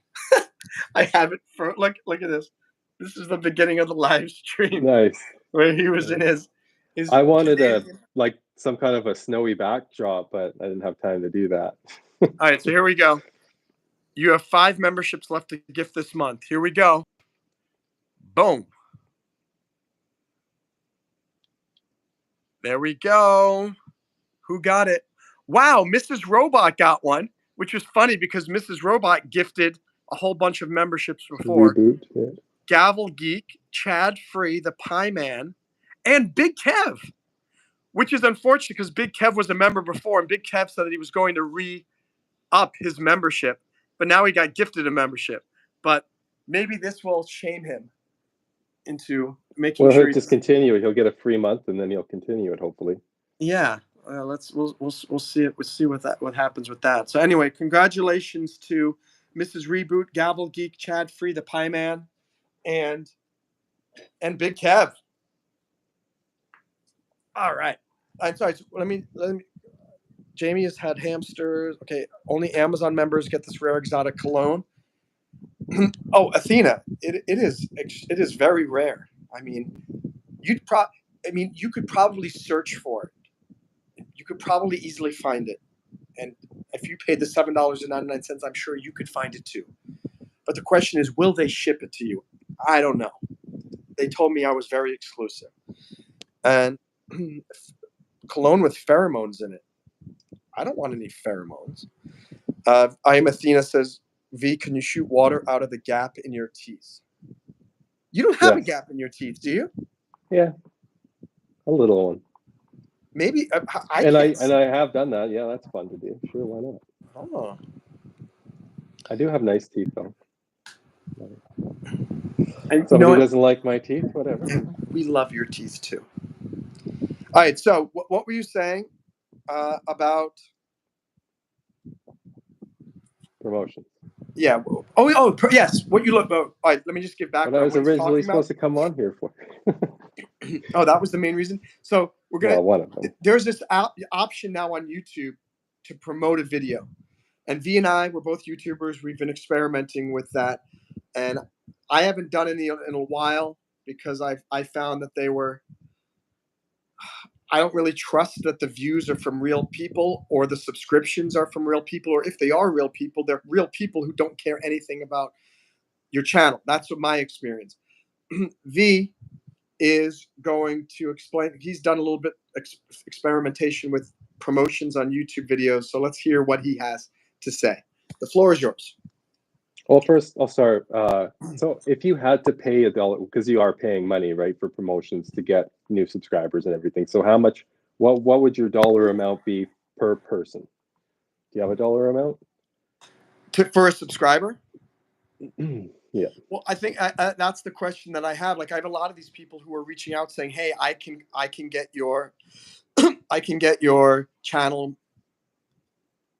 Speaker 1: I have it for look at this. This is the beginning of the live stream.
Speaker 2: Nice.
Speaker 1: Where he was in his
Speaker 2: I wanted some kind of a snowy backdrop, but I didn't have time to do that.
Speaker 1: All right, so here we go. You have 5 memberships left to gift this month. Here we go. Boom. There we go. Who got it? Wow, Mrs. Robot got one, which was funny because Mrs. Robot gifted a whole bunch of memberships before.
Speaker 2: Reboot, yeah.
Speaker 1: Gavel Geek, Chad Free, the Pie Man, and Big Kev, which is unfortunate because Big Kev was a member before, and Big Kev said that he was going to re-up his membership, but now he got gifted a membership. But maybe this will shame him into making sure
Speaker 2: he'll just continue. He'll get a free month, and then he'll continue it. Hopefully.
Speaker 1: Yeah, we'll see it. We'll see what happens with that. So anyway, congratulations to Mrs. Reboot, Gavel Geek, Chad Free, the Pie Man, and Big Kev. All right. I'm sorry. So let me. Jamie has had hamsters. Okay, only Amazon members get this rare exotic cologne. Oh, Athena, it is very rare. I mean, you could probably search for it. You could probably easily find it. And if you paid the $7.99, I'm sure you could find it too. But the question is, will they ship it to you? I don't know. They told me I was very exclusive. And cologne with pheromones in it. I don't want any pheromones. I am Athena says, V, can you shoot water out of the gap in your teeth? You don't have a
Speaker 2: Yes.
Speaker 1: gap in your teeth, do you?
Speaker 2: Yeah, a little one.
Speaker 1: Maybe I
Speaker 2: And
Speaker 1: can't.
Speaker 2: I have done that. Yeah, that's fun to do. Sure, why not?
Speaker 1: Oh.
Speaker 2: I do have nice teeth though.
Speaker 1: And you know
Speaker 2: Somebody
Speaker 1: what?
Speaker 2: doesn't like my teeth, whatever.
Speaker 1: We love your teeth too. All right. So what were you saying about?
Speaker 2: Promotion.
Speaker 1: Yeah. Yes. What you look. All right. Let me just give
Speaker 2: What I
Speaker 1: background.
Speaker 2: was
Speaker 1: What he's
Speaker 2: originally
Speaker 1: talking about.
Speaker 2: supposed to come on here for.
Speaker 1: Oh, that was the main reason. So we're gonna.
Speaker 2: Well, one of them.
Speaker 1: There's this option now on YouTube to promote a video, and V and I, we're both YouTubers. We've been experimenting with that, and I haven't done any in a while because I found that they were. I don't really trust that the views are from real people or the subscriptions are from real people, or if they are real people, they're real people who don't care anything about your channel. That's what my experience. V is going to explain. He's done a little bit experimentation with promotions on YouTube videos. So let's hear what he has to say. The floor is yours.
Speaker 2: Well, first I'll start. So if you had to pay $1, because you are paying money, right, for promotions to get new subscribers and everything. So how much? What would your dollar amount be per person? Do you have a dollar amount?
Speaker 1: For a subscriber?
Speaker 2: Yeah.
Speaker 1: Well, I think that's the question that I have. Like, I have a lot of these people who are reaching out saying, "Hey, I can get your I can get your channel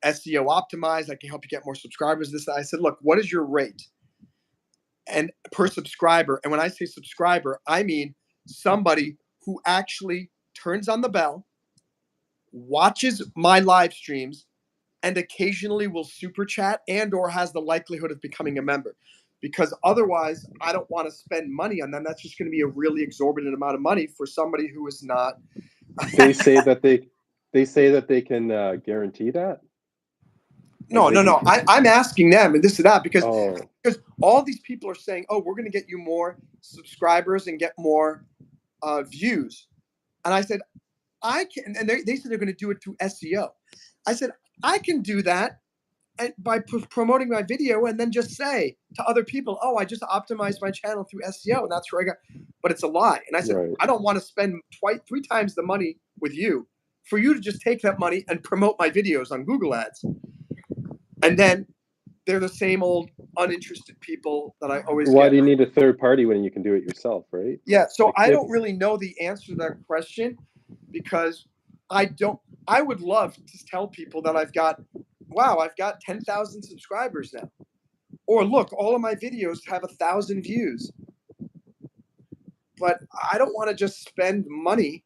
Speaker 1: SEO optimized. I can help you get more subscribers." This, I said, "Look, what is your rate and per subscriber?" And when I say subscriber, I mean somebody who actually turns on the bell, watches my live streams, and occasionally will super chat and or has the likelihood of becoming a member. Because otherwise, I don't want to spend money on them. That's just going to be a really exorbitant amount of money for somebody who is not.
Speaker 2: They say that they can guarantee that. Like
Speaker 1: No,
Speaker 2: they
Speaker 1: no,
Speaker 2: can.
Speaker 1: no. I'm asking them and this and that because
Speaker 2: Oh,
Speaker 1: all these people are saying, "Oh, we're going to get you more subscribers and get more views." And I said, "I can." And they said they're going to do it through SEO. I said, "I can do that and by promoting my video and then just say to other people, oh, I just optimized my channel through SEO and that's where I got." But it's a lie. And I said,
Speaker 2: right.
Speaker 1: I don't want to spend three times the money with you for you to just take that money and promote my videos on Google Ads. And then they're the same old uninterested people that I always
Speaker 2: Why
Speaker 1: get.
Speaker 2: do you need a third party when you can do it yourself, right?
Speaker 1: Yeah. So
Speaker 2: Like
Speaker 1: I
Speaker 2: if,
Speaker 1: don't really know the answer to that question because I would love to tell people that I've got 10,000 subscribers now. Or look, all of my videos have 1,000 views. But I don't want to just spend money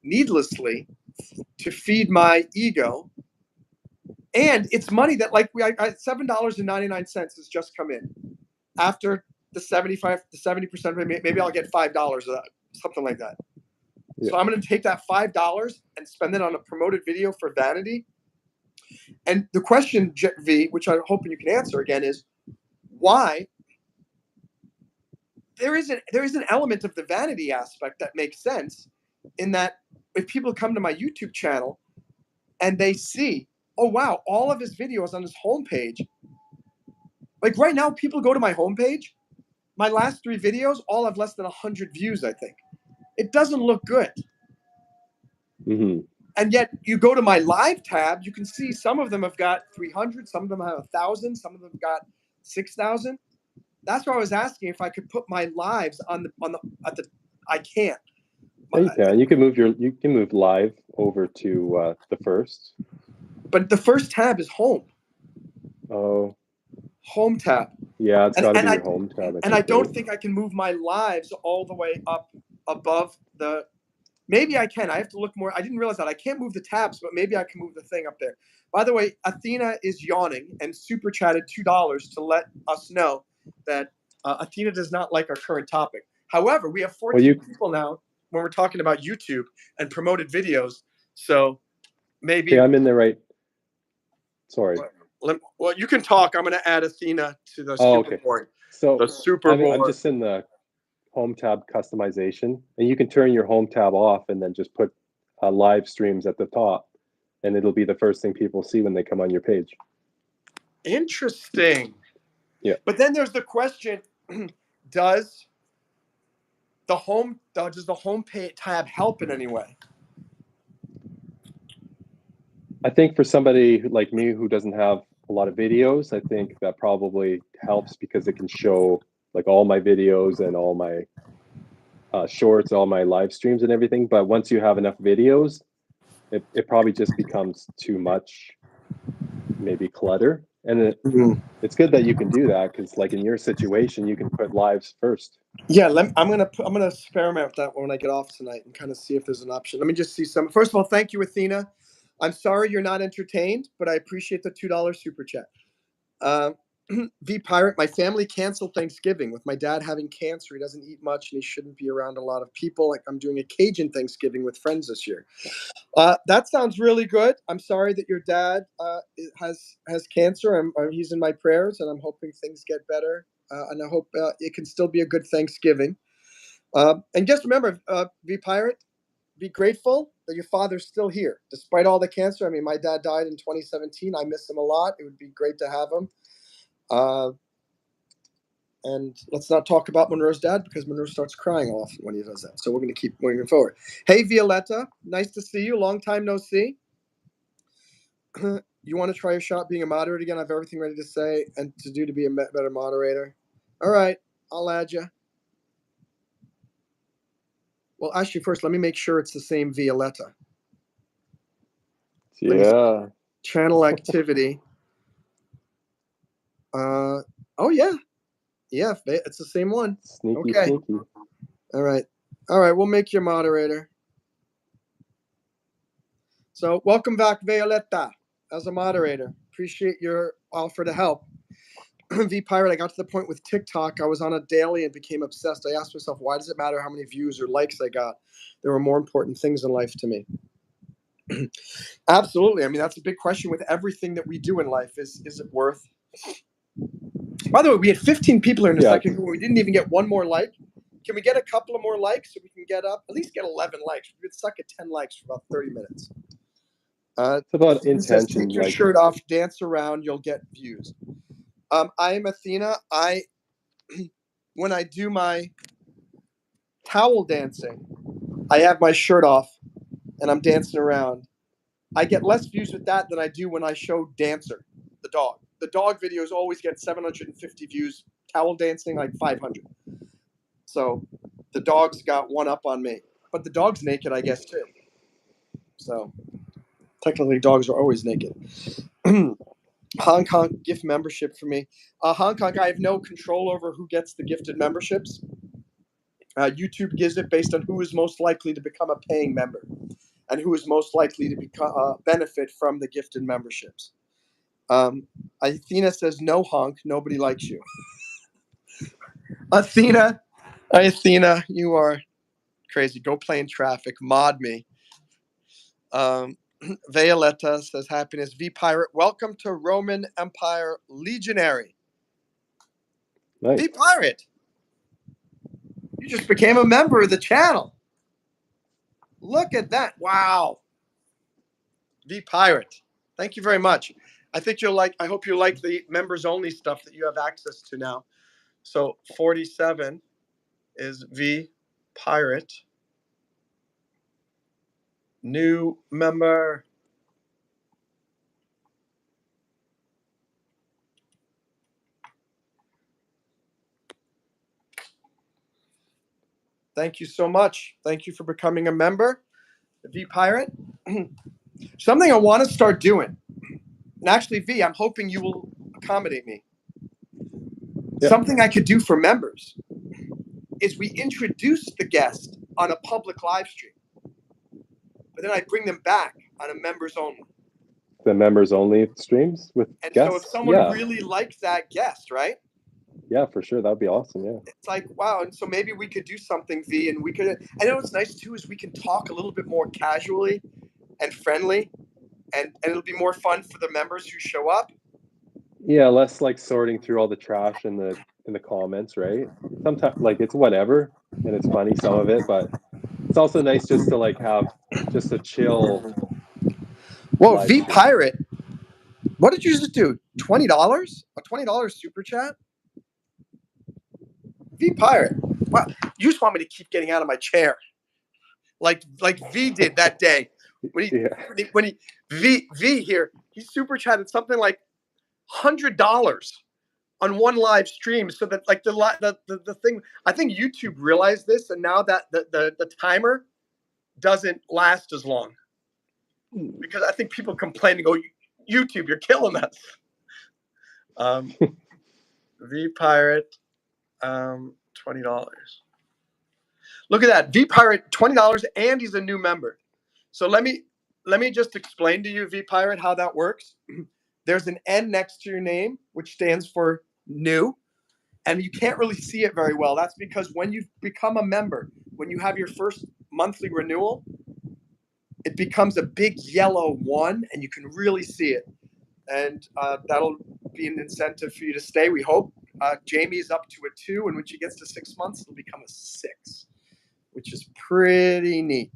Speaker 1: needlessly to feed my ego. And it's money that $7.99 has just come in. After the 70%, maybe I'll get $5 of that, something like that.
Speaker 2: yeah.
Speaker 1: So I'm going to take that $5 and spend it on a promoted video for vanity. And the question, V, which I'm hoping you can answer again, is why there is an element of the vanity aspect that makes sense in that if people come to my YouTube channel and they see, oh wow, all of his videos on his homepage. Like right now, people go to my homepage. My last 3 videos all have less than 100 views, I think. It doesn't look good.
Speaker 2: Mm-hmm.
Speaker 1: And yet you go to my live tab, you can see some of them have got 300, some of them have 1,000, some of them have got 6,000. That's why I was asking if I could put my lives I can't.
Speaker 2: Yeah, you can. You can move live over to the first.
Speaker 1: But the first tab is home.
Speaker 2: Oh.
Speaker 1: Home tab.
Speaker 2: Yeah, it's got to be
Speaker 1: I,
Speaker 2: your home tab.
Speaker 1: I don't
Speaker 2: right?
Speaker 1: think I can move my lives all the way up above the. Maybe I can. I have to look more. I didn't realize that I can't move the tabs, but maybe I can move the thing up there. By the way, Athena is yawning and super chatted $2 to let us know that Athena does not like our current topic. However, we have 14 people now when we're talking about YouTube and promoted videos. So maybe.
Speaker 2: Okay, I'm in there, right? Sorry.
Speaker 1: Well, you can talk. I'm going to add Athena to the super board.
Speaker 2: So
Speaker 1: the super
Speaker 2: I'm just in the home tab customization, and you can turn your home tab off and then just put live streams at the top, and it'll be the first thing people see when they come on your page.
Speaker 1: Interesting.
Speaker 2: Yeah.
Speaker 1: But then there's the question: does the home tab help in any way?
Speaker 2: I think for somebody like me who doesn't have a lot of videos, I think that probably helps because it can show like all my videos and all my shorts, all my live streams and everything. But once you have enough videos, it probably just becomes too much, maybe clutter. And it's good that you can do that because like in your situation, you can put lives first.
Speaker 1: Yeah, I'm gonna experiment with that when I get off tonight and kind of see if there's an option. Let me just see some. First of all, thank you, Athena. I'm sorry you're not entertained, but I appreciate the $2 super chat. V Pirate, my family canceled Thanksgiving with my dad having cancer. He doesn't eat much and he shouldn't be around a lot of people. Like I'm doing a Cajun Thanksgiving with friends this year. That sounds really good. I'm sorry that your dad has cancer. He's in my prayers, and I'm hoping things get better. And I hope it can still be a good Thanksgiving. And just remember, V Pirate, be grateful that your father's still here despite all the cancer. I mean, my dad died in 2017. I miss him a lot. It would be great to have him. And let's not talk about Monroe's dad because Monroe starts crying often when he does that. So we're going to keep moving forward. Hey, Violetta, nice to see you. Long time no see. You want to try your shot being a moderator again? I have everything ready to say and to do to be a better moderator. All right, I'll add you. Well, actually, first, let me make sure it's the same Violetta.
Speaker 2: Yeah.
Speaker 1: Channel activity. Oh, yeah. Yeah, it's the same one.
Speaker 2: Sneaky,
Speaker 1: okay.
Speaker 2: Sneaky.
Speaker 1: All right, we'll make you a moderator. So welcome back, Violetta, as a moderator. Appreciate your offer to help. V Pirate, I got to the point with TikTok. I was on a daily and became obsessed. I asked myself, why does it matter how many views or likes I got? There were more important things in life to me. Absolutely. I mean, that's a big question with everything that we do in life. Is it worth? By the way, we had 15 people here in a second. We didn't even get one more like. Can we get a couple of more likes so we can get up? At least get 11 likes. We've been stuck at 10 likes for about 30 minutes.
Speaker 2: It's about intention.
Speaker 1: Take your shirt off, dance around, you'll get views. I am Athena. When I do my towel dancing, I have my shirt off and I'm dancing around. I get less views with that than I do when I show Dancer, the dog. The dog videos always get 750 views. Towel dancing, like 500. So the dog's got one up on me. But the dog's naked, I guess, too. So technically, dogs are always naked. Hong Kong gift membership for me. Hong Kong, I have no control over who gets the gifted memberships. YouTube gives it based on who is most likely to become a paying member and who is most likely to benefit from the gifted memberships. Athena says, no, Honk, nobody likes you. Athena, you are crazy. Go play in traffic. Mod me. Violetta says, happiness. V Pirate, welcome to Roman Empire Legionary.
Speaker 2: Nice.
Speaker 1: V Pirate, you just became a member of the channel. Look at that. Wow. V Pirate, thank you very much. I hope you like the members only stuff that you have access to now. So 47 is V Pirate. New member. Thank you so much. Thank you for becoming a member, V Pirate. Something I want to start doing. And actually, V, I'm hoping you will accommodate me. Yep. Something I could do for members is we introduce the guest on a public live stream, but then I bring them back on a members only.
Speaker 2: The members only streams with guests?
Speaker 1: So if someone really likes that guest, right?
Speaker 2: Yeah, for sure. That would be awesome. Yeah.
Speaker 1: It's like, wow. And so maybe we could do something, V, and I know what's nice too is we can talk a little bit more casually and friendly, and it'll be more fun for the members who show up.
Speaker 2: Yeah, less like sorting through all the trash in the comments, right? Sometimes like it's whatever and it's funny, some of it, but it's also nice just to like have just a chill.
Speaker 1: Whoa, V Pirate. What did you just do? $20? A $20 super chat? V Pirate. Wow. You just want me to keep getting out of my chair. Like V did that day. When he V here, he super chatted something like $100 on one live stream, so that like the thing, I think YouTube realized this, and now that the timer doesn't last as long, because I think people complain and go, YouTube, you're killing us. V Pirate, $20. Look at that, V Pirate, $20, and he's a new member. So let me just explain to you, V Pirate, how that works. There's an N next to your name, which stands for new, and you can't really see it very well. That's because when you become a member, when you have your first monthly renewal, it becomes a big yellow 1, and you can really see it. And that'll be an incentive for you to stay, we hope. Jamie's up to a 2, and when she gets to 6 months, it'll become a 6, which is pretty neat.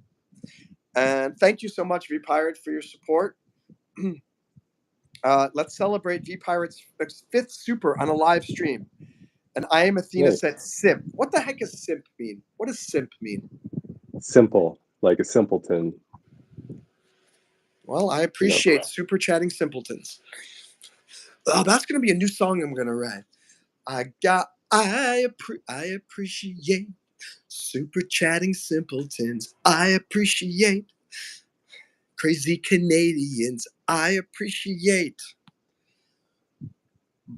Speaker 1: And thank you so much, V Pirate, for your support. Let's celebrate V Pirate's 5th super on a live stream. And I Am Athena said simp. What the heck does simp mean? What does simp mean?
Speaker 2: Simple, like a simpleton.
Speaker 1: Well, I appreciate super chatting simpletons. Oh, that's going to be a new song I'm going to write. I appreciate super chatting simpletons. I appreciate crazy Canadians. I appreciate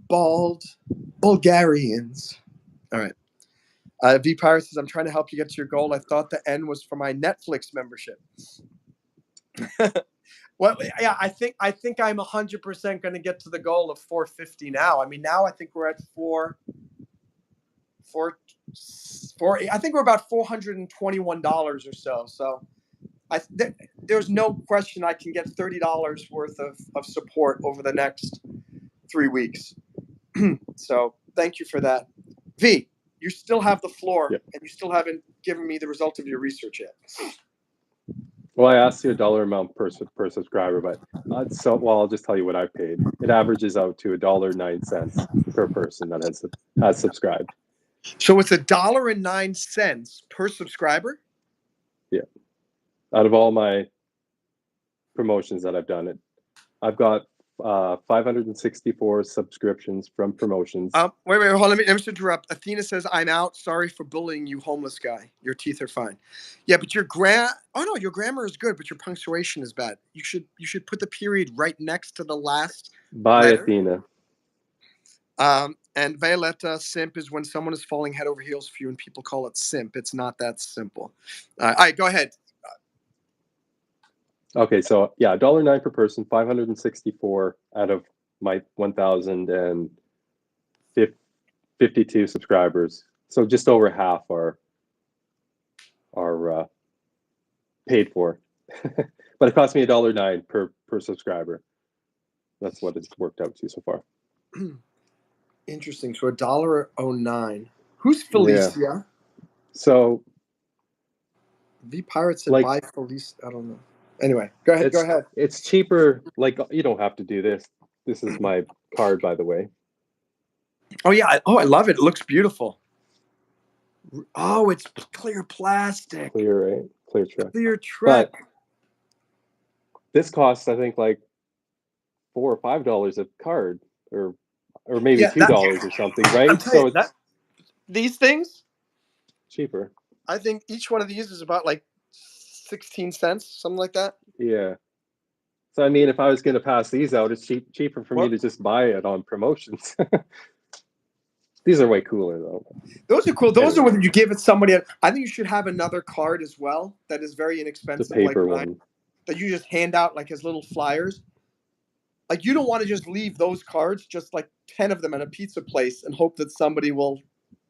Speaker 1: bald Bulgarians. All right. V Pirate says, I'm trying to help you get to your goal. I thought the N was for my Netflix membership. Well, yeah, I think I'm 100% going to get to the goal of 450 now. I mean, now I think we're at four. I think we're about $421 or so. So there's no question I can get $30 worth of support over the next 3 weeks. So thank you for that. V, you still have the floor, and you still haven't given me the result of your research yet.
Speaker 2: Well, I asked you a dollar amount per subscriber, but I'll just tell you what I've paid. It averages out to $1.09 per person that has subscribed.
Speaker 1: So it's $1.09 per subscriber?
Speaker 2: Yeah. Out of all my promotions that I've done, I've got 564 subscriptions from promotions.
Speaker 1: Wait, hold on. Let me just interrupt. Athena says, I'm out. Sorry for bullying you, homeless guy. Your teeth are fine. Yeah, but your grammar is good, but your punctuation is bad. You should put the period right next to the last letter.
Speaker 2: Athena.
Speaker 1: And Violetta, simp is when someone is falling head over heels for you and people call it simp. It's not that simple. All right, go ahead.
Speaker 2: Okay, so yeah, $1.09 per person, 564 out of my 1,052 subscribers. So just over half are paid for. But it cost me $1.09 per subscriber. That's what it's worked out to so far.
Speaker 1: Interesting. So $1.09. Who's Felicia?
Speaker 2: Yeah. So
Speaker 1: V Pirate said buy Felicia. I don't know. Anyway, go ahead.
Speaker 2: It's cheaper. Like, you don't have to do this. This is my card, by the way.
Speaker 1: Oh yeah. I love it. It looks beautiful. Oh, it's clear plastic.
Speaker 2: Clear, right? Cleartrek.
Speaker 1: Cleartrek.
Speaker 2: But this costs, I think, like $4 or $5 a card, or maybe $2 or something, right? So it's
Speaker 1: these things
Speaker 2: cheaper.
Speaker 1: I think each one of these is about like 16 cents, something like that.
Speaker 2: Yeah. So I mean, if I was going to pass these out, it's cheaper for me to just buy it on promotions. These are way cooler though.
Speaker 1: Those are cool. Those are when you give it somebody. I think you should have another card as well that is very inexpensive,
Speaker 2: the paper one
Speaker 1: that you just hand out like as little flyers. Like, you don't want to just leave those cards, just like 10 of them at a pizza place, and hope that somebody will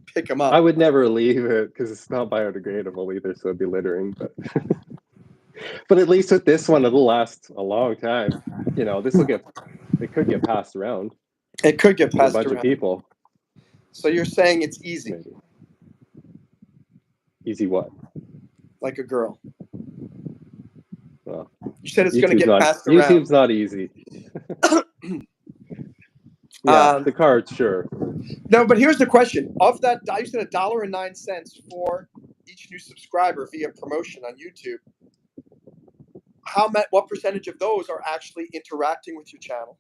Speaker 1: pick them up.
Speaker 2: I would never leave it because it's not biodegradable either, so it'd be littering. But but at least with this one, it'll last a long time. You know, it could get passed around.
Speaker 1: It could get passed around.
Speaker 2: A bunch of people.
Speaker 1: So you're saying it's easy?
Speaker 2: Maybe. Easy what?
Speaker 1: Like a girl.
Speaker 2: Well,
Speaker 1: you said it's going to get passed around.
Speaker 2: YouTube's not easy. Yeah, the cards, sure.
Speaker 1: No, but here's the question: of that, you said $1.09 for each new subscriber via promotion on YouTube. What percentage of those are actually interacting with your channel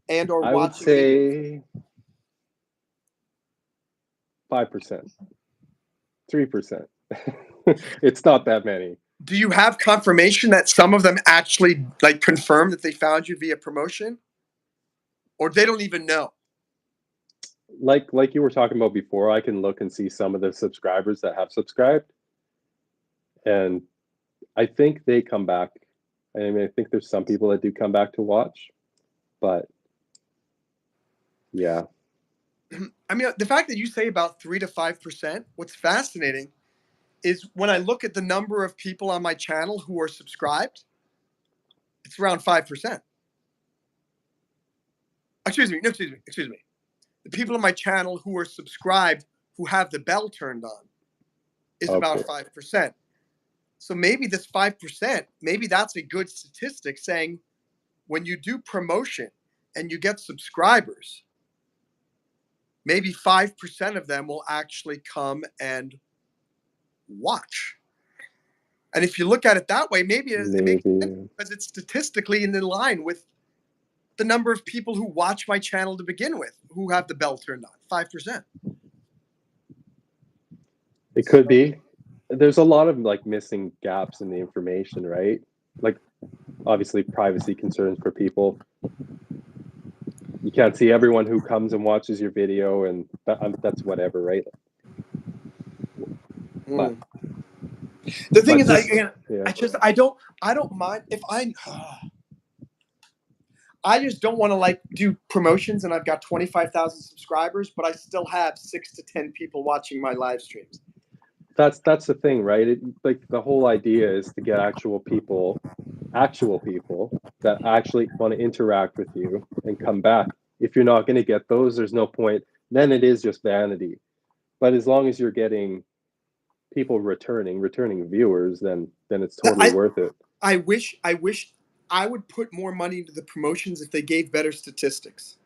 Speaker 1: and or
Speaker 2: I would
Speaker 1: watching videos?
Speaker 2: say 5%, 3%. It's not that many.
Speaker 1: Do you have confirmation that some of them actually like confirm that they found you via promotion, or they don't even know?
Speaker 2: Like you were talking about before, I can look and see some of the subscribers that have subscribed, and I think they come back. I mean, I think there's some people that do come back to watch, but yeah.
Speaker 1: I mean, the fact that you say about 3 to 5%, what's fascinating is when I look at the number of people on my channel who are subscribed, it's around 5%. Excuse me. The people on my channel who are subscribed, who have the bell turned on, is about
Speaker 2: Okay.
Speaker 1: 5%. So maybe this 5%, maybe that's a good statistic saying when you do promotion and you get subscribers, maybe 5% of them will actually come and watch. And if you look at it that way, maybe it makes sense
Speaker 2: Maybe.
Speaker 1: because it's statistically in line with the number of people who watch my channel to begin with, who have the bell turned on, 5%.
Speaker 2: It could be. There's a lot of like missing gaps in the information, right? Like obviously privacy concerns for people. You can't see everyone who comes and watches your video, and that's whatever, right? But
Speaker 1: The thing is,
Speaker 2: yeah.
Speaker 1: I don't mind if I just don't want to like do promotions and I've got 25,000 subscribers, but I still have 6 to 10 people watching my live streams.
Speaker 2: That's the thing, right? Like the whole idea is to get actual people that actually want to interact with you and come back. If you're not going to get those, there's no point. Then it is just vanity. But as long as you're getting people returning viewers, then it's totally worth it.
Speaker 1: I wish I would put more money into the promotions if they gave better statistics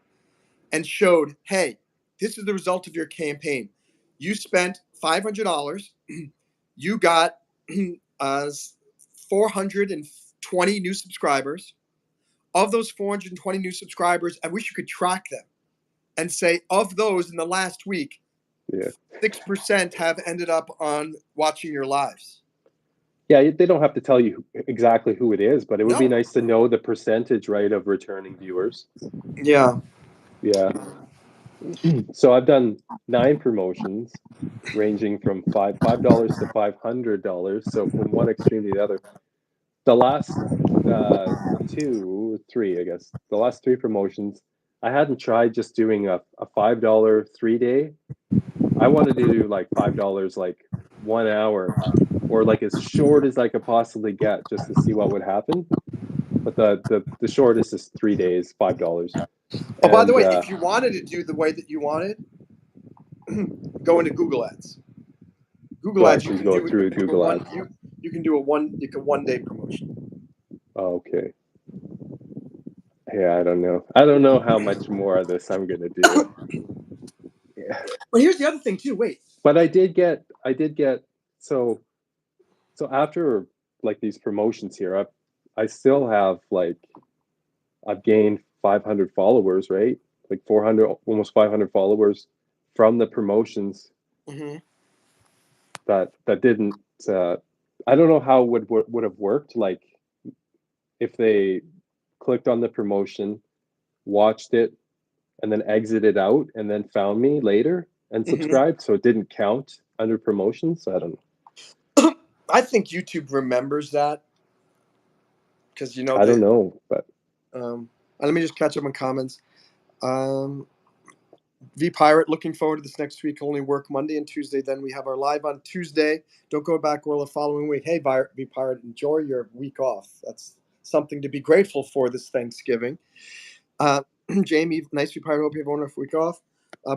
Speaker 1: and showed, hey, this is the result of your campaign. You spent $500. You got 420 new subscribers. Of those 420 new subscribers, I wish you could track them and say, of those in the last week, 6% have ended up on watching your lives.
Speaker 2: Yeah, they don't have to tell you exactly who it is, but it would be nice to know the percentage, right, of returning viewers.
Speaker 1: Yeah.
Speaker 2: Yeah. So I've done 9 promotions ranging from $5 to $500. So from one extreme to the other. The last 3, I guess, the last 3 promotions, I hadn't tried just doing a $5 3-day. I wanted to do like $5 like 1 hour, or like as short as I could possibly get, just to see what would happen. But the shortest is 3 days, $5.
Speaker 1: Oh, by the way, if you wanted to do the way that you wanted, go into Google Ads. Google Ads, you can
Speaker 2: go
Speaker 1: do
Speaker 2: through Google Ads.
Speaker 1: You can do a 1-day promotion.
Speaker 2: Okay. Yeah, I don't know how much more of this I'm gonna do. Yeah.
Speaker 1: Well, here's the other thing too. Wait.
Speaker 2: But I did get so after like these promotions here, I still have like I've gained 500 followers, right? Like 400, almost 500 followers from the promotions.
Speaker 1: Mm-hmm.
Speaker 2: That didn't. I don't know how it would have worked. Like if they clicked on the promotion, watched it, and then exited out, and then found me later and subscribed, so it didn't count under promotions. I don't know.
Speaker 1: I think YouTube remembers that because
Speaker 2: I don't know, but
Speaker 1: let me just catch up on comments. V Pirate, looking forward to this next week. Only work Monday and Tuesday. Then we have our live on Tuesday. Don't go back or the following week. Hey, V Pirate, enjoy your week off. That's something to be grateful for this Thanksgiving. Jamie, nice V Pirate. Hope you have a wonderful week off.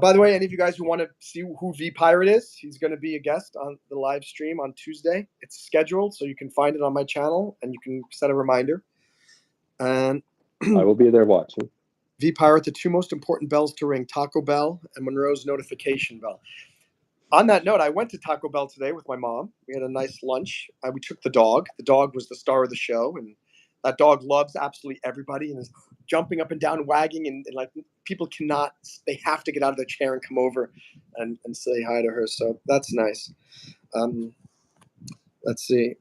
Speaker 1: By the way, any of you guys who want to see who V Pirate is, he's going to be a guest on the live stream on Tuesday. It's scheduled, so you can find it on my channel and you can set a reminder. And
Speaker 2: I will be there watching.
Speaker 1: V Pirate, the two most important bells to ring: Taco Bell and Monroe's notification bell. On that note, I went to Taco Bell today with my mom. We had a nice lunch. We took the dog. The dog was the star of the show, and that dog loves absolutely everybody and is jumping up and down, wagging, and like people cannot. They have to get out of their chair and come over and say hi to her. So that's nice. Let's see.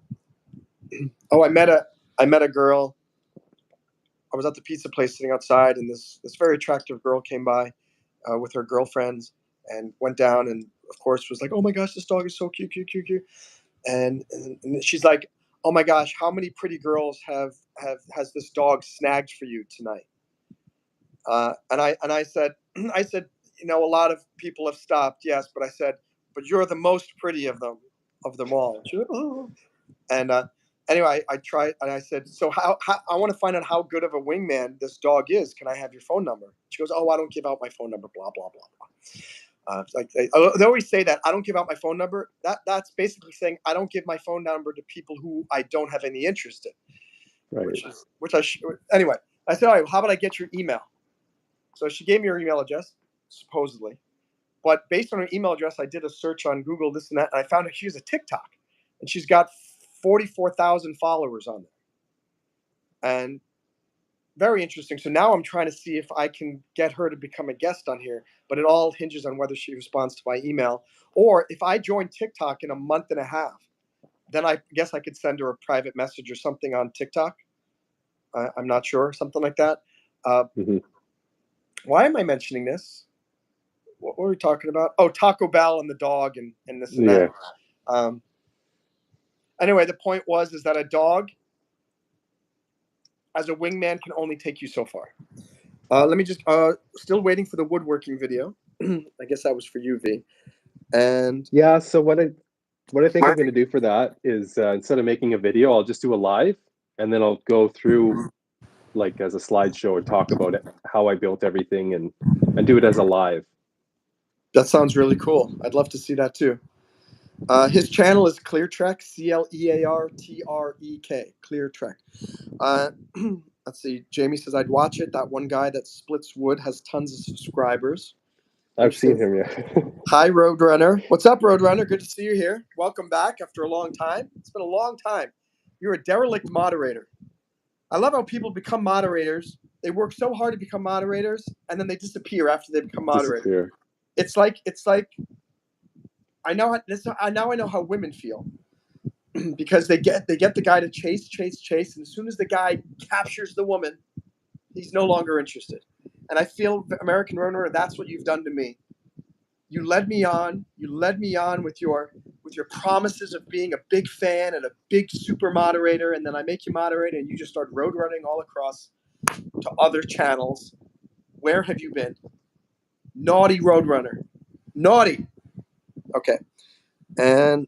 Speaker 1: Oh, I met a girl. I was at the pizza place sitting outside, and this very attractive girl came by with her girlfriends and went down, and of course was like, "Oh my gosh, this dog is so cute, cute, cute, cute." And she's like, "Oh my gosh, how many pretty girls has this dog snagged for you tonight?" And I said, you know, a lot of people have stopped, yes, but I said, but you're the most pretty of them all. And she went, "Oh." And anyway, I tried, and I said, "So how I want to find out how good of a wingman this dog is. Can I have your phone number?" She goes, "Oh, I don't give out my phone number." Blah blah blah blah. Like they always say that I don't give out my phone number. That's basically saying I don't give my phone number to people who I don't have any interest in.
Speaker 2: Right.
Speaker 1: Anyway, I said, "All right, how about I get your email?" So she gave me her email address, supposedly. But based on her email address, I did a search on Google, this and that, and I found out she has a TikTok, and she's got 44,000 followers on there, and very interesting. So now I'm trying to see if I can get her to become a guest on here, but it all hinges on whether she responds to my email, or if I join TikTok in a month and a half, then I guess I could send her a private message or something on TikTok. I'm not sure, something like that.
Speaker 2: Mm-hmm.
Speaker 1: Why am I mentioning this? What were we talking about? Oh, Taco Bell and the dog and this and
Speaker 2: Yeah.
Speaker 1: that. Anyway, the point is that a dog as a wingman can only take you so far. Let me just still waiting for the woodworking video. I guess that was for you, V. And
Speaker 2: Yeah. So what I think I'm going to do for that is instead of making a video, I'll just do a live, and then I'll go through like as a slideshow and talk about it, how I built everything, and do it as a live.
Speaker 1: that sounds really cool. I'd love to see that too. His channel is Cleartrek, Cleartrek, Cleartrek. Let's see. Jamie says I'd watch it. That one guy that splits wood has tons of subscribers.
Speaker 2: I've seen him, yeah.
Speaker 1: Hi, Roadrunner. What's up, Roadrunner? Good to see you here. Welcome back after a long time. It's been a long time. You're a derelict moderator. I love how people become moderators. They work so hard to become moderators, and then they disappear after they become moderators.
Speaker 2: Disappear.
Speaker 1: It's like I know how women feel because they get the guy to chase, and as soon as the guy captures the woman, he's no longer interested. And I feel, American Roadrunner, that's what you've done to me. You led me on. You led me on with your promises of being a big fan and a big super moderator, and then I make you moderator, and you just start road running all across to other channels. Where have you been? Naughty Roadrunner. Naughty. Okay. And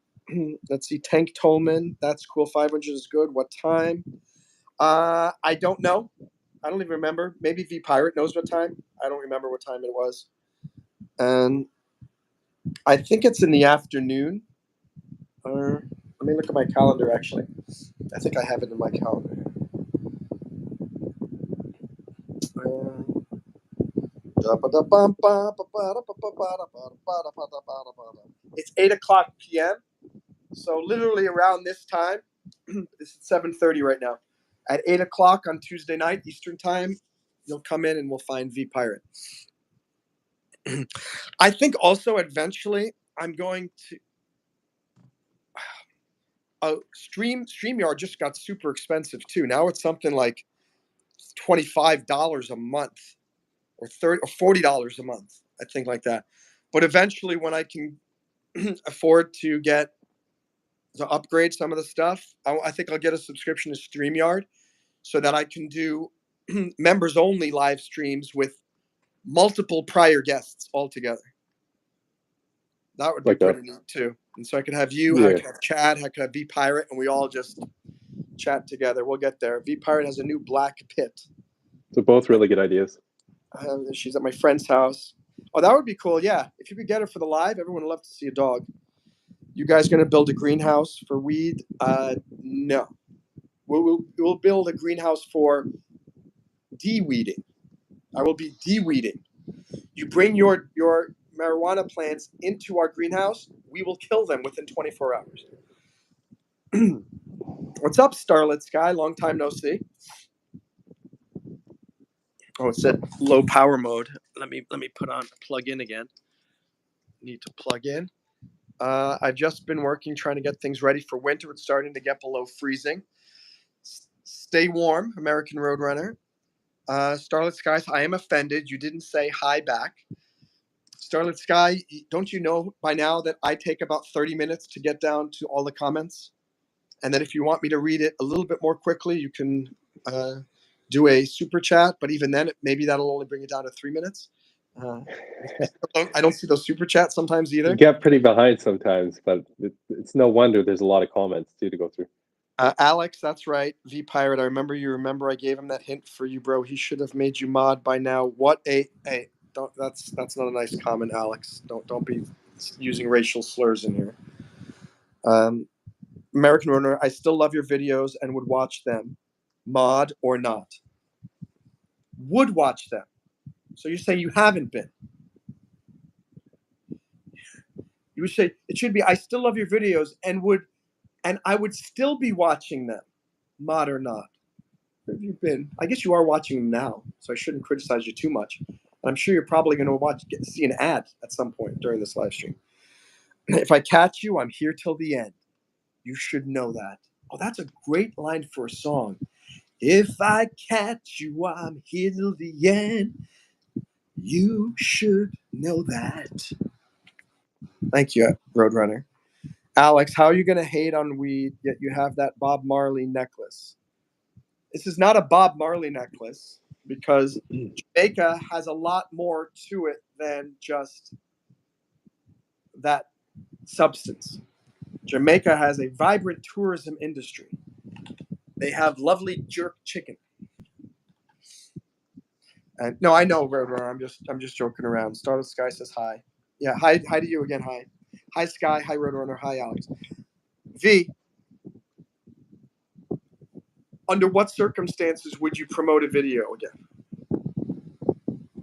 Speaker 1: let's see. Tank Tolman. That's cool. 500 is good. What time? I don't know. I don't even remember. Maybe V Pirate knows what time. I don't remember what time it was. And I think it's in the afternoon. Let me look at my calendar, actually. I think I have it in my calendar. It's 8 o'clock p.m. So literally around this time, it's 7:30 right now. At 8 o'clock on Tuesday night, Eastern time, you'll come in and we'll find V Pirate. I think also eventually I'm going to StreamYard just got super expensive too. Now it's something like $25 a month or $30 or $40 a month, I think, like that. But eventually when I can afford to upgrade some of the stuff, I think I'll get a subscription to StreamYard so that I can do members only live streams with multiple prior guests all together. That would be
Speaker 2: Like that.
Speaker 1: pretty neat too. And so I could have you,
Speaker 2: Yeah.
Speaker 1: I could have Chad, I could have V Pirate, and we all just chat together. We'll get there. V Pirate has a new black pit.
Speaker 2: So both really good ideas.
Speaker 1: She's at my friend's house. Oh, that would be cool. Yeah, if you could get her for the live, everyone would love to see a dog. You guys gonna build a greenhouse for weed? No. We'll build a greenhouse for de-weeding. I will be de-weeding. You bring your marijuana plants into our greenhouse, we will kill them within 24 hours. What's up, Starlit Sky? Long time no see. Oh, it said low power mode. Let me plug in again. Need to plug in. I've just been working trying to get things ready for winter. It's starting to get below freezing. Stay warm, American Roadrunner. Starlit Skies, I am offended. You didn't say hi back. Starlit Sky, don't you know by now that I take about 30 minutes to get down to all the comments? And that if you want me to read it a little bit more quickly, you can do a super chat. But even then, maybe that'll only bring it down to 3 minutes. I don't see those super chats sometimes either.
Speaker 2: You get pretty behind sometimes, but it's no wonder there's a lot of comments too to go through.
Speaker 1: Alex, that's right. V Pirate, I remember I gave him that hint for you, bro. He should have made you mod by now. What a don't that's not a nice comment, Alex. Don't be using racial slurs in here. American Runner, I still love your videos and would watch them, mod or not. Would watch them. So you're saying you haven't been. You would say it should be I still love your videos and I would still be watching them, mod or not. Where have you been? I guess you are watching them now, so I shouldn't criticize you too much. I'm sure you're probably going to see an ad at some point during this live stream. If I catch you, I'm here till the end. You should know that. Oh, that's a great line for a song. If I catch you, I'm here till the end. You should know that. Thank you, Roadrunner. Alex, how are you going to hate on weed yet you have that Bob Marley necklace? This is not a Bob Marley necklace because Jamaica has a lot more to it than just that substance. Jamaica has a vibrant tourism industry. They have lovely jerk chicken. And no, I know, Roadrunner. I'm just joking around. Starlit Sky says hi. Yeah, hi to you again. Hi. Hi Sky, hi Roadrunner, hi Alex. V, under what circumstances would you promote a video again?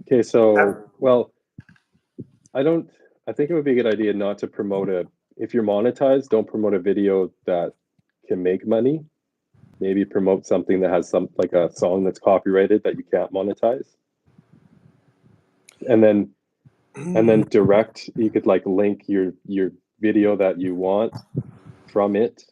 Speaker 2: Okay, so well, I think it would be a good idea not to promote if you're monetized, don't promote a video that can make money. Maybe promote something that has like a song that's copyrighted that you can't monetize. And then direct, you could like link your video that you want from it,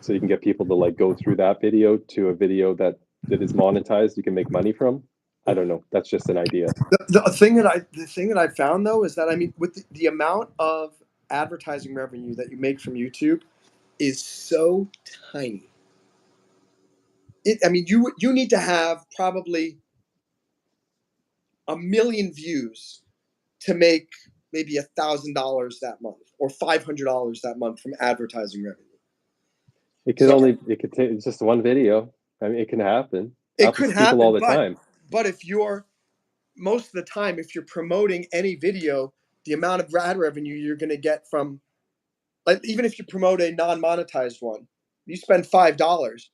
Speaker 2: so you can get people to like go through that video to a video that is monetized you can make money from. I don't know, that's just an idea.
Speaker 1: The thing that I found though is that I mean with the amount of advertising revenue that you make from YouTube is so tiny. I mean you need to have probably 1 million views to make maybe $1,000 that month or $500 that month from advertising revenue.
Speaker 2: It's just one video. I mean, it can happen.
Speaker 1: It could happen
Speaker 2: all the time.
Speaker 1: But if you're most of the time, if you're promoting any video, the amount of ad revenue you're going to get from, like, even if you promote a non-monetized one, you spend $5,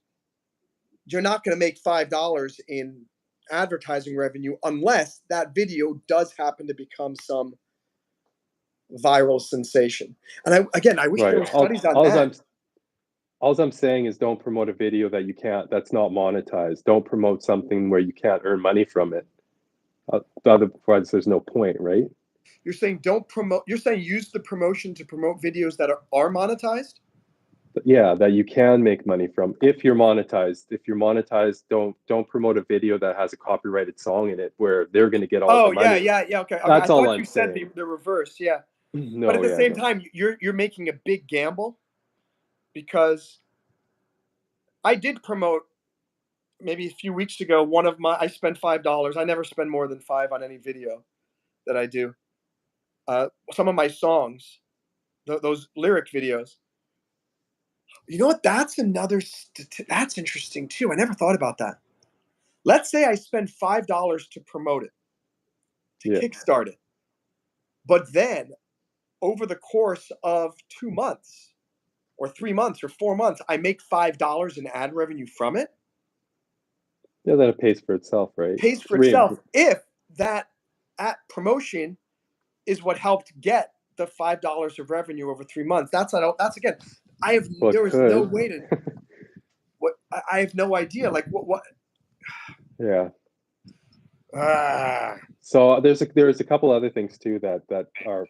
Speaker 1: you're not going to make $5 in advertising revenue unless that video does happen to become some viral sensation. And I wish there were studies on that.
Speaker 2: All I'm saying is don't promote a video that's not monetized. Don't promote something where you can't earn money from it. Otherwise, there's no point, right?
Speaker 1: You're saying use the promotion to promote videos that are monetized?
Speaker 2: Yeah, that you can make money from if you're monetized. If you're monetized, don't promote a video that has a copyrighted song in it where they're going to get all the money.
Speaker 1: Yeah, okay.
Speaker 2: That's all
Speaker 1: I thought
Speaker 2: I'm
Speaker 1: you said
Speaker 2: saying.
Speaker 1: the reverse, yeah.
Speaker 2: No,
Speaker 1: but at the same time, you're making a big gamble because I did promote maybe a few weeks ago I spent $5. I never spend more than $5 on any video that I do. Some of my songs, those lyric videos. You know what? That's interesting too. I never thought about that. Let's say I spend $5 to promote it, to kickstart it. But then over the course of 2 months or 3 months or 4 months, I make $5 in ad revenue from it.
Speaker 2: Yeah, then it pays for itself, right?
Speaker 1: Pays for itself if that promotion is what helped get the $5 of revenue over 3 months. That's again, there was no way to. What I have no idea. Like what?
Speaker 2: Yeah. So there's a couple other things too that are,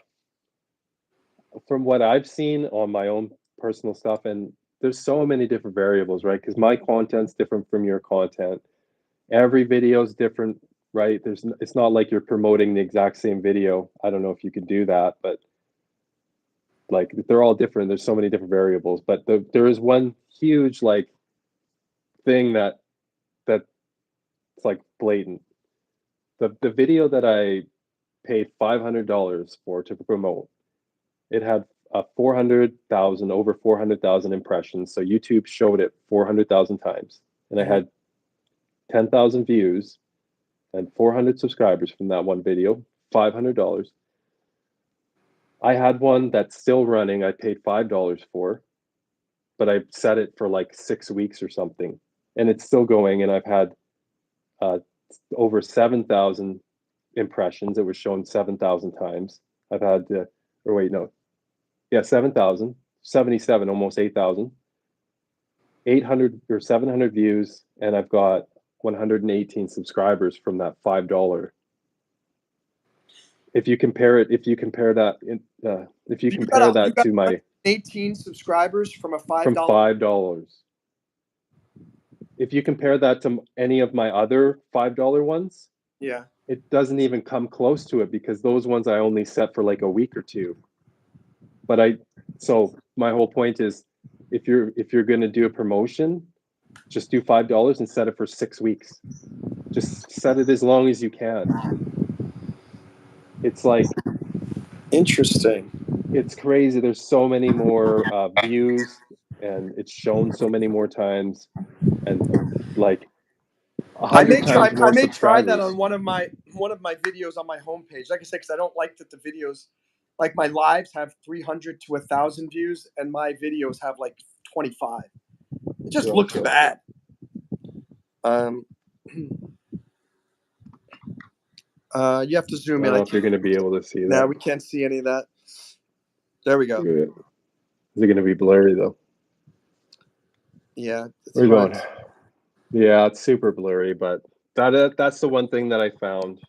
Speaker 2: from what I've seen on my own personal stuff, and there's so many different variables, right? Because my content's different from your content. Every video is different, right? It's not like you're promoting the exact same video. I don't know if you could do that, but like they're all different. There's so many different variables, but there is one huge like thing that's like blatant. The video that I paid $500 for to promote, it had over 400,000 impressions. So YouTube showed it 400,000 times, and I had 10,000 views and 400 subscribers from that one video. $500. I had one that's still running. I paid $5 for, but I set it for like 6 weeks or something, and it's still going. And I've had over 7,000 impressions. It was shown 7,000 times. I've had, 7,000, 77, almost 8,000, 800 or 700 views, and I've got 118 subscribers from that $5. If you compare that to my
Speaker 1: 18 subscribers from a $5
Speaker 2: from $5. If you compare that to any of my other $5 ones,
Speaker 1: yeah,
Speaker 2: it doesn't even come close to it, because those ones I only set for like a week or two. But so my whole point is, if you're going to do a promotion, just do $5 and set it for 6 weeks. Just set it as long as you can. It's like,
Speaker 1: interesting.
Speaker 2: it's crazy. There's so many more views, and it's shown so many more times, and like 100 times more
Speaker 1: I may try that
Speaker 2: subscribers.
Speaker 1: on one of my videos on my homepage. Like I said, because I don't like that the videos, like my lives have 300 to 1,000 views, and my videos have like 25. It just looks bad. You have to zoom in.
Speaker 2: I don't know if you're going to be able to see that.
Speaker 1: No, we can't see any of that. There we go.
Speaker 2: Is it going to be blurry though?
Speaker 1: Yeah.
Speaker 2: We're going. Yeah, it's super blurry, but that's the one thing that I found.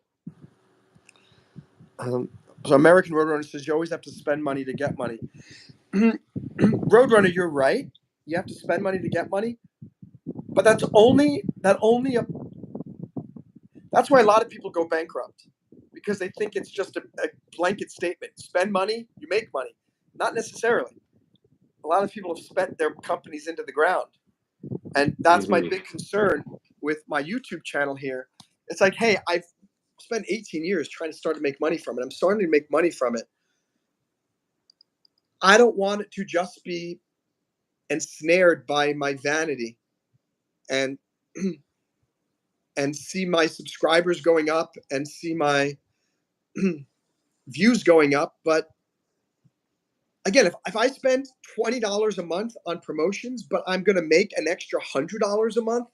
Speaker 1: So American Roadrunner says you always have to spend money to get money. Roadrunner, you're right. You have to spend money to get money, but that's why a lot of people go bankrupt, because they think it's just a blanket statement. Spend money, you make money. Not necessarily. A lot of people have spent their companies into the ground. And that's my big concern with my YouTube channel here. It's like, hey, I've spent 18 years trying to start to make money from it. I'm starting to make money from it. I don't want it to just be ensnared by my vanity and see my subscribers going up and see my views going up. But again, if I spend $20 a month on promotions, but I'm going to make an extra $100 a month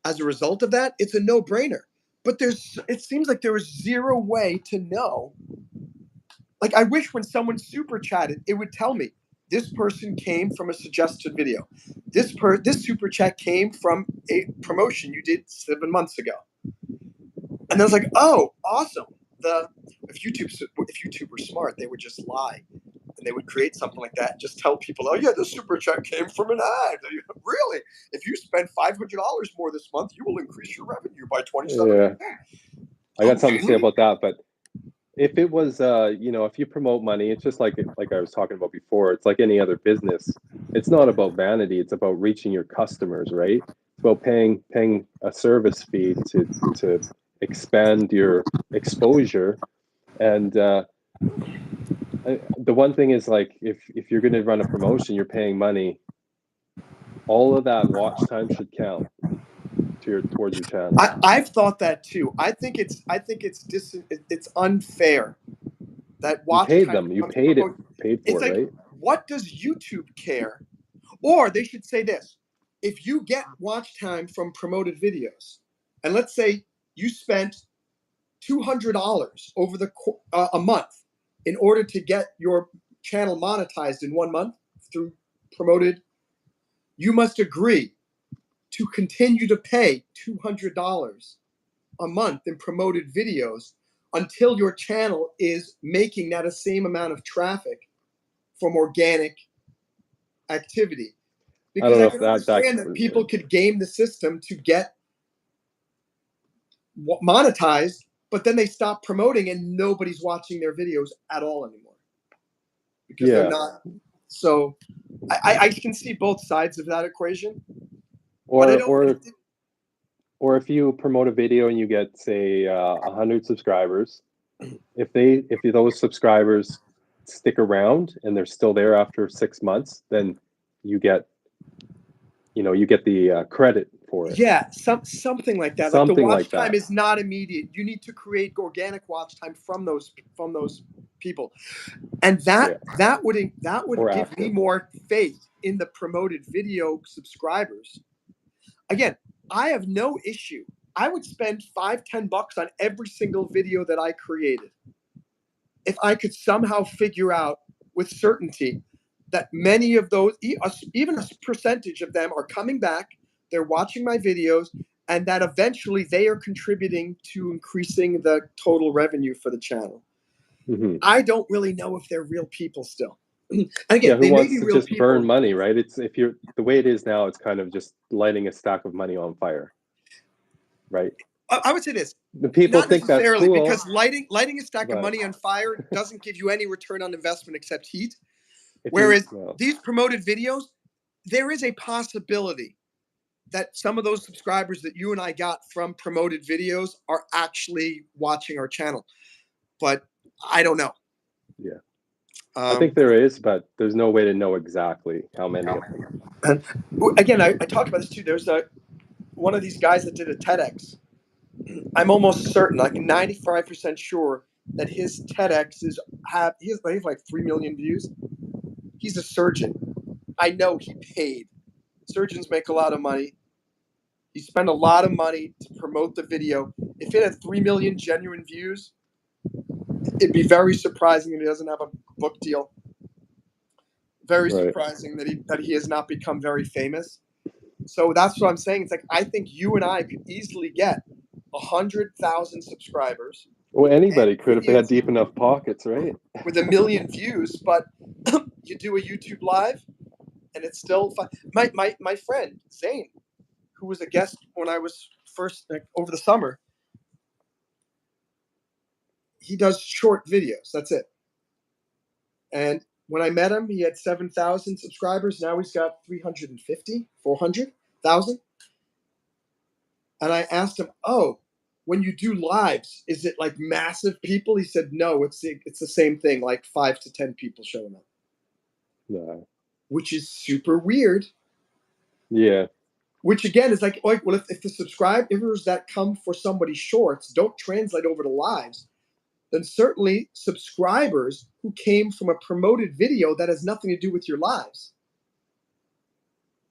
Speaker 1: as a result of that, it's a no-brainer. But it seems like there was zero way to know. Like, I wish when someone super chatted, it would tell me this person came from a suggested video. This super chat came from a promotion you did 7 months ago. And I was like, oh, awesome. If YouTube were smart, they would just lie. And they would create something like that and just tell people, oh, yeah, the super chat came from an ad. Really? If you spend $500 more this month, you will increase your revenue by 27%.
Speaker 2: Yeah. I got something to say about that, but if it was, if you promote money, it's just like I was talking about before. It's like any other business. It's not about vanity. It's about reaching your customers, right? It's about paying a service fee to expand your exposure. And the one thing is, like, if you're going to run a promotion, you're paying money. All of that watch time should count towards your channel.
Speaker 1: I've thought that too. I think it's unfair that watch
Speaker 2: you paid
Speaker 1: time
Speaker 2: them. You
Speaker 1: becomes
Speaker 2: paid
Speaker 1: promoted.
Speaker 2: for
Speaker 1: It's
Speaker 2: it,
Speaker 1: like,
Speaker 2: right?
Speaker 1: what does YouTube care? Or they should say this: if you get watch time from promoted videos, and let's say you spent $200 over a month in order to get your channel monetized in 1 month through promoted, you must agree to continue to pay $200 a month in promoted videos until your channel is making that same amount of traffic from organic activity.
Speaker 2: I
Speaker 1: Because
Speaker 2: don't know
Speaker 1: I
Speaker 2: if
Speaker 1: can
Speaker 2: that
Speaker 1: understand that people could game the system to get monetized, but then they stop promoting and nobody's watching their videos at all anymore because they're not. So I can see both sides of that equation, but I don't.
Speaker 2: Or if you promote a video and you get, say, 100 subscribers, if those subscribers stick around and they're still there after 6 months, then you get the credit for it.
Speaker 1: Yeah, something like that. Like the
Speaker 2: Something
Speaker 1: watch
Speaker 2: like
Speaker 1: time
Speaker 2: that.
Speaker 1: is not immediate. You need to create organic watch time from those people, and that would
Speaker 2: Or
Speaker 1: give me
Speaker 2: active.
Speaker 1: more faith in the promoted video subscribers. Again, I have no issue. I would spend $5-10 on every single video that I created if I could somehow figure out with certainty that many of those, even a percentage of them, are coming back, they're watching my videos, and that eventually they are contributing to increasing the total revenue for the channel.
Speaker 2: Mm-hmm.
Speaker 1: I don't really know if they're real people still. And again,
Speaker 2: Yeah, who
Speaker 1: they may
Speaker 2: wants
Speaker 1: be
Speaker 2: to
Speaker 1: real
Speaker 2: just
Speaker 1: people.
Speaker 2: burn money, right? It's the way it is now, it's kind of just lighting a stack of money on fire, right?
Speaker 1: I would say this.
Speaker 2: The people
Speaker 1: Not
Speaker 2: think that's
Speaker 1: necessarily,
Speaker 2: cool,
Speaker 1: because lighting a stack of
Speaker 2: but
Speaker 1: money on fire doesn't give you any return on investment except heat.
Speaker 2: if
Speaker 1: Whereas
Speaker 2: well,
Speaker 1: these promoted videos, there is a possibility that some of those subscribers that you and I got from promoted videos are actually watching our channel. But I don't know.
Speaker 2: yeah, I think there is, but there's no way to know exactly how many of them.
Speaker 1: And again, I talked about this too. There's one of these guys that did a TEDx. I'm almost certain, like 95% sure, that his TEDx he has like 3 million views. He's a surgeon. I know he paid. Surgeons make a lot of money. He spent a lot of money to promote the video. If it had 3 million genuine views, it'd be very surprising that he doesn't have a book deal. Very surprising that he has not become very famous. So that's what I'm saying. It's like, I think you and I could easily get 100,000 subscribers.
Speaker 2: Well, anybody could if they had deep enough pockets, right?
Speaker 1: With 1 million views, but you do a YouTube live, and it's still fun. My friend Zane, who was a guest when I was first over the summer, he does short videos. That's it. And when I met him, he had 7,000 subscribers. Now he's got 350, 400,000. And I asked him, "Oh, when you do lives, is it like massive people?" He said, "No, it's the same thing, like 5 to 10 people showing up."
Speaker 2: No.
Speaker 1: Which is super weird.
Speaker 2: Yeah.
Speaker 1: Which again is like, well, if the subscribers that come for somebody's shorts don't translate over to lives, then certainly subscribers who came from a promoted video that has nothing to do with your lives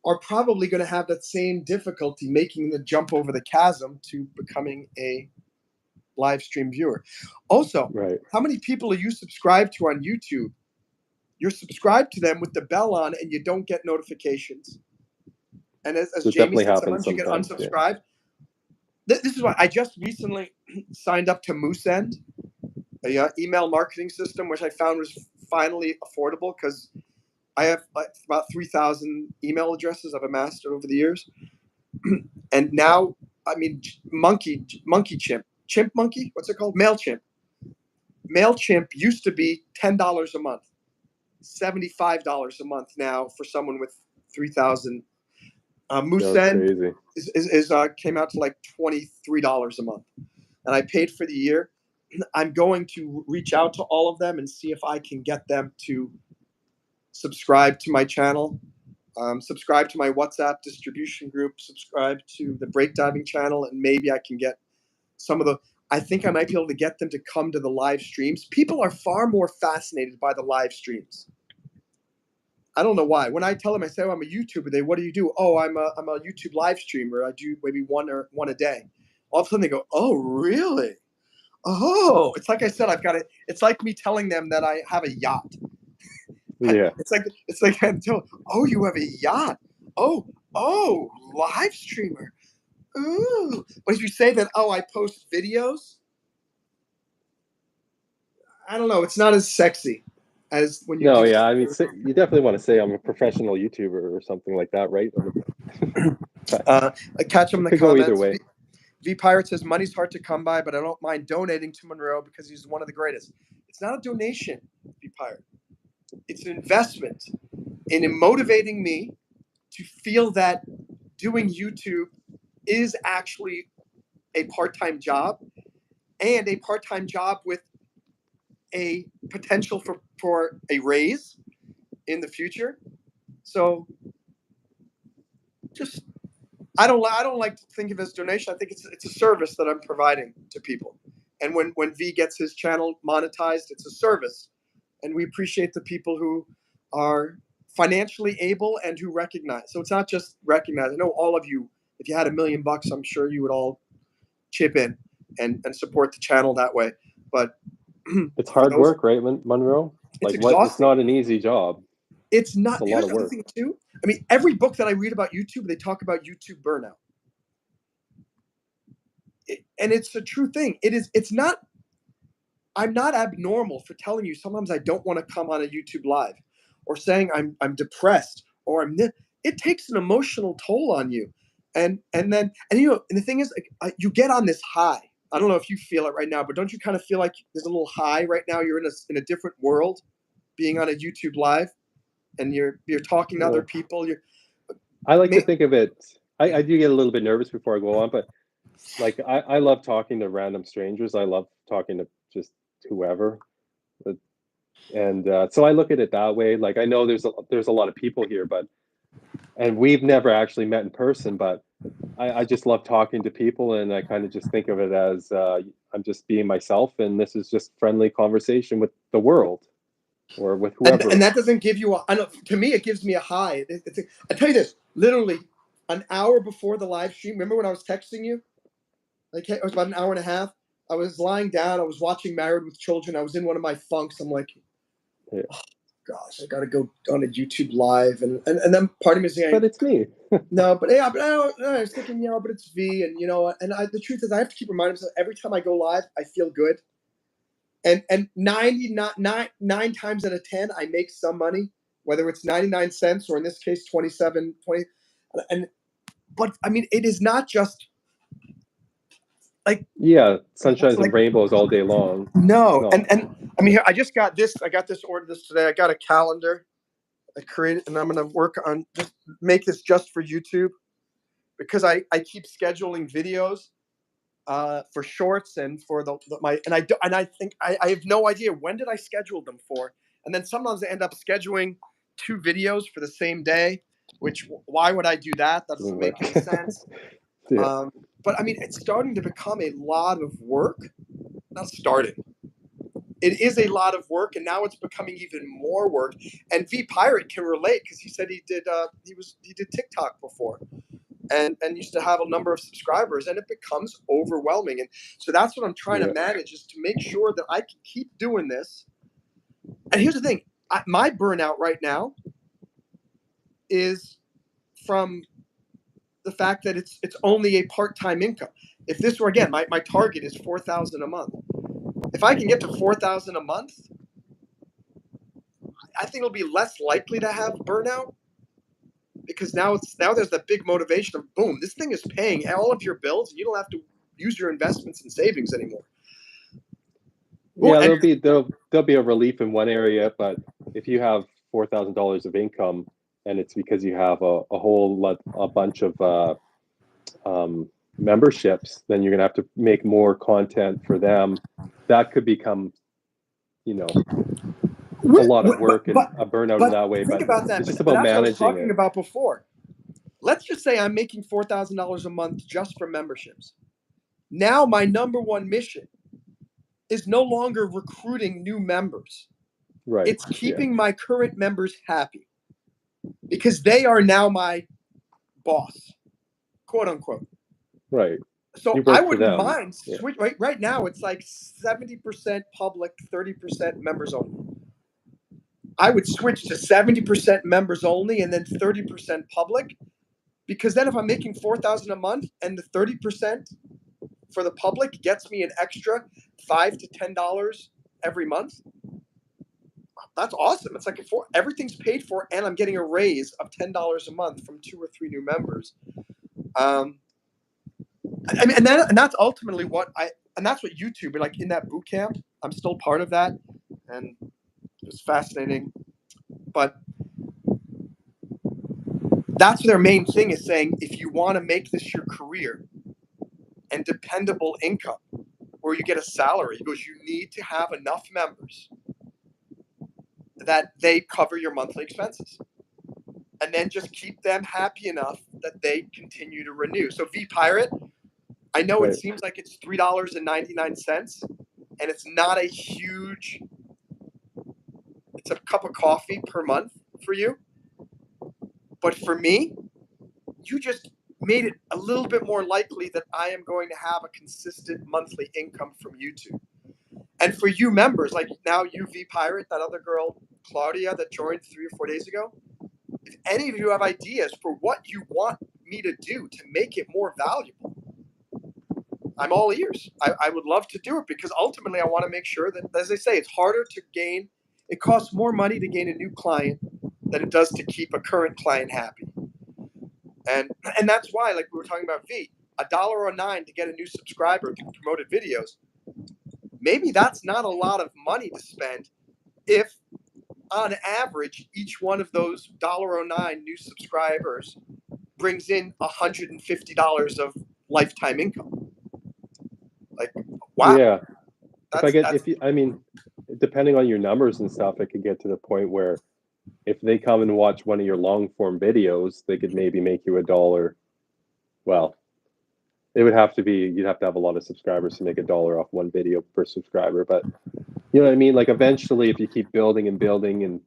Speaker 1: are probably going to have that same difficulty making the jump over the chasm to becoming a live stream viewer. Also, how many people are you subscribed to on YouTube? You're subscribed to them with the bell on and you don't get notifications. And as Jamie said, sometimes you get unsubscribed. Yeah. This is why I just recently signed up to Mooseend, a email marketing system, which I found was finally affordable because I have about 3,000 email addresses I've amassed over the years. And now, I mean, Chimp Monkey, what's it called? MailChimp. MailChimp used to be $10 a month, $75 a month now for someone with 3,000. Mooseend came out to like $23 a month, and I paid for the year. I'm going to reach out to all of them and see if I can get them to subscribe to my channel, subscribe to my WhatsApp distribution group, subscribe to the breakdiving channel, and maybe I can get some of the. I think I might be able to get them to come to the live streams. People are far more fascinated by the live streams. I don't know why. When I tell them, I say, oh, I'm a YouTuber. What do you do? Oh, I'm a YouTube live streamer. I do maybe one a day. All of a sudden they go, oh, really? Oh, it's like I said, I've got it. It's like me telling them that I have a yacht.
Speaker 2: Yeah.
Speaker 1: It's like I'm telling, oh, you have a yacht. Oh, live streamer. Ooh. But if you say that, oh, I post videos, I don't know. It's not as sexy as when you
Speaker 2: No,
Speaker 1: do.
Speaker 2: yeah. I mean, you definitely want to say I'm a professional YouTuber or something like that, right?
Speaker 1: I catch them in the
Speaker 2: Could go either
Speaker 1: comments.
Speaker 2: way.
Speaker 1: V Pirate says money's hard to come by, but I don't mind donating to Monroe because he's one of the greatest. It's not a donation, V Pirate. It's an investment in motivating me to feel that doing YouTube is actually a part-time job, and a part-time job with a potential for a raise in the future. So just I don't like to think of it as donation. I think it's a service that I'm providing to people. And when V gets his channel monetized, it's a service. And we appreciate the people who are financially able and who recognize. So it's not just recognize. I know all of you, if you had $1 million, I'm sure you would all chip in and support the channel that way. But
Speaker 2: it's hard work, right, Monroe?
Speaker 1: It's
Speaker 2: Like what? It's
Speaker 1: exhausting.
Speaker 2: not an easy job.
Speaker 1: It's not.
Speaker 2: It's a lot
Speaker 1: Here's
Speaker 2: of
Speaker 1: the other
Speaker 2: work.
Speaker 1: thing too. I mean, every book that I read about YouTube, they talk about YouTube burnout. And it's a true thing. It's not. I'm not abnormal for telling you sometimes I don't want to come on a YouTube live, or saying I'm depressed, or it takes an emotional toll on you, and then and the thing is, you get on this high. I don't know if you feel it right now, but don't you kind of feel like there's a little high right now? You're in a different world, being on a YouTube live, and you're talking to other people.
Speaker 2: I like to think of it. I do get a little bit nervous before I go on, but like I love talking to random strangers. I love talking to just whoever, and so I look at it that way. Like I know there's a lot of people here, and we've never actually met in person, but I just love talking to people, and I kind of just think of it as I'm just being myself, and this is just friendly conversation with the world or with whoever.
Speaker 1: And that doesn't give you I know, to me, it gives me a high. I tell you this, literally an hour before the live stream. Remember when I was texting you? Like it was about an hour and a half. I was lying down. I was watching Married with Children. I was in one of my funks. I'm like, oh, gosh, I got to go on a YouTube live. And then part of me is saying,
Speaker 2: but it's me.
Speaker 1: no, but yeah, but I was thinking, but it's V. And, the truth is I have to keep reminding myself every time I go live, I feel good. And 99 times out of 10, I make some money, whether it's 99 cents or in this case, 20. But I mean, it is not just like,
Speaker 2: sunshines and rainbows all day long.
Speaker 1: No. And I mean, here, I got this ordered this today. I got a calendar I created, and I'm going to work on make this just for YouTube, because I keep scheduling videos for shorts and for I think I have no idea when did I schedule them for, and then sometimes I end up scheduling 2 videos for the same day, which why would I do that? That doesn't make any sense.
Speaker 2: Yeah.
Speaker 1: But I mean, it's starting to become a lot of work. Not starting. It is a lot of work, and now it's becoming even more work. And V Pirate can relate, because he said he did TikTok before, and used to have a number of subscribers, and it becomes overwhelming. And so that's what I'm trying to manage, is to make sure that I can keep doing this. And here's the thing, my burnout right now is from the fact that it's only a part-time income. If this were, again, my target is $4,000 a month. If I can get to $4,000 a month, I think it'll be less likely to have burnout, because now there's that big motivation of, boom, this thing is paying all of your bills, and you don't have to use your investments and savings anymore.
Speaker 2: Yeah, there'll be a relief in one area, but if you have $4,000 of income and it's because you have a bunch of memberships, then you're gonna have to make more content for them. That could become, a lot of work and a burnout in that way.
Speaker 1: Think
Speaker 2: But
Speaker 1: about that.
Speaker 2: it's just
Speaker 1: But
Speaker 2: about
Speaker 1: that's what I was
Speaker 2: managing
Speaker 1: talking
Speaker 2: it.
Speaker 1: about before. Let's just say I'm making $4,000 a month just for memberships. Now my number one mission is no longer recruiting new members.
Speaker 2: Right.
Speaker 1: It's keeping my current members happy. because they are now my boss, quote unquote.
Speaker 2: Right.
Speaker 1: So
Speaker 2: You
Speaker 1: I
Speaker 2: work for
Speaker 1: wouldn't
Speaker 2: them.
Speaker 1: mind
Speaker 2: Yeah.
Speaker 1: switch. Right now, it's like 70% public, 30% members only. I would switch to 70% members only and then 30% public, because then if I'm making $4,000 a month and the 30% for the public gets me an extra $5 to $10 every month, that's awesome. It's like everything's paid for, and I'm getting a raise of $10 a month from 2 or 3 new members. I mean, and that's ultimately and that's what YouTube, like in that boot camp, I'm still part of that, and it's fascinating. But that's their main thing, is saying, if you want to make this your career and dependable income, where you get a salary, he goes, you need to have enough members that they cover your monthly expenses, and then just keep them happy enough that they continue to renew. So vPirate, I know
Speaker 2: Right.
Speaker 1: it seems like it's $3.99, and it's not a huge, it's a cup of coffee per month for you. But for me, you just made it a little bit more likely that I am going to have a consistent monthly income from YouTube. And for you members, like now you vPirate, that other girl, Claudia, that joined 3 or 4 days ago, if any of you have ideas for what you want me to do to make it more valuable, I'm all ears. I would love to do it, because ultimately I want to make sure that, as they say, it's harder to gain. It costs more money to gain a new client than it does to keep a current client happy. And that's why, like we were talking about $1.09 to get a new subscriber through promoted videos. Maybe that's not a lot of money to spend if, on average, each one of those $1.09 new subscribers brings in $150 of lifetime income. Like, wow.
Speaker 2: Yeah.
Speaker 1: That's
Speaker 2: I mean, depending on your numbers and stuff, it could get to the point where if they come and watch one of your long form videos, they could maybe make you $1. Well, you'd have to have a lot of subscribers to make $1 off one video per subscriber. But you know what I mean? Like eventually, if you keep building and building, and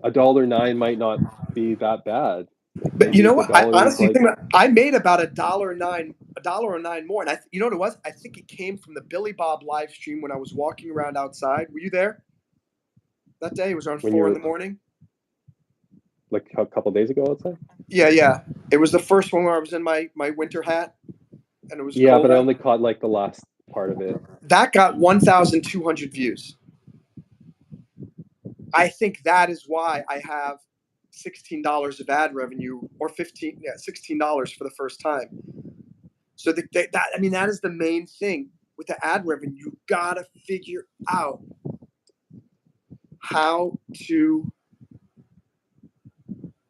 Speaker 2: $1.09 might not be that bad. Like
Speaker 1: But you
Speaker 2: maybe
Speaker 1: know
Speaker 2: if a
Speaker 1: what? I
Speaker 2: dollar is
Speaker 1: honestly
Speaker 2: like,
Speaker 1: think that I made about $1.09 more. And you know what it was? I think it came from the Billy Bob live stream when I was walking around outside. Were you there that day? It was around
Speaker 2: when
Speaker 1: 4 in
Speaker 2: you're
Speaker 1: the morning.
Speaker 2: like a couple days ago, let's say.
Speaker 1: Yeah. It was the first one where I was in my winter hat and it was
Speaker 2: Yeah,
Speaker 1: cold
Speaker 2: but I
Speaker 1: out.
Speaker 2: only caught like the last part of it.
Speaker 1: That got 1,200 views. I think that is why I have $16 of ad revenue, or $16 for the first time. So that is the main thing with the ad revenue. You gotta figure out how to.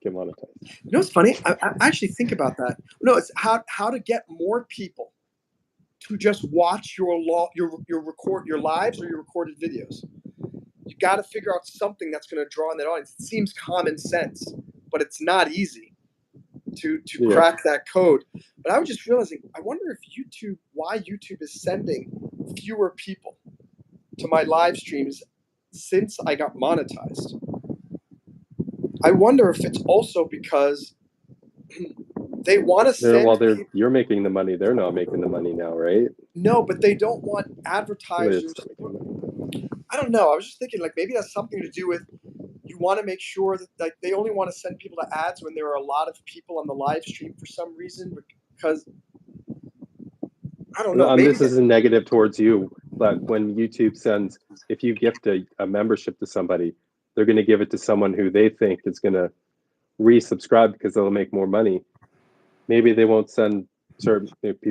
Speaker 2: Get monetized.
Speaker 1: You know what's funny? I actually think about that. No, it's how to get more people to just watch your lives or your recorded videos. You got to figure out something that's going to draw in that audience. It seems common sense, but it's not easy to crack that code. But I was just realizing, I wonder if why YouTube is sending fewer people to my live streams since I got monetized. I wonder if it's also because they want to send.
Speaker 2: You're making the money. They're not making the money now, right?
Speaker 1: No, but they don't want
Speaker 2: Well,
Speaker 1: advertisers. I don't know. I was just thinking, like, maybe that's something to do with, you want to make sure that, like, they only want to send people to ads when there are a lot of people on the live stream for some reason, because I don't know.
Speaker 2: This is a negative towards you, but when YouTube sends, if you gift a membership to somebody, they're going to give it to someone who they think is going to resubscribe because they'll make more money. Maybe they won't send certain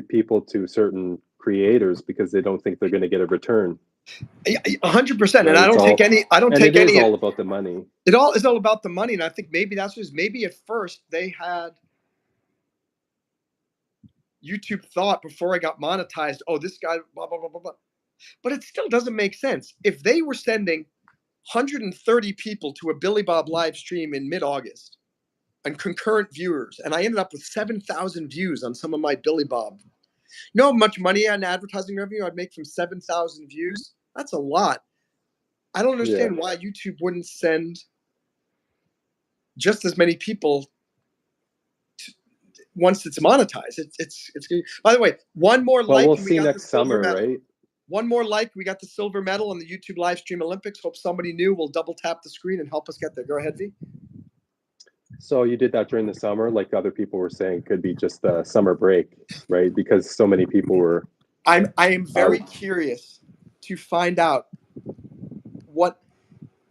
Speaker 2: people to certain creators because they don't think they're going to get a return.
Speaker 1: 100%. And
Speaker 2: Right?
Speaker 1: It
Speaker 2: is all about the money.
Speaker 1: It all is all about the money. And I think maybe that's just, maybe at first they had, YouTube thought before I got monetized, oh, this guy, blah, blah, blah, blah, blah. But it still doesn't make sense. If they were sending 130 people to a Billy Bob live stream in mid-August and concurrent viewers, and I ended up with 7,000 views on some of my Billy Bob. You know how much money on advertising revenue I'd make from 7,000 views? That's a lot. I don't understand why YouTube wouldn't send just as many people once it's monetized. It's by the way, one more
Speaker 2: Well,
Speaker 1: like
Speaker 2: we'll
Speaker 1: and we
Speaker 2: see
Speaker 1: got the
Speaker 2: next
Speaker 1: silver
Speaker 2: summer,
Speaker 1: medal.
Speaker 2: right?
Speaker 1: One more like, we got the silver medal on the YouTube live stream Olympics. Hope somebody new will double tap the screen and help us get there. Go ahead, V.
Speaker 2: So you did that during the summer, like other people were saying, it could be just a summer break, right? Because so many people were.
Speaker 1: I am very curious to find out what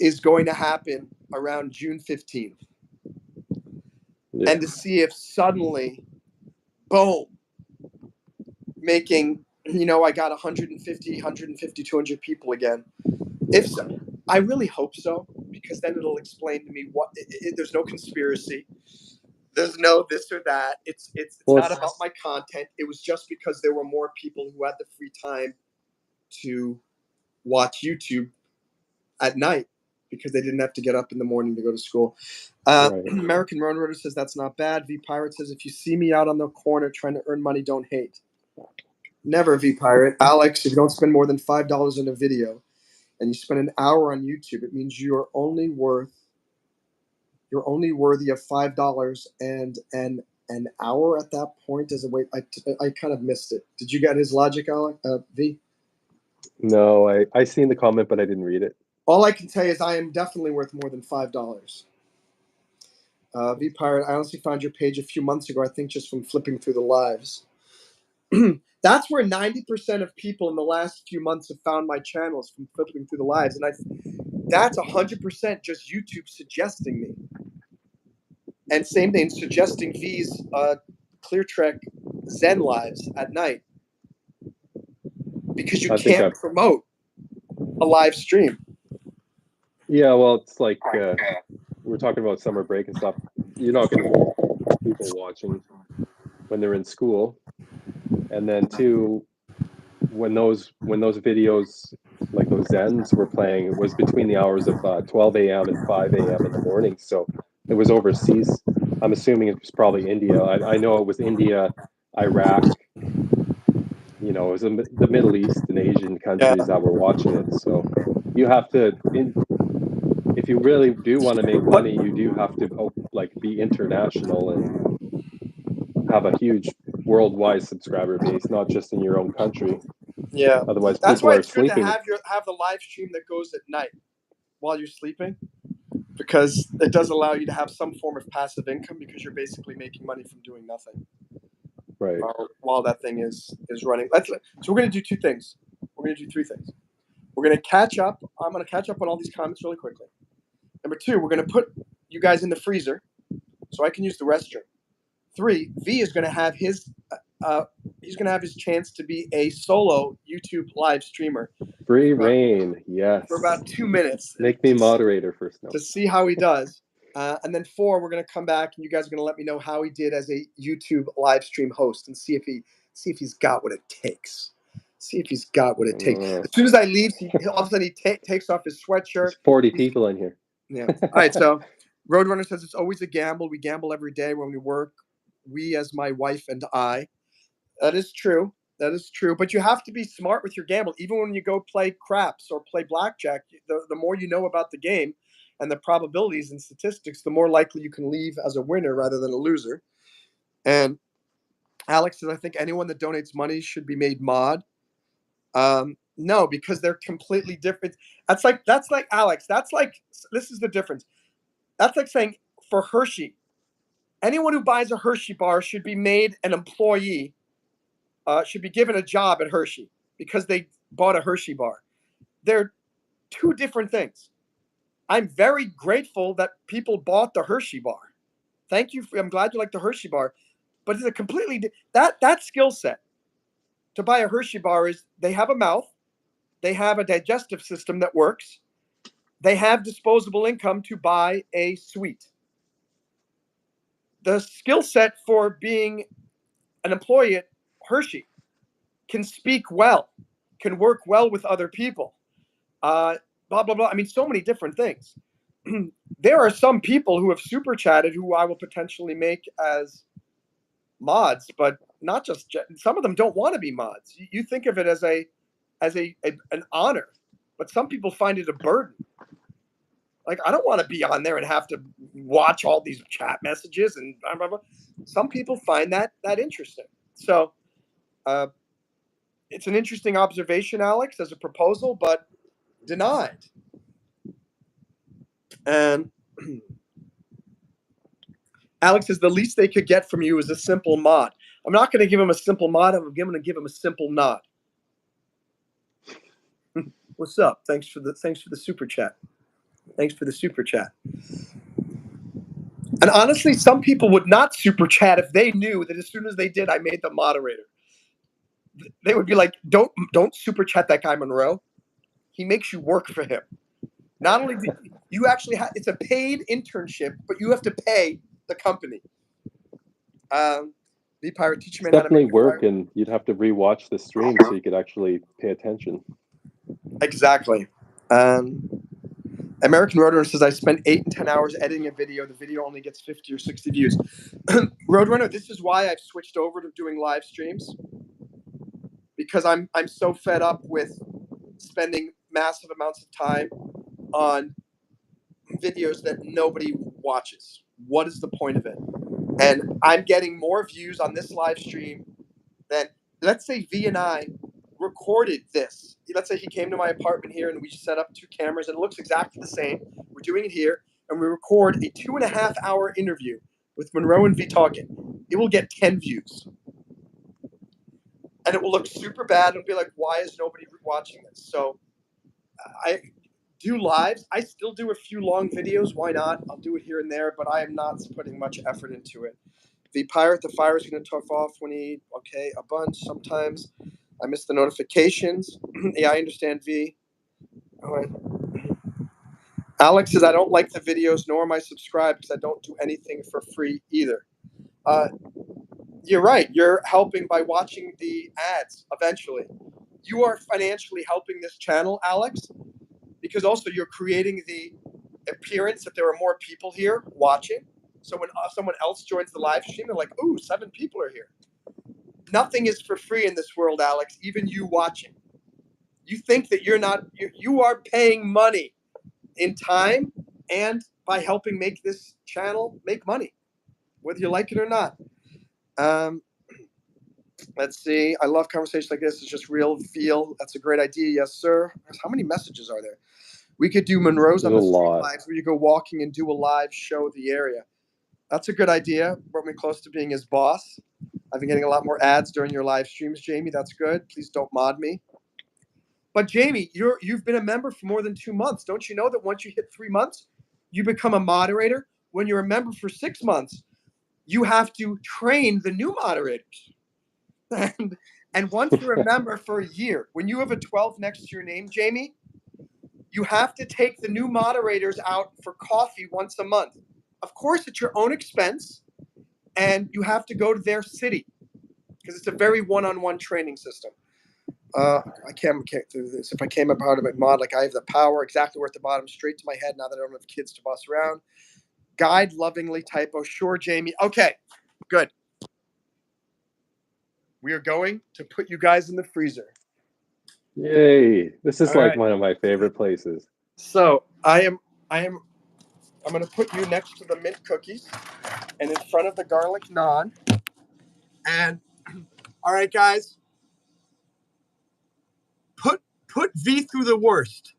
Speaker 1: is going to happen around June 15th,
Speaker 2: Yeah.
Speaker 1: and to see if suddenly, boom, making, I got 150, 200 people again. If so, I really hope so, because then it'll explain to me what there's no conspiracy. There's no this or that. It's not about my content. It was just because there were more people who had the free time to watch YouTube at night because they didn't have to get up in the morning to go to school.
Speaker 2: Right.
Speaker 1: American Roadrunner says that's not bad. V Pirate says if you see me out on the corner trying to earn money, don't hate. Never, V Pirate. Alex, if you don't spend more than $5 in a video and you spend an hour on YouTube, it means you're only worthy of $5 and an hour at that point. As a wait, I kind of missed it. Did you get his logic, Alex? V?
Speaker 2: No, I seen the comment, but I didn't read it.
Speaker 1: All I can tell you is I am definitely worth more than $5. V Pirate, I honestly found your page a few months ago, I think just from flipping through the lives. That's where 90% of people in the last few months have found my channels, from flipping through the lives. And that's 100% just YouTube suggesting me. And same thing, suggesting V's Cleartrek Zen lives at night. Because you can't promote a live stream.
Speaker 2: Yeah, well, it's like we're talking about summer break and stuff. You're not going to get people watching when they're in school. And then two, when those videos, like those Zens were playing, it was between the hours of 12 a.m. and 5 a.m. in the morning. So it was overseas. I'm assuming it was probably India. I know it was India, Iraq, it was the Middle East and Asian countries that were watching it. So you have to, if you really do want to make money, you do have to be international and have a huge worldwide subscriber base, not just in your own country.
Speaker 1: Yeah.
Speaker 2: Otherwise,
Speaker 1: That's
Speaker 2: people
Speaker 1: why
Speaker 2: are
Speaker 1: it's good
Speaker 2: sleeping.
Speaker 1: to have the live stream that goes at night while you're sleeping, because it does allow you to have some form of passive income, because you're basically making money from doing nothing.
Speaker 2: Right.
Speaker 1: While that thing is running. So we're going to do two things. We're going to do three things. We're going to catch up. I'm going to catch up on all these comments really quickly. Number two, we're going to put you guys in the freezer so I can use the restroom. 3, V is going to have his chance to be a solo YouTube live streamer.
Speaker 2: Free reign, yes.
Speaker 1: For about 2 minutes.
Speaker 2: Make me moderator first.
Speaker 1: To see how he does. And then 4, we're going to come back and you guys are going to let me know how he did as a YouTube live stream host, and see if he's got what it takes. See if he's got what it takes. As soon as I leave, all of a sudden he takes off his sweatshirt.
Speaker 2: There's 40 people in here.
Speaker 1: Yeah. All right. So Roadrunner says it's always a gamble. We gamble every day when we work. We, as my wife and I. That is true. That is true. But you have to be smart with your gamble. Even when you go play craps or play blackjack, the more you know about the game and the probabilities and statistics, the more likely you can leave as a winner rather than a loser. And Alex says, I think anyone that donates money should be made mod. No, because they're completely different. That's like Alex. This is the difference. That's like saying for Hershey, anyone who buys a Hershey bar should be made an employee. Should be given a job at Hershey because they bought a Hershey bar. They're two different things. I'm very grateful that people bought the Hershey bar. Thank you. I'm glad you like the Hershey bar. But it's a completely that skill set to buy a Hershey bar is they have a mouth, they have a digestive system that works, they have disposable income to buy a sweet. The skill set for being an employee at Hershey can speak well, can work well with other people, blah, blah, blah. I mean, so many different things. There are some people who have super chatted who I will potentially make as mods, but not just, some of them don't want to be mods. You think of it as an honor, but some people find it a burden. Like, I don't want to be on there and have to watch all these chat messages and blah, blah, blah. Some people find that interesting. So it's an interesting observation, Alex, as a proposal, but denied. And Alex says the least they could get from you is a simple mod. I'm not going to give him a simple mod. I'm going to give him a simple nod. What's up? Thanks for the super chat. Thanks for the super chat. And honestly, some people would not super chat if they knew that as soon as they did, I made them moderator. They would be like, "Don't super chat that guy Monroe. He makes you work for him. Not only do you actually have, it's a paid internship, but you have to pay the company." The pirate teacher man how to
Speaker 2: definitely
Speaker 1: make
Speaker 2: work, and you'd have to rewatch the stream so you could actually pay attention.
Speaker 1: Exactly. American Roadrunner says I spent 8 and 10 hours editing a video. The video only gets 50 or 60 views. Roadrunner, this is why I've switched over to doing live streams, because I'm so fed up with spending massive amounts of time on videos that nobody watches. What is the point of it? And I'm getting more views on this live stream than, let's say V and I recorded this. Let's say he came to my apartment here and we set up 2 cameras and it looks exactly the same. We're doing it here and we record a 2.5 hour interview with Monroe and V talking. It will get 10 views. And it will look super bad. It'll be like, why is nobody watching this? So I do lives. I still do a few long videos. Why not? I'll do it here and there, but I am not putting much effort into it. The pirate, the fire is going to turf off when he, a bunch sometimes. I miss the notifications. Yeah, I understand, V. All right. Alex says, I don't like the videos, nor am I subscribed because I don't do anything for free either. You're right. You're helping by watching the ads eventually. You are financially helping this channel, Alex, because also you're creating the appearance that there are more people here watching. So when someone else joins the live stream, they're like, ooh, 7 people are here. Nothing is for free in this world, Alex, even you watching. You think that you are paying money in time and by helping make this channel make money, whether you like it or not. Let's see. I love conversations like this. It's just real feel. That's a great idea. Yes, sir. How many messages are there? We could do Monroe's on the street lives where you go walking and do a live show of the area. That's a good idea. Brought me close to being his boss. I've been getting a lot more ads during your live streams, Jamie. That's good. Please don't mod me. But Jamie, you've been a member for more than 2 months. Don't you know that once you hit 3 months, you become a moderator? When you're a member for 6 months, you have to train the new moderators. And once you're a member for a year, when you have a 12 next to your name, Jamie, you have to take the new moderators out for coffee once a month. Of course, it's your own expense, and you have to go to their city because it's a very one-on-one training system. I can't do this. If I came up out of my mod, like I have the power exactly where at the bottom, straight to my head. Now that I don't have kids to boss around. Guide lovingly typo. Sure, Jamie. Okay, good. We are going to put you guys in the freezer.
Speaker 2: Yay! This is
Speaker 1: All
Speaker 2: like
Speaker 1: right.
Speaker 2: one of my favorite places.
Speaker 1: So I'm going to put you next to the mint cookies and in front of the garlic naan. And all right, guys, put V through the worst.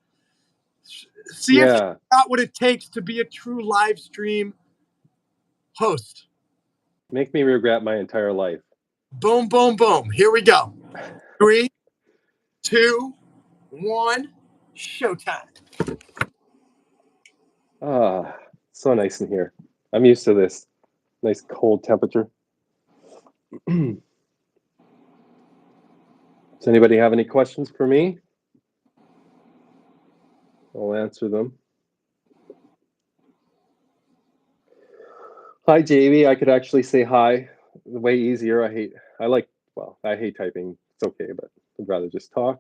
Speaker 1: See if you got what it takes to be a true live stream host.
Speaker 2: Make me regret my entire life.
Speaker 1: Boom, boom, boom. Here we go. 3, 2, 1, showtime.
Speaker 2: Ah, so nice in here. I'm used to this nice cold temperature. Does anybody have any questions for me? I'll answer them. Hi, JV. I could actually say hi. Way easier. I hate typing. It's okay, but I'd rather just talk.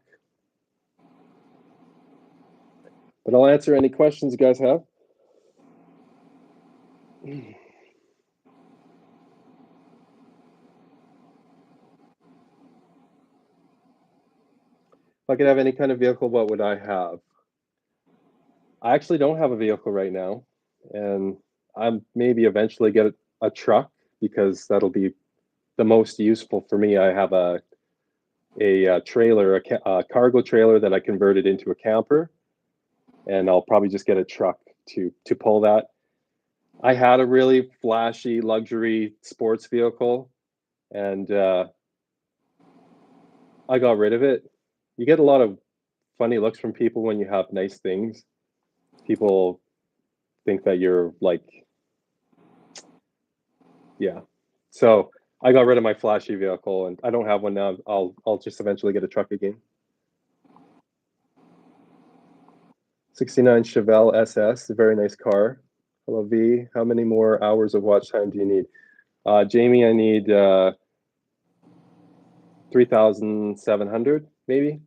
Speaker 2: But I'll answer any questions you guys have. If I could have any kind of vehicle, what would I have? I actually don't have a vehicle right now, and I'm maybe eventually get a truck because that'll be the most useful for me. I have a trailer, a cargo trailer that I converted into a camper, and I'll probably just get a truck to pull that. I had a really flashy luxury sports vehicle, and I got rid of it. You get a lot of funny looks from people when you have nice things. People think that you're like, yeah. So I got rid of my flashy vehicle, and I don't have one now. I'll just eventually get a truck again. 69 Chevelle SS, a very nice car. Hello V, how many more hours of watch time do you need? Jamie, I need 3,700 maybe.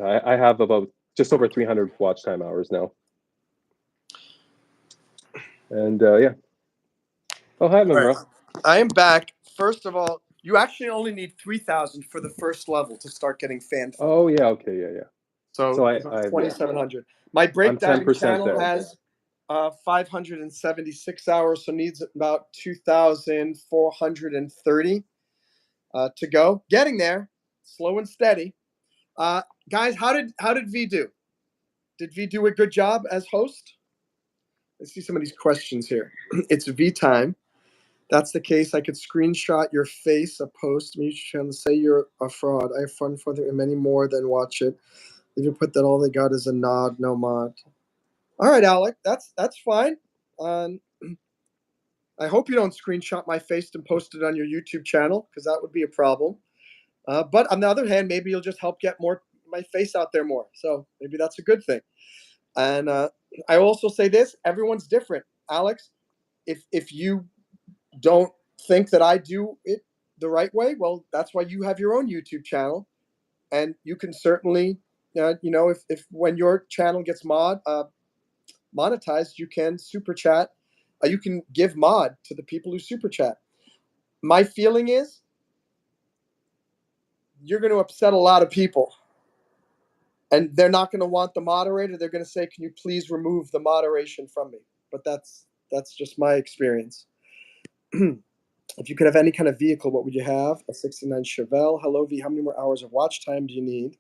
Speaker 2: I have about just over 300 watch time hours now. And yeah. Oh, hi, Monroe.
Speaker 1: Right. I am back. First of all, you actually only need 3,000 for the first level to start getting fan fun.
Speaker 2: Oh yeah, okay, yeah.
Speaker 1: So
Speaker 2: So I
Speaker 1: 2,700. My
Speaker 2: I'm
Speaker 1: breakdiving
Speaker 2: 10%
Speaker 1: channel
Speaker 2: there.
Speaker 1: has 576 hours, so needs about 2,430 to go. Getting there, slow and steady. Guys, how did V do? Did V do a good job as host? Let's see some of these questions here. It's V time. That's the case. I could screenshot your face, a post, me trying to say you're a fraud. I have fun for them and many more than watch it. If you put that all they got is a nod, no mod. All right, Alec, that's fine. I hope you don't screenshot my face and post it on your YouTube channel because that would be a problem. But on the other hand, maybe you'll just help get my face out there more. So maybe that's a good thing. And I also say this: everyone's different. Alex, if you don't think that I do it the right way, well, that's why you have your own YouTube channel, and you can certainly, if when your channel gets monetized, you can super chat. You can give mod to the people who super chat. My feeling is you're going to upset a lot of people, and they're not going to want the moderator. They're going to say, "Can you please remove the moderation from me?" But that's just my experience. If you could have any kind of vehicle, what would you have? A 69 Chevelle. Hello, V. How many more hours of watch time do you need?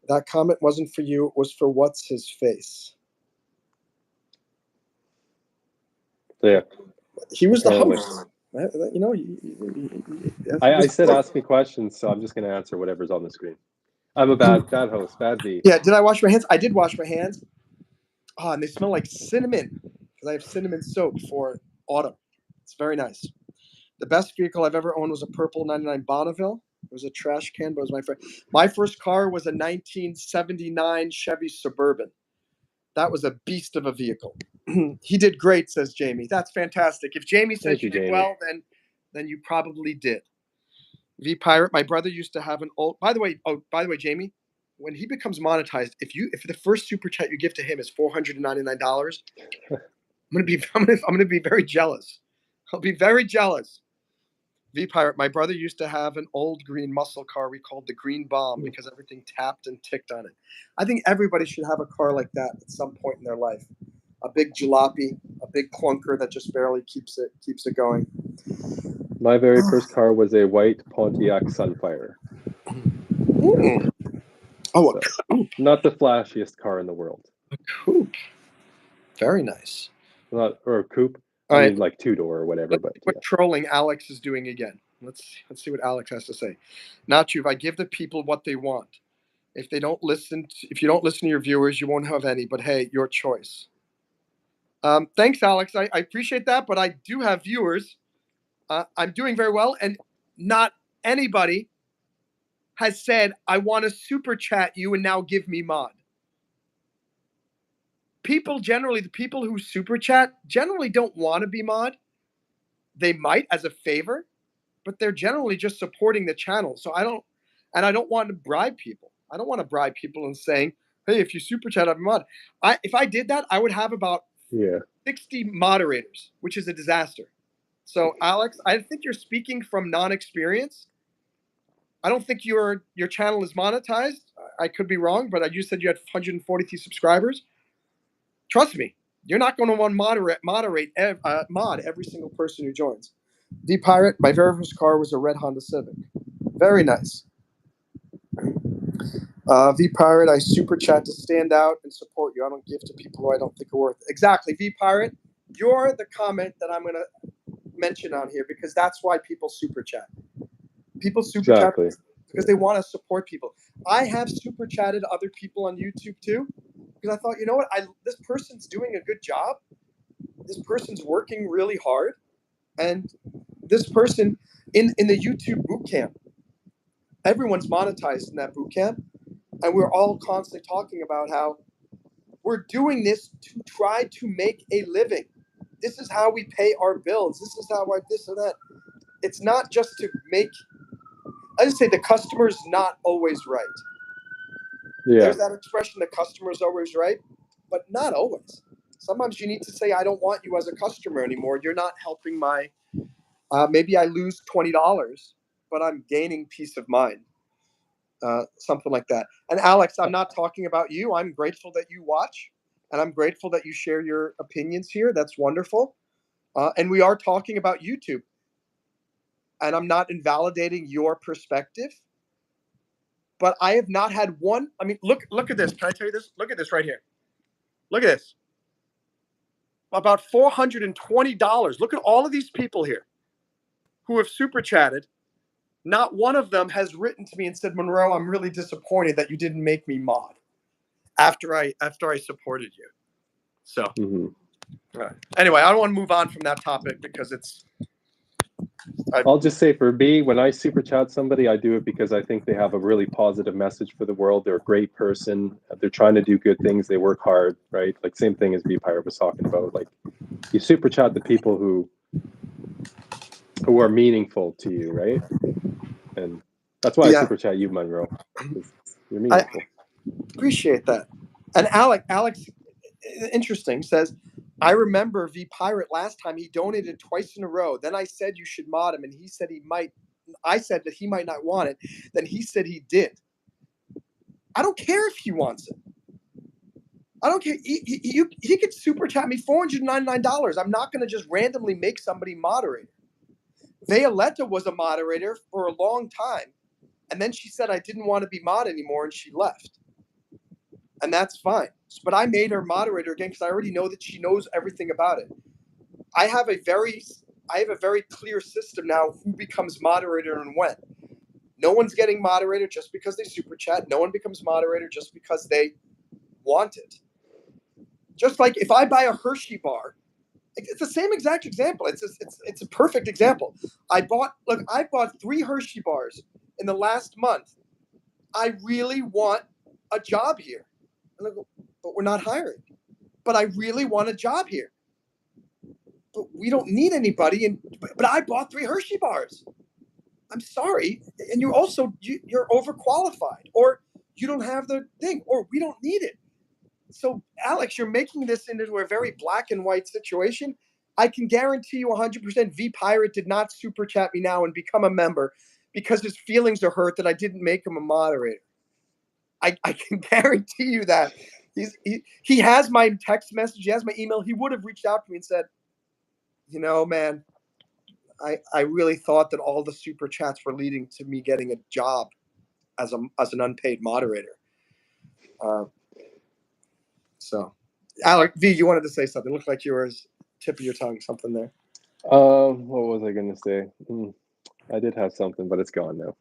Speaker 1: That comment wasn't for you. It was for what's his face.
Speaker 2: So yeah.
Speaker 1: He was the
Speaker 2: Apparently.
Speaker 1: host. You know,
Speaker 2: I said ask me questions, so I'm just going to answer whatever's on the screen. I'm a bad host, bad V.
Speaker 1: Yeah, did I wash my hands? I did wash my hands. Oh, and they smell like cinnamon because I have cinnamon soap for autumn. It's very nice. The best vehicle I've ever owned was a purple 99 Bonneville. It was a trash can, but it was my friend. My first car was a 1979 Chevy Suburban. That was a beast of a vehicle. He did great, says Jamie. That's fantastic. If Jamie says
Speaker 2: Thank you,
Speaker 1: you did
Speaker 2: Jamie.
Speaker 1: well, then you probably did. V Pirate, my brother used to have an old. By the way, Jamie, when he becomes monetized, if the first super chat you give to him is $499, I'm gonna be very jealous. I'll be very jealous. V Pirate, my brother used to have an old green muscle car we called the Green Bomb because everything tapped and ticked on it. I think everybody should have a car like that at some point in their life. A big jalopy, a big clunker that just barely keeps it going.
Speaker 2: My very first car was a white Pontiac Sunfire.
Speaker 1: Mm. Oh,
Speaker 2: So,
Speaker 1: a coupe.
Speaker 2: not the flashiest car in the world.
Speaker 1: A coupe. Very nice.
Speaker 2: Or a coupe.
Speaker 1: All
Speaker 2: I
Speaker 1: right.
Speaker 2: mean, like two-door or whatever.
Speaker 1: Let's
Speaker 2: But
Speaker 1: see what trolling Alex is doing again. Let's see what Alex has to say. Not you. If I give the people what they want, if you don't listen to your viewers, you won't have any. But hey, your choice. Thanks, Alex. I appreciate that, but I do have viewers. I'm doing very well, and not anybody has said I want to super chat you and now give me mod. People generally, the people who super chat generally don't want to be mod. They might as a favor, but they're generally just supporting the channel. So I don't want to bribe people. I don't want to bribe people and saying, hey, if you super chat, I'm mod. If I did that, I would have about 60 moderators, which is a disaster. So Alex, I think you're speaking from non-experience. I don't think your channel is monetized. I could be wrong, but you said you had 143 subscribers. Trust me, you're not going to want to mod every single person who joins. V Pirate, my very first car was a red Honda Civic. Very nice. V Pirate, I super chat to stand out and support you. I don't give to people who I don't think are worth it. Exactly, V Pirate, you're the comment that I'm going to mention on here because that's why people super chat. People super chat because they want to support people. I have super chatted other people on YouTube too because I thought, you know what, this person's doing a good job. This person's working really hard, and this person in the YouTube boot camp, everyone's monetized in that boot camp, and we're all constantly talking about how we're doing this to try to make a living. This is how we pay our bills. This is how I this or that. It's not just to make. I just say the customer's not always right. Yeah. There's that expression, the customer's always right, but not always. Sometimes you need to say, I don't want you as a customer anymore. You're not helping my, maybe I lose $20, but I'm gaining peace of mind. Something like that. And Alex, I'm not talking about you. I'm grateful that you watch, and I'm grateful that you share your opinions here. That's wonderful. And we are talking about YouTube. And I'm not invalidating your perspective. But I have not had one. I mean, look at this. Can I tell you this? Look at this right here. Look at this. About $420. Look at all of these people here who have super chatted. Not one of them has written to me and said, Monroe, I'm really disappointed that you didn't make me mod after I supported you. So anyway, I don't want to move on from that topic because
Speaker 2: I'll just say for me, when I super chat somebody, I do it because I think they have a really positive message for the world. They're a great person. They're trying to do good things. They work hard, right? Like same thing as V Pirate was talking about. Like you super chat the people who are meaningful to you, right? And that's why I super chat you, Monroe. You're meaningful.
Speaker 1: I appreciate that. And Alex, interesting, says, I remember V Pirate last time he donated twice in a row. Then I said you should mod him, and he said he might. I said that he might not want it. Then he said he did. I don't care if he wants it. I don't care. He could super chat me $499. I'm not going to just randomly make somebody moderator. Violetta was a moderator for a long time, and then she said I didn't want to be mod anymore, and she left. And that's fine. But I made her moderator again because I already know that she knows everything about it. I have a very clear system now who becomes moderator and when. No one's getting moderator just because they super chat. No one becomes moderator just because they want it. Just like if I buy a Hershey bar, it's the same exact example. It's a perfect example. I bought 3 Hershey bars in the last month. I really want a job here. And I go, but we're not hiring. But I really want a job here. But we don't need anybody. But I bought 3 Hershey bars. I'm sorry. And you're overqualified, or you don't have the thing, or we don't need it. So, Alex, you're making this into a very black and white situation. I can guarantee you 100% V Pirate did not super chat me now and become a member because his feelings are hurt that I didn't make him a moderator. I can guarantee you that. He has my text message. He has my email. He would have reached out to me and said, you know, man, I really thought that all the super chats were leading to me getting a job as an unpaid moderator. So, Alec V, you wanted to say something. It looked like you were tip of your tongue, something there.
Speaker 2: What was I going to say? I did have something, but it's gone now.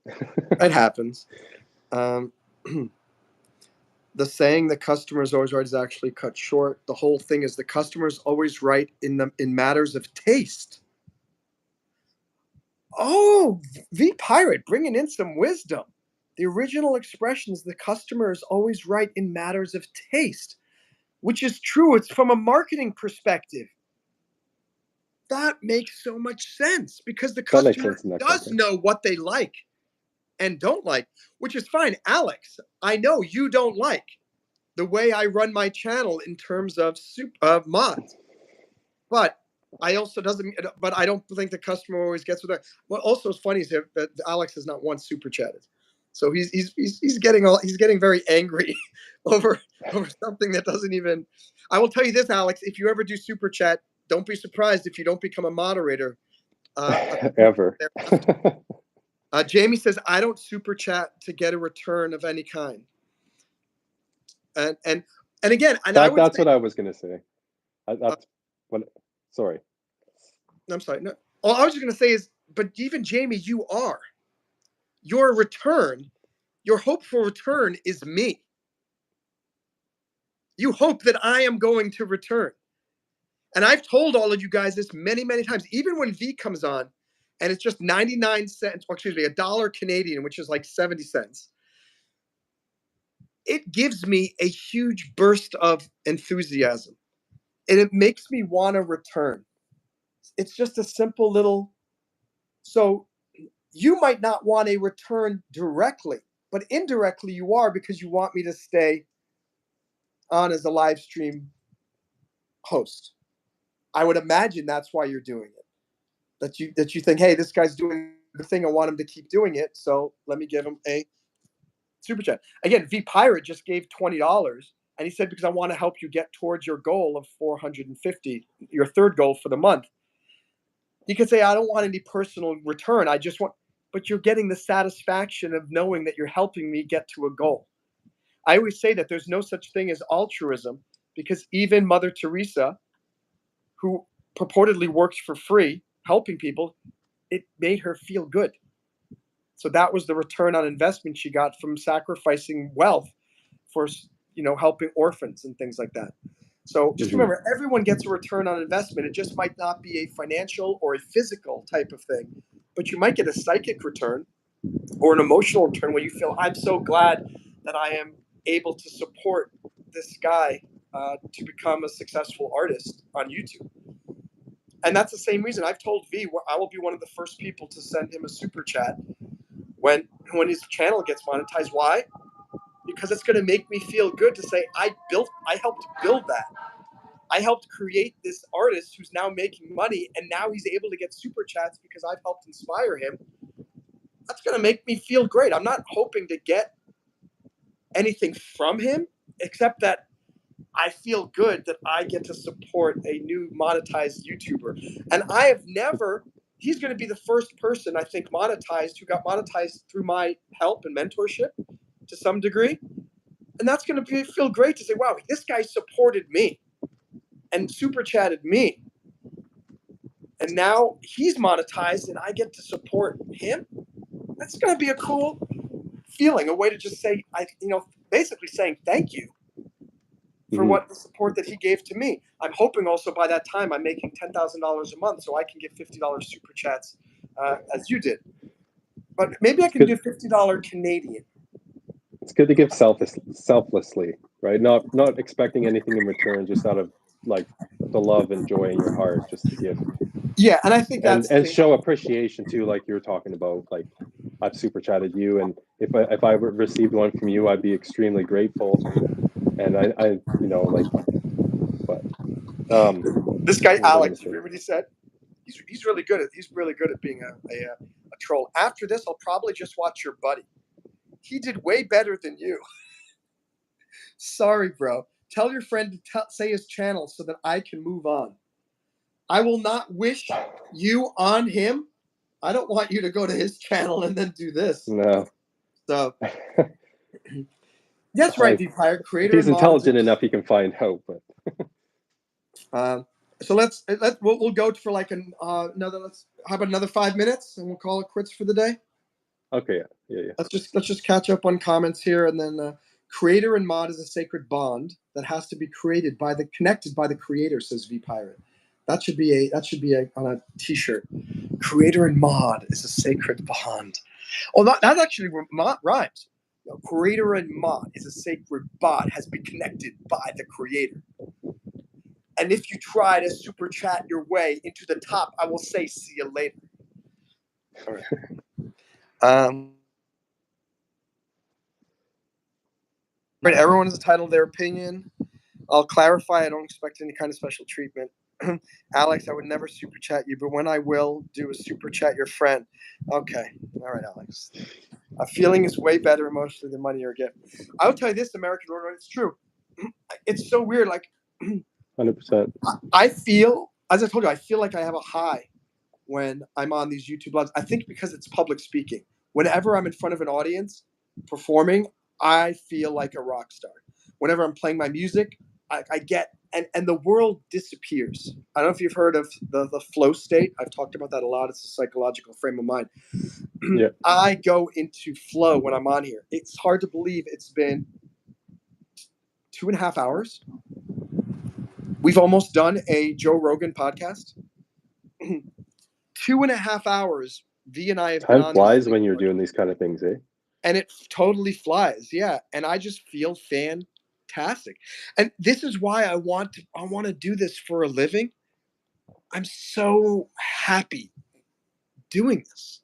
Speaker 1: It happens. The saying the customer is always right is actually cut short. The whole thing is the customer is always right in matters of taste. Oh, V Pirate, bringing in some wisdom. The original expression is the customer is always right in matters of taste, which is true. It's from a marketing perspective. That makes so much sense because the customer does know what they like and don't like, which is fine. Alex, I know you don't like the way I run my channel in terms of mods, but I don't think the customer always gets with that. What also is funny is that Alex has not once super chatted. So he's getting very angry over something that doesn't even. I will tell you this, Alex. If you ever do super chat, don't be surprised if you don't become a moderator.
Speaker 2: Ever.
Speaker 1: Jamie says, I don't super chat to get a return of any kind. And again, and
Speaker 2: that's what I was going to say. That's what. Sorry.
Speaker 1: I'm sorry. No, all I was just going to say is, but even Jamie, you are. Your return, your hope for return is me. You hope that I am going to return. And I've told all of you guys this many, many times, even when V comes on and it's just 99 cents, or excuse me, $1 Canadian, which is like 70 cents. It gives me a huge burst of enthusiasm and it makes me want to return. It's just a simple little. So you might not want a return directly, but indirectly you are, because you want me to stay on as a live stream host. I would imagine that's why you're doing it. That you think, hey, this guy's doing the thing, I want him to keep doing it, so let me give him a super chat. Again, V Pirate just gave $20, and he said, because I want to help you get towards your goal of 450, your third goal for the month. You could say, I don't want any personal return. I just want, but you're getting the satisfaction of knowing that you're helping me get to a goal. I always say that there's no such thing as altruism, because even Mother Teresa, who purportedly works for free, helping people, it made her feel good. So that was the return on investment she got from sacrificing wealth for, helping orphans and things like that. So just remember, everyone gets a return on investment. It just might not be a financial or a physical type of thing, but you might get a psychic return or an emotional return where you feel, I'm so glad that I am able to support this guy to become a successful artist on YouTube. And that's the same reason I've told V, I will be one of the first people to send him a super chat when his channel gets monetized. Why? Because it's going to make me feel good to say I helped build that. I helped create this artist who's now making money, and now he's able to get super chats because I've helped inspire him. That's going to make me feel great. I'm not hoping to get anything from him, except that I feel good that I get to support a new monetized YouTuber. And I have never, he's going to be the first person, I think, monetized, who got monetized through my help and mentorship to some degree. And that's going to feel great to say, wow, this guy supported me and super chatted me. And now he's monetized and I get to support him. That's going to be a cool feeling, a way to just say, basically saying thank you for what the support that he gave to me. I'm hoping also by that time I'm making $10,000 a month, so I can give $50 super chats as you did. But maybe I can do $50 Canadian.
Speaker 2: It's good to give selflessly, right? Not expecting anything in return, just out of like the love and joy in your heart, just to give.
Speaker 1: Yeah, and I think that's
Speaker 2: and show appreciation too, like you're talking about. Like I've super chatted you, and if I received one from you, I'd be extremely grateful. And I but
Speaker 1: this guy Alex, you remember what he said? He's really good at being a troll. After this, I'll probably just watch your buddy. He did way better than you. Sorry, bro. Tell your friend to say his channel so that I can move on. I will not wish you on him. I don't want you to go to his channel and then do this.
Speaker 2: No.
Speaker 1: So that's right, Deep creator.
Speaker 2: If he's intelligent enough, he can find hope.
Speaker 1: But so we'll go for like another. How about another 5 minutes, and we'll call it quits for the day.
Speaker 2: Okay. Yeah.
Speaker 1: Let's just catch up on comments here, and then creator and mod is a sacred bond that has to be connected by the creator, says V Pirate. That should be on a t-shirt. Creator and mod is a sacred bond. Oh, that actually rhymes. Creator and mod is a sacred bond, has been connected by the creator. And if you try to super chat your way into the top, I will say, see you later. All right. Right, everyone is entitled to their opinion. I'll clarify, I don't expect any kind of special treatment. Alex, I would never super chat you, but when I will do a super chat your friend. Okay. All right, Alex. A feeling is way better emotionally than money or a gift. I will tell you this, American Order, it's true. It's so weird. Like,
Speaker 2: 100%.
Speaker 1: I feel, as I told you, I feel like I have a high when I'm on these YouTube lives. I think because it's public speaking. Whenever I'm in front of an audience performing, I feel like a rock star. Whenever I'm playing my music, I get, and the world disappears. I don't know if you've heard of the flow state. I've talked about that a lot. It's a psychological frame of mind.
Speaker 2: Yeah.
Speaker 1: I go into flow when I'm on here. It's hard to believe it's been 2.5 hours. We've almost done a Joe Rogan podcast. 2.5 hours. V and I have been
Speaker 2: Time
Speaker 1: on
Speaker 2: flies
Speaker 1: this
Speaker 2: when you're doing these kind of things, eh?
Speaker 1: and it totally flies. Yeah, and I just feel fantastic. And this is why I want to do this for a living. I'm so happy doing this.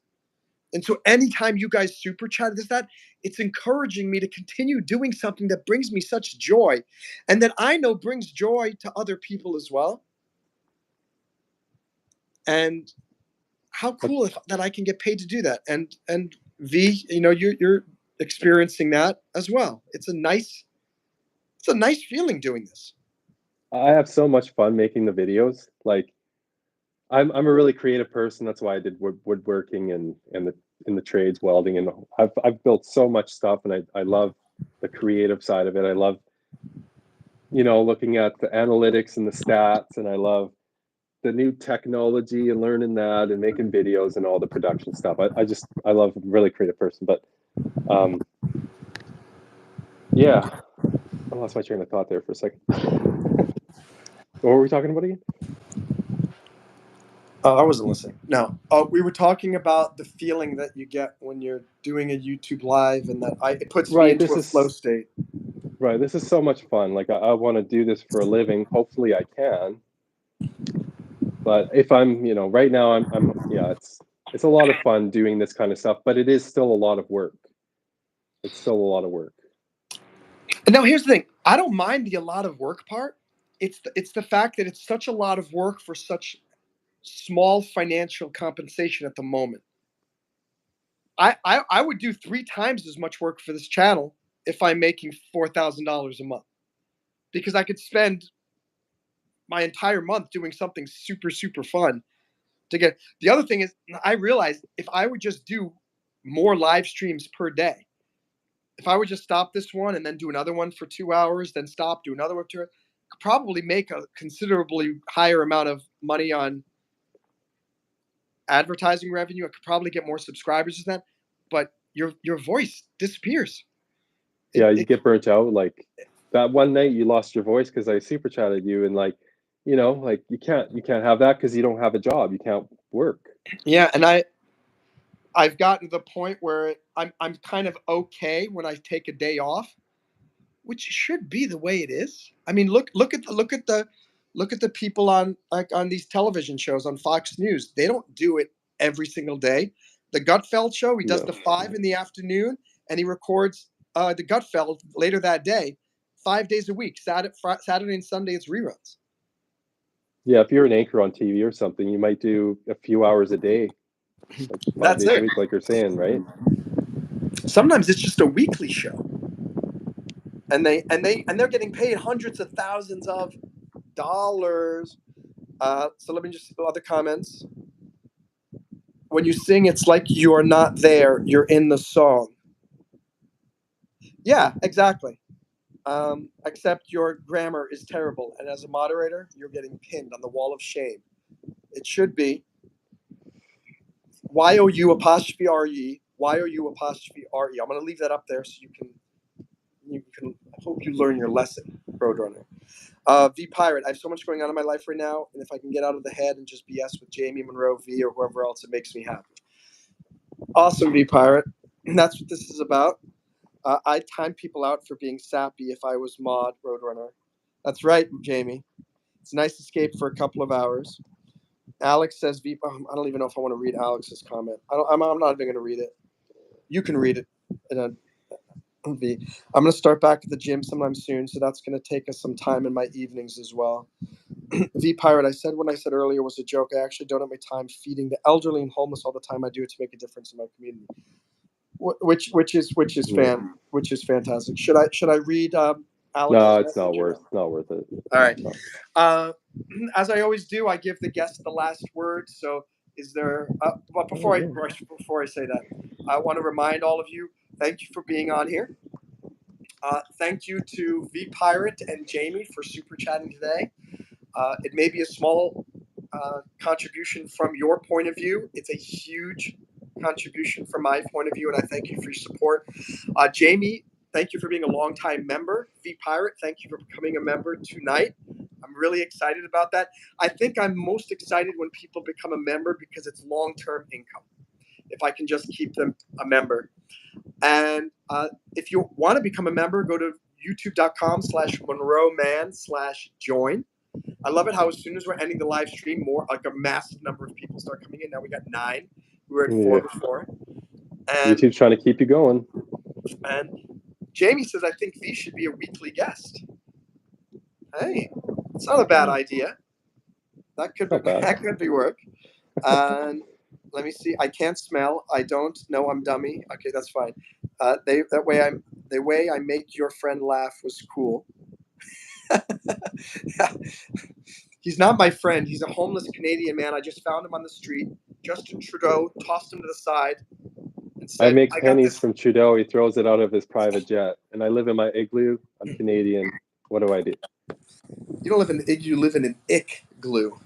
Speaker 1: And so anytime you guys super chat this, that, it's encouraging me to continue doing something that brings me such joy and that I know brings joy to other people as well. And how cool that I can get paid to do that. And V, you're experiencing that as well. It's a nice feeling doing this.
Speaker 2: I have so much fun making the videos. Like, I'm a really creative person. That's why I did woodworking and in the trades, welding, and I've built so much stuff, and I love the creative side of it. I love, looking at the analytics and the stats, and I love the new technology and learning that and making videos and all the production stuff. I love, I'm a really creative person. But yeah, I lost my train of thought there for a second. What were we talking about again?
Speaker 1: Oh, I wasn't listening. No. Oh, we were talking about the feeling that you get when you're doing a YouTube live, and that it puts me
Speaker 2: Right.
Speaker 1: into a flow state.
Speaker 2: Right. This is so much fun. Like, I want to do this for a living. Hopefully I can. But if I'm, right now yeah, it's a lot of fun doing this kind of stuff, but it is still a lot of work. It's still a lot of work.
Speaker 1: And now here's the thing. I don't mind the a lot of work part. It's the fact that it's such a lot of work for such small financial compensation at the moment. I would do 3 times as much work for this channel if I'm making $4,000 a month, because I could spend my entire month doing something super, super fun to get. The other thing is, I realized if I would just do more live streams per day, if I would just stop this one and then do another one for 2 hours, then stop, do another one for 2 hours, I could probably make a considerably higher amount of money on advertising revenue. I could probably get more subscribers than that, but your voice disappears.
Speaker 2: Yeah, you get burnt out. Like, that one night you lost your voice because I super chatted you, and like, like you can't have that because you don't have a job. You can't work.
Speaker 1: Yeah, and I've gotten to the point where I'm kind of okay when I take a day off, which should be the way it is. I mean, look at the people on these television shows on Fox News. They don't do it every single day. The Gutfeld show, he does
Speaker 2: No.
Speaker 1: the 5 in the afternoon, and he records the Gutfeld later that day, 5 days a week. Saturday and Sunday, it's reruns.
Speaker 2: Yeah, if you're an anchor on TV or something, you might do a few hours a day, like 5
Speaker 1: That's
Speaker 2: days a
Speaker 1: it.
Speaker 2: week, like you're saying, right?
Speaker 1: Sometimes it's just a weekly show, and they're getting paid hundreds of thousands of dollars. So let me just other comments. When you sing, it's like you are not there. You're in the song. Yeah, exactly. Except your grammar is terrible, and as a moderator, you're getting pinned on the wall of shame. It should be YOU apostrophe RE. YOU apostrophe RE. I'm going to leave that up there so you can. I hope you learn your lesson, Roadrunner. V Pirate. I have so much going on in my life right now, and if I can get out of the head and just BS with Jamie, Monroe, V, or whoever else, it makes me happy. Awesome, V Pirate. That's what this is about. I'd time people out for being sappy if I was mod Roadrunner. That's right, Jamie. It's a nice escape for a couple of hours. Alex says, "V." I don't even know if I want to read Alex's comment. I'm not even going to read it. You can read it. V. I'm going to start back at the gym sometime soon, so that's going to take us some time in my evenings as well. V Pirate, I said what I said earlier was a joke. I actually don't have my time feeding the elderly and homeless all the time. I do it to make a difference in my community. Which is fantastic. Should I read Alex?
Speaker 2: No, it's not worth it.
Speaker 1: All right. As I always do, I give the guest the last word. So, is there? But before I say that, I want to remind all of you. Thank you for being on here. Thank you to V Pirate and Jamie for super chatting today. It may be a small contribution from your point of view. It's a huge contribution from my point of view, and I thank you for your support. Jamie, thank you for being a longtime member. V Pirate, thank you for becoming a member tonight. I'm really excited about that. I think I'm most excited when people become a member because it's long-term income. If I can just keep them a member. And if you want to become a member, go to youtube.com/Monroe Mann/join. I love it how as soon as we're ending the live stream, like a massive number of people start coming in. Now we got 9. We were at 4 before. And
Speaker 2: YouTube's trying to keep you going.
Speaker 1: And Jamie says, I think V should be a weekly guest. Hey, it's not a bad idea. That could be work. And let me see. I can't smell. I don't know. I'm dummy. Okay, that's fine. The way I make your friend laugh was cool. He's not my friend. He's a homeless Canadian man. I just found him on the street. Justin Trudeau tossed him to the side and said,
Speaker 2: I make pennies from Trudeau. He throws it out of his private jet. And I live in my igloo. I'm Canadian. What do I do?
Speaker 1: You don't live in an igloo. You live in an ick-glue.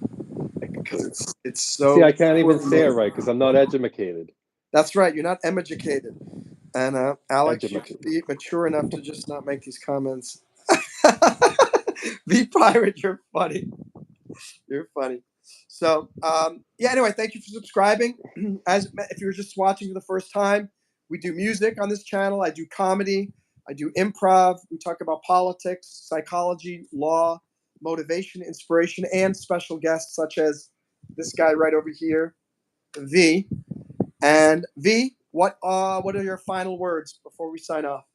Speaker 1: Because it's so...
Speaker 2: See, I can't even say it right because I'm not educated.
Speaker 1: That's right. You're not educated. And Alex, you should be mature enough to just not make these comments. V Pirate, you're funny. You're funny. So, anyway, thank you for subscribing. If you're just watching for the first time, we do music on this channel. I do comedy. I do improv. We talk about politics, psychology, law, motivation, inspiration, and special guests such as this guy right over here, V. And V, what are your final words before we sign off?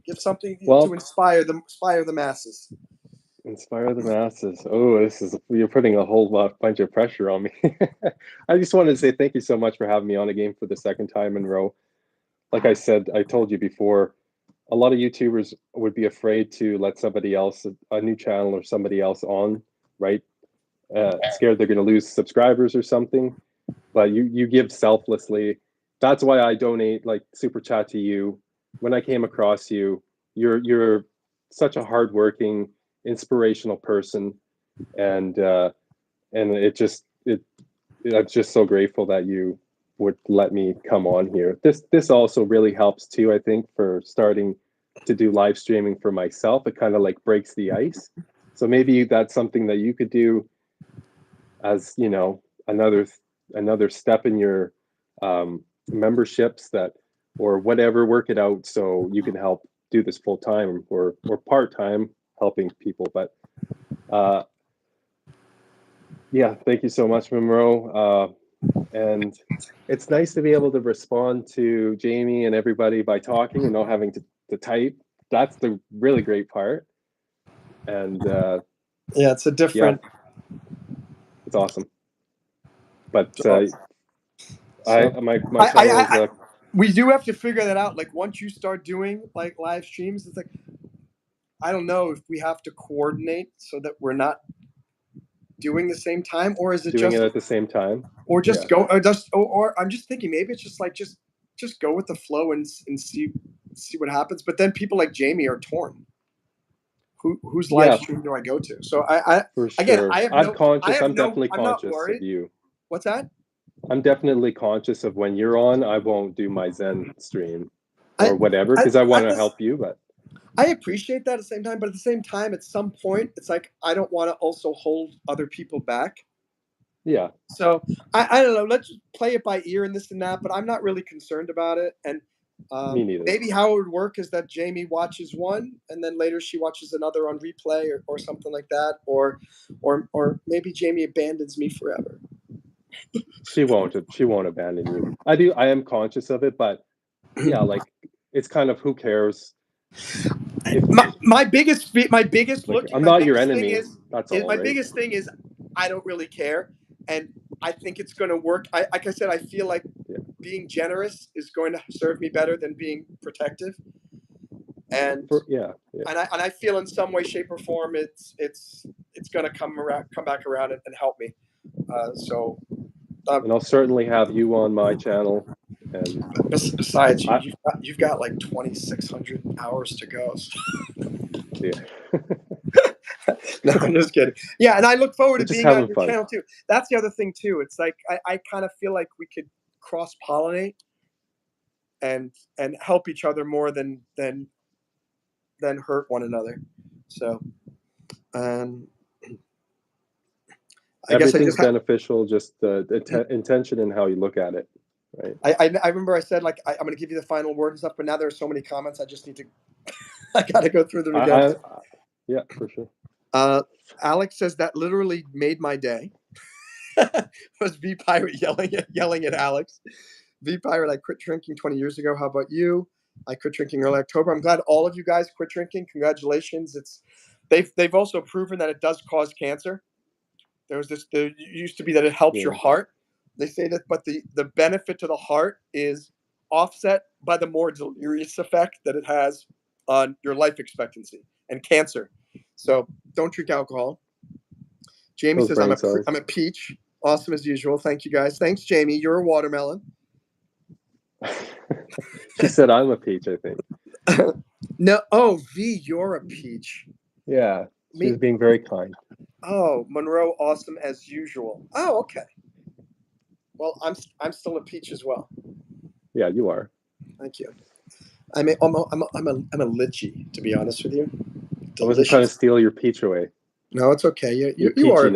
Speaker 1: Give something to inspire the masses.
Speaker 2: Inspire the masses. Oh, you're putting a whole bunch of pressure on me. I just wanted to say thank you so much for having me on again for the second time in a row. Like I said, I told you before, a lot of YouTubers would be afraid to let somebody else, a new channel or somebody else on, right? Scared they're going to lose subscribers or something. But you give selflessly. That's why I donate, like super chat to you. When I came across you, you're such a hardworking, inspirational person, and I'm just so grateful that you would let me come on here. This also really helps too, I think, for starting to do live streaming for myself. It kind of like breaks the ice. So maybe that's something that you could do as, you know, another step in your memberships or whatever, work it out so you can help do this full time or part-time helping people. But thank you so much, Monroe. And it's nice to be able to respond to Jamie and everybody by talking and not having to type. That's the really great part. And
Speaker 1: it's a different...
Speaker 2: it's awesome. But my channel is
Speaker 1: we do have to figure that out. Like once you start doing like live streams, it's like, I don't know if we have to coordinate so that we're not doing the same time, or is it
Speaker 2: doing
Speaker 1: just
Speaker 2: it at the same time,
Speaker 1: or just go, or I'm just thinking maybe it's just like just go with the flow and see what happens. But then people like Jamie are torn. Whose live stream do I go to? So
Speaker 2: I'm definitely conscious of you.
Speaker 1: What's that?
Speaker 2: I'm definitely conscious of when you're on. I won't do my Zen stream or whatever because I want to help you. But
Speaker 1: I appreciate that at the same time. But at the same time, at some point, it's like I don't want to also hold other people back.
Speaker 2: Yeah.
Speaker 1: So I don't know. Let's just play it by ear and this and that. But I'm not really concerned about it. And
Speaker 2: me neither.
Speaker 1: Maybe how it would work is that Jamie watches one and then later she watches another on replay or something like that. Or maybe Jamie abandons me forever.
Speaker 2: She won't abandon you. I am conscious of it, but yeah, like it's kind of who cares.
Speaker 1: My biggest look.
Speaker 2: I'm
Speaker 1: My
Speaker 2: not your
Speaker 1: biggest thing
Speaker 2: enemy.
Speaker 1: is,
Speaker 2: That's all,
Speaker 1: my
Speaker 2: right?
Speaker 1: biggest thing is I don't really care, and I think it's going to work. Like I said, I feel like being generous is going to serve me better than being protective, and and I feel in some way, shape, or form it's going to come back around and help me.
Speaker 2: And I'll certainly have you on my channel. And
Speaker 1: besides, you've got like 2,600 hours to go. So.
Speaker 2: Yeah.
Speaker 1: No, I'm just kidding. Yeah, and I look forward to being on your
Speaker 2: fun.
Speaker 1: channel too. That's the other thing too. It's like I kind of feel like we could cross pollinate and help each other more than hurt one another. So, I guess
Speaker 2: everything's beneficial. Just the intention and how you look at it. Right.
Speaker 1: I remember I said like I'm going to give you the final word and stuff, but now there are so many comments. I just need to. I got to go through them again.
Speaker 2: Yeah, for sure.
Speaker 1: Alex says that literally made my day. Was V Pirate yelling at Alex. V Pirate, I quit drinking 20 years ago. How about you? I quit drinking early October. I'm glad all of you guys quit drinking. Congratulations. They've also proven that it does cause cancer. There used to be that it helps your heart. They say that, but the benefit to the heart is offset by the more delirious effect that it has on your life expectancy and cancer. So don't drink alcohol. Jamie says I'm a peach. Awesome as usual. Thank you guys. Thanks, Jamie. You're a watermelon.
Speaker 2: She said I'm a peach, I think.
Speaker 1: No. Oh, V, you're a peach.
Speaker 2: Yeah. She's being very kind.
Speaker 1: Oh, Monroe, awesome as usual. Oh, okay. Well, I'm still a peach as well.
Speaker 2: Yeah, you are.
Speaker 1: Thank you. I'm a lychee, to be honest with you.
Speaker 2: I wasn't trying to steal your peach away.
Speaker 1: No, it's okay. You are.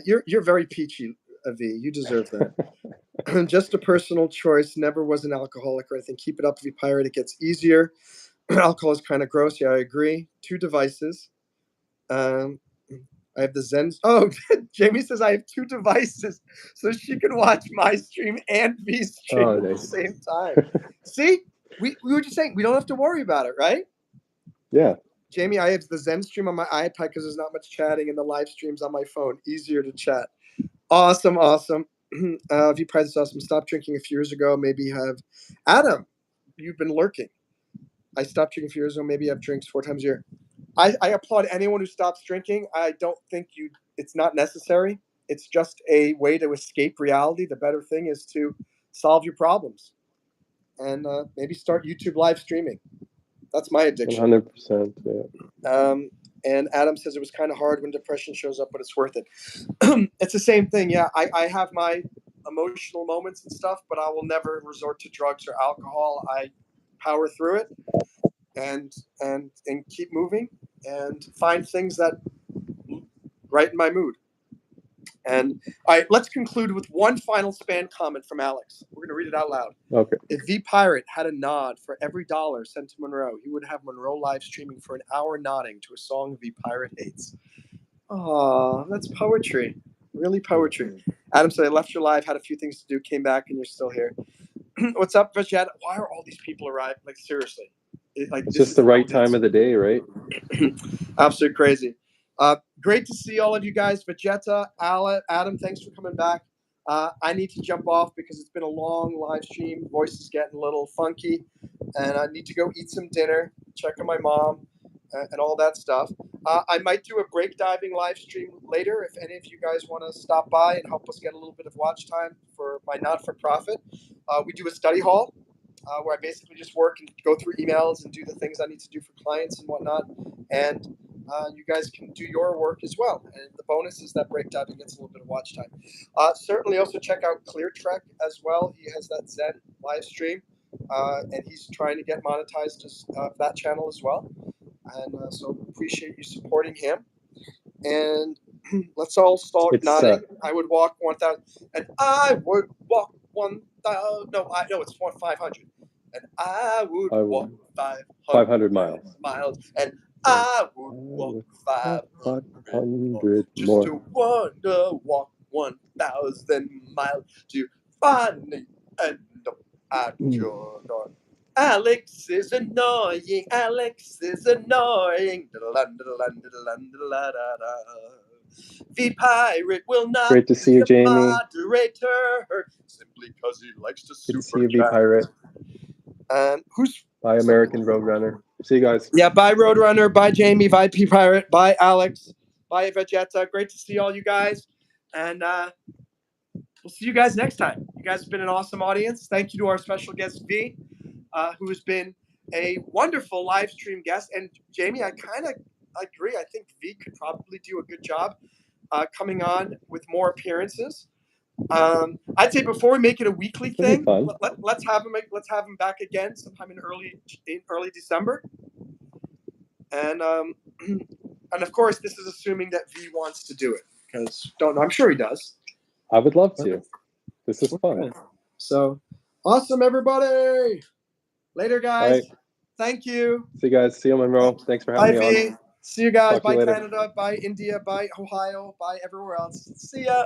Speaker 1: You're very peachy, V. You deserve that. Just a personal choice. Never was an alcoholic or anything. Keep it up, V Pirate. It gets easier. Alcohol is kind of gross. Yeah, I agree. 2 devices. I have the Zen. Oh, Jamie says I have 2 devices, so she can watch my stream and V's stream at the same time. See, we were just saying we don't have to worry about it, right?
Speaker 2: Yeah.
Speaker 1: Jamie, I have the Zen stream on my iPad because there's not much chatting, and the live streams on my phone. Easier to chat. Awesome. V Prize is awesome. Stopped drinking a few years ago. Maybe have Adam. You've been lurking. I stopped drinking a few years ago. Maybe I have drinks 4 times a year. I applaud anyone who stops drinking. I don't think it's not necessary. It's just a way to escape reality. The better thing is to solve your problems and maybe start YouTube live streaming. That's my addiction.
Speaker 2: 100%. Yeah.
Speaker 1: And Adam says it was kind of hard when depression shows up, but it's worth it. It's the same thing. Yeah, I have my emotional moments and stuff, but I will never resort to drugs or alcohol. I power through it and keep moving and find things that brighten my mood. And all right, let's conclude with one final spam comment from Alex. We're going to read it out loud.
Speaker 2: Okay.
Speaker 1: If V Pirate had a nod for every $1 sent to Monroe, he would have Monroe live streaming for an hour nodding to a song V Pirate hates. Aw, that's poetry. Really poetry. Adam said, I left your live, had a few things to do, came back, and you're still here. What's up, Vegeta? Why are all these people arriving? Like, seriously.
Speaker 2: It's just the right time of the day, right?
Speaker 1: Absolutely crazy. Great to see all of you guys. Vegeta, Adam, thanks for coming back. I need to jump off because it's been a long live stream. Voice is getting a little funky, and I need to go eat some dinner, check on my mom, and all that stuff. I might do a break diving live stream later if any of you guys want to stop by and help us get a little bit of watch time for my not-for-profit. We do a study hall where I basically just work and go through emails and do the things I need to do for clients and whatnot. And you guys can do your work as well. And the bonus is that break diving gets a little bit of watch time. Certainly also check out Cleartrek as well. He has that Zen live stream. And he's trying to get monetized that channel as well. And so appreciate you supporting him. And let's all start nodding. I would walk 1,000. And I would walk 1,000. No, it's 500. And I would walk 500 miles. And I would walk 500 just more. To walk 1,000 miles to finally end up at your door. Alex is annoying. Alex is annoying. The pirate will not
Speaker 2: Great to see
Speaker 1: be
Speaker 2: you,
Speaker 1: a
Speaker 2: Jamie.
Speaker 1: moderator simply because he likes to
Speaker 2: Good to see
Speaker 1: super
Speaker 2: you, V
Speaker 1: chat.
Speaker 2: Pirate.
Speaker 1: And who's
Speaker 2: Bye, American Roadrunner. See you guys.
Speaker 1: Yeah, bye Roadrunner, bye Jamie, bye P Pirate, bye Alex, bye Vegeta. Great to see all you guys, and we'll see you guys next time. You guys have been an awesome audience. Thank you to our special guest V, who has been a wonderful live stream guest. And Jamie, I kind of agree. I think V could probably do a good job coming on with more appearances. I'd say before we make it a weekly thing, let's have him back again sometime in early December. And and of course, this is assuming that V wants to do it, because don't know. I'm sure he does.
Speaker 2: I would love to. This is fun.
Speaker 1: So awesome, everybody! Later, guys.
Speaker 2: Right.
Speaker 1: Thank you.
Speaker 2: See you guys. See you, Monroe. Thanks for having me on.
Speaker 1: See you guys.
Speaker 2: Talk to you
Speaker 1: Bye,
Speaker 2: later.
Speaker 1: Canada. Bye, India. Bye, Ohio. Bye, everywhere else. See ya.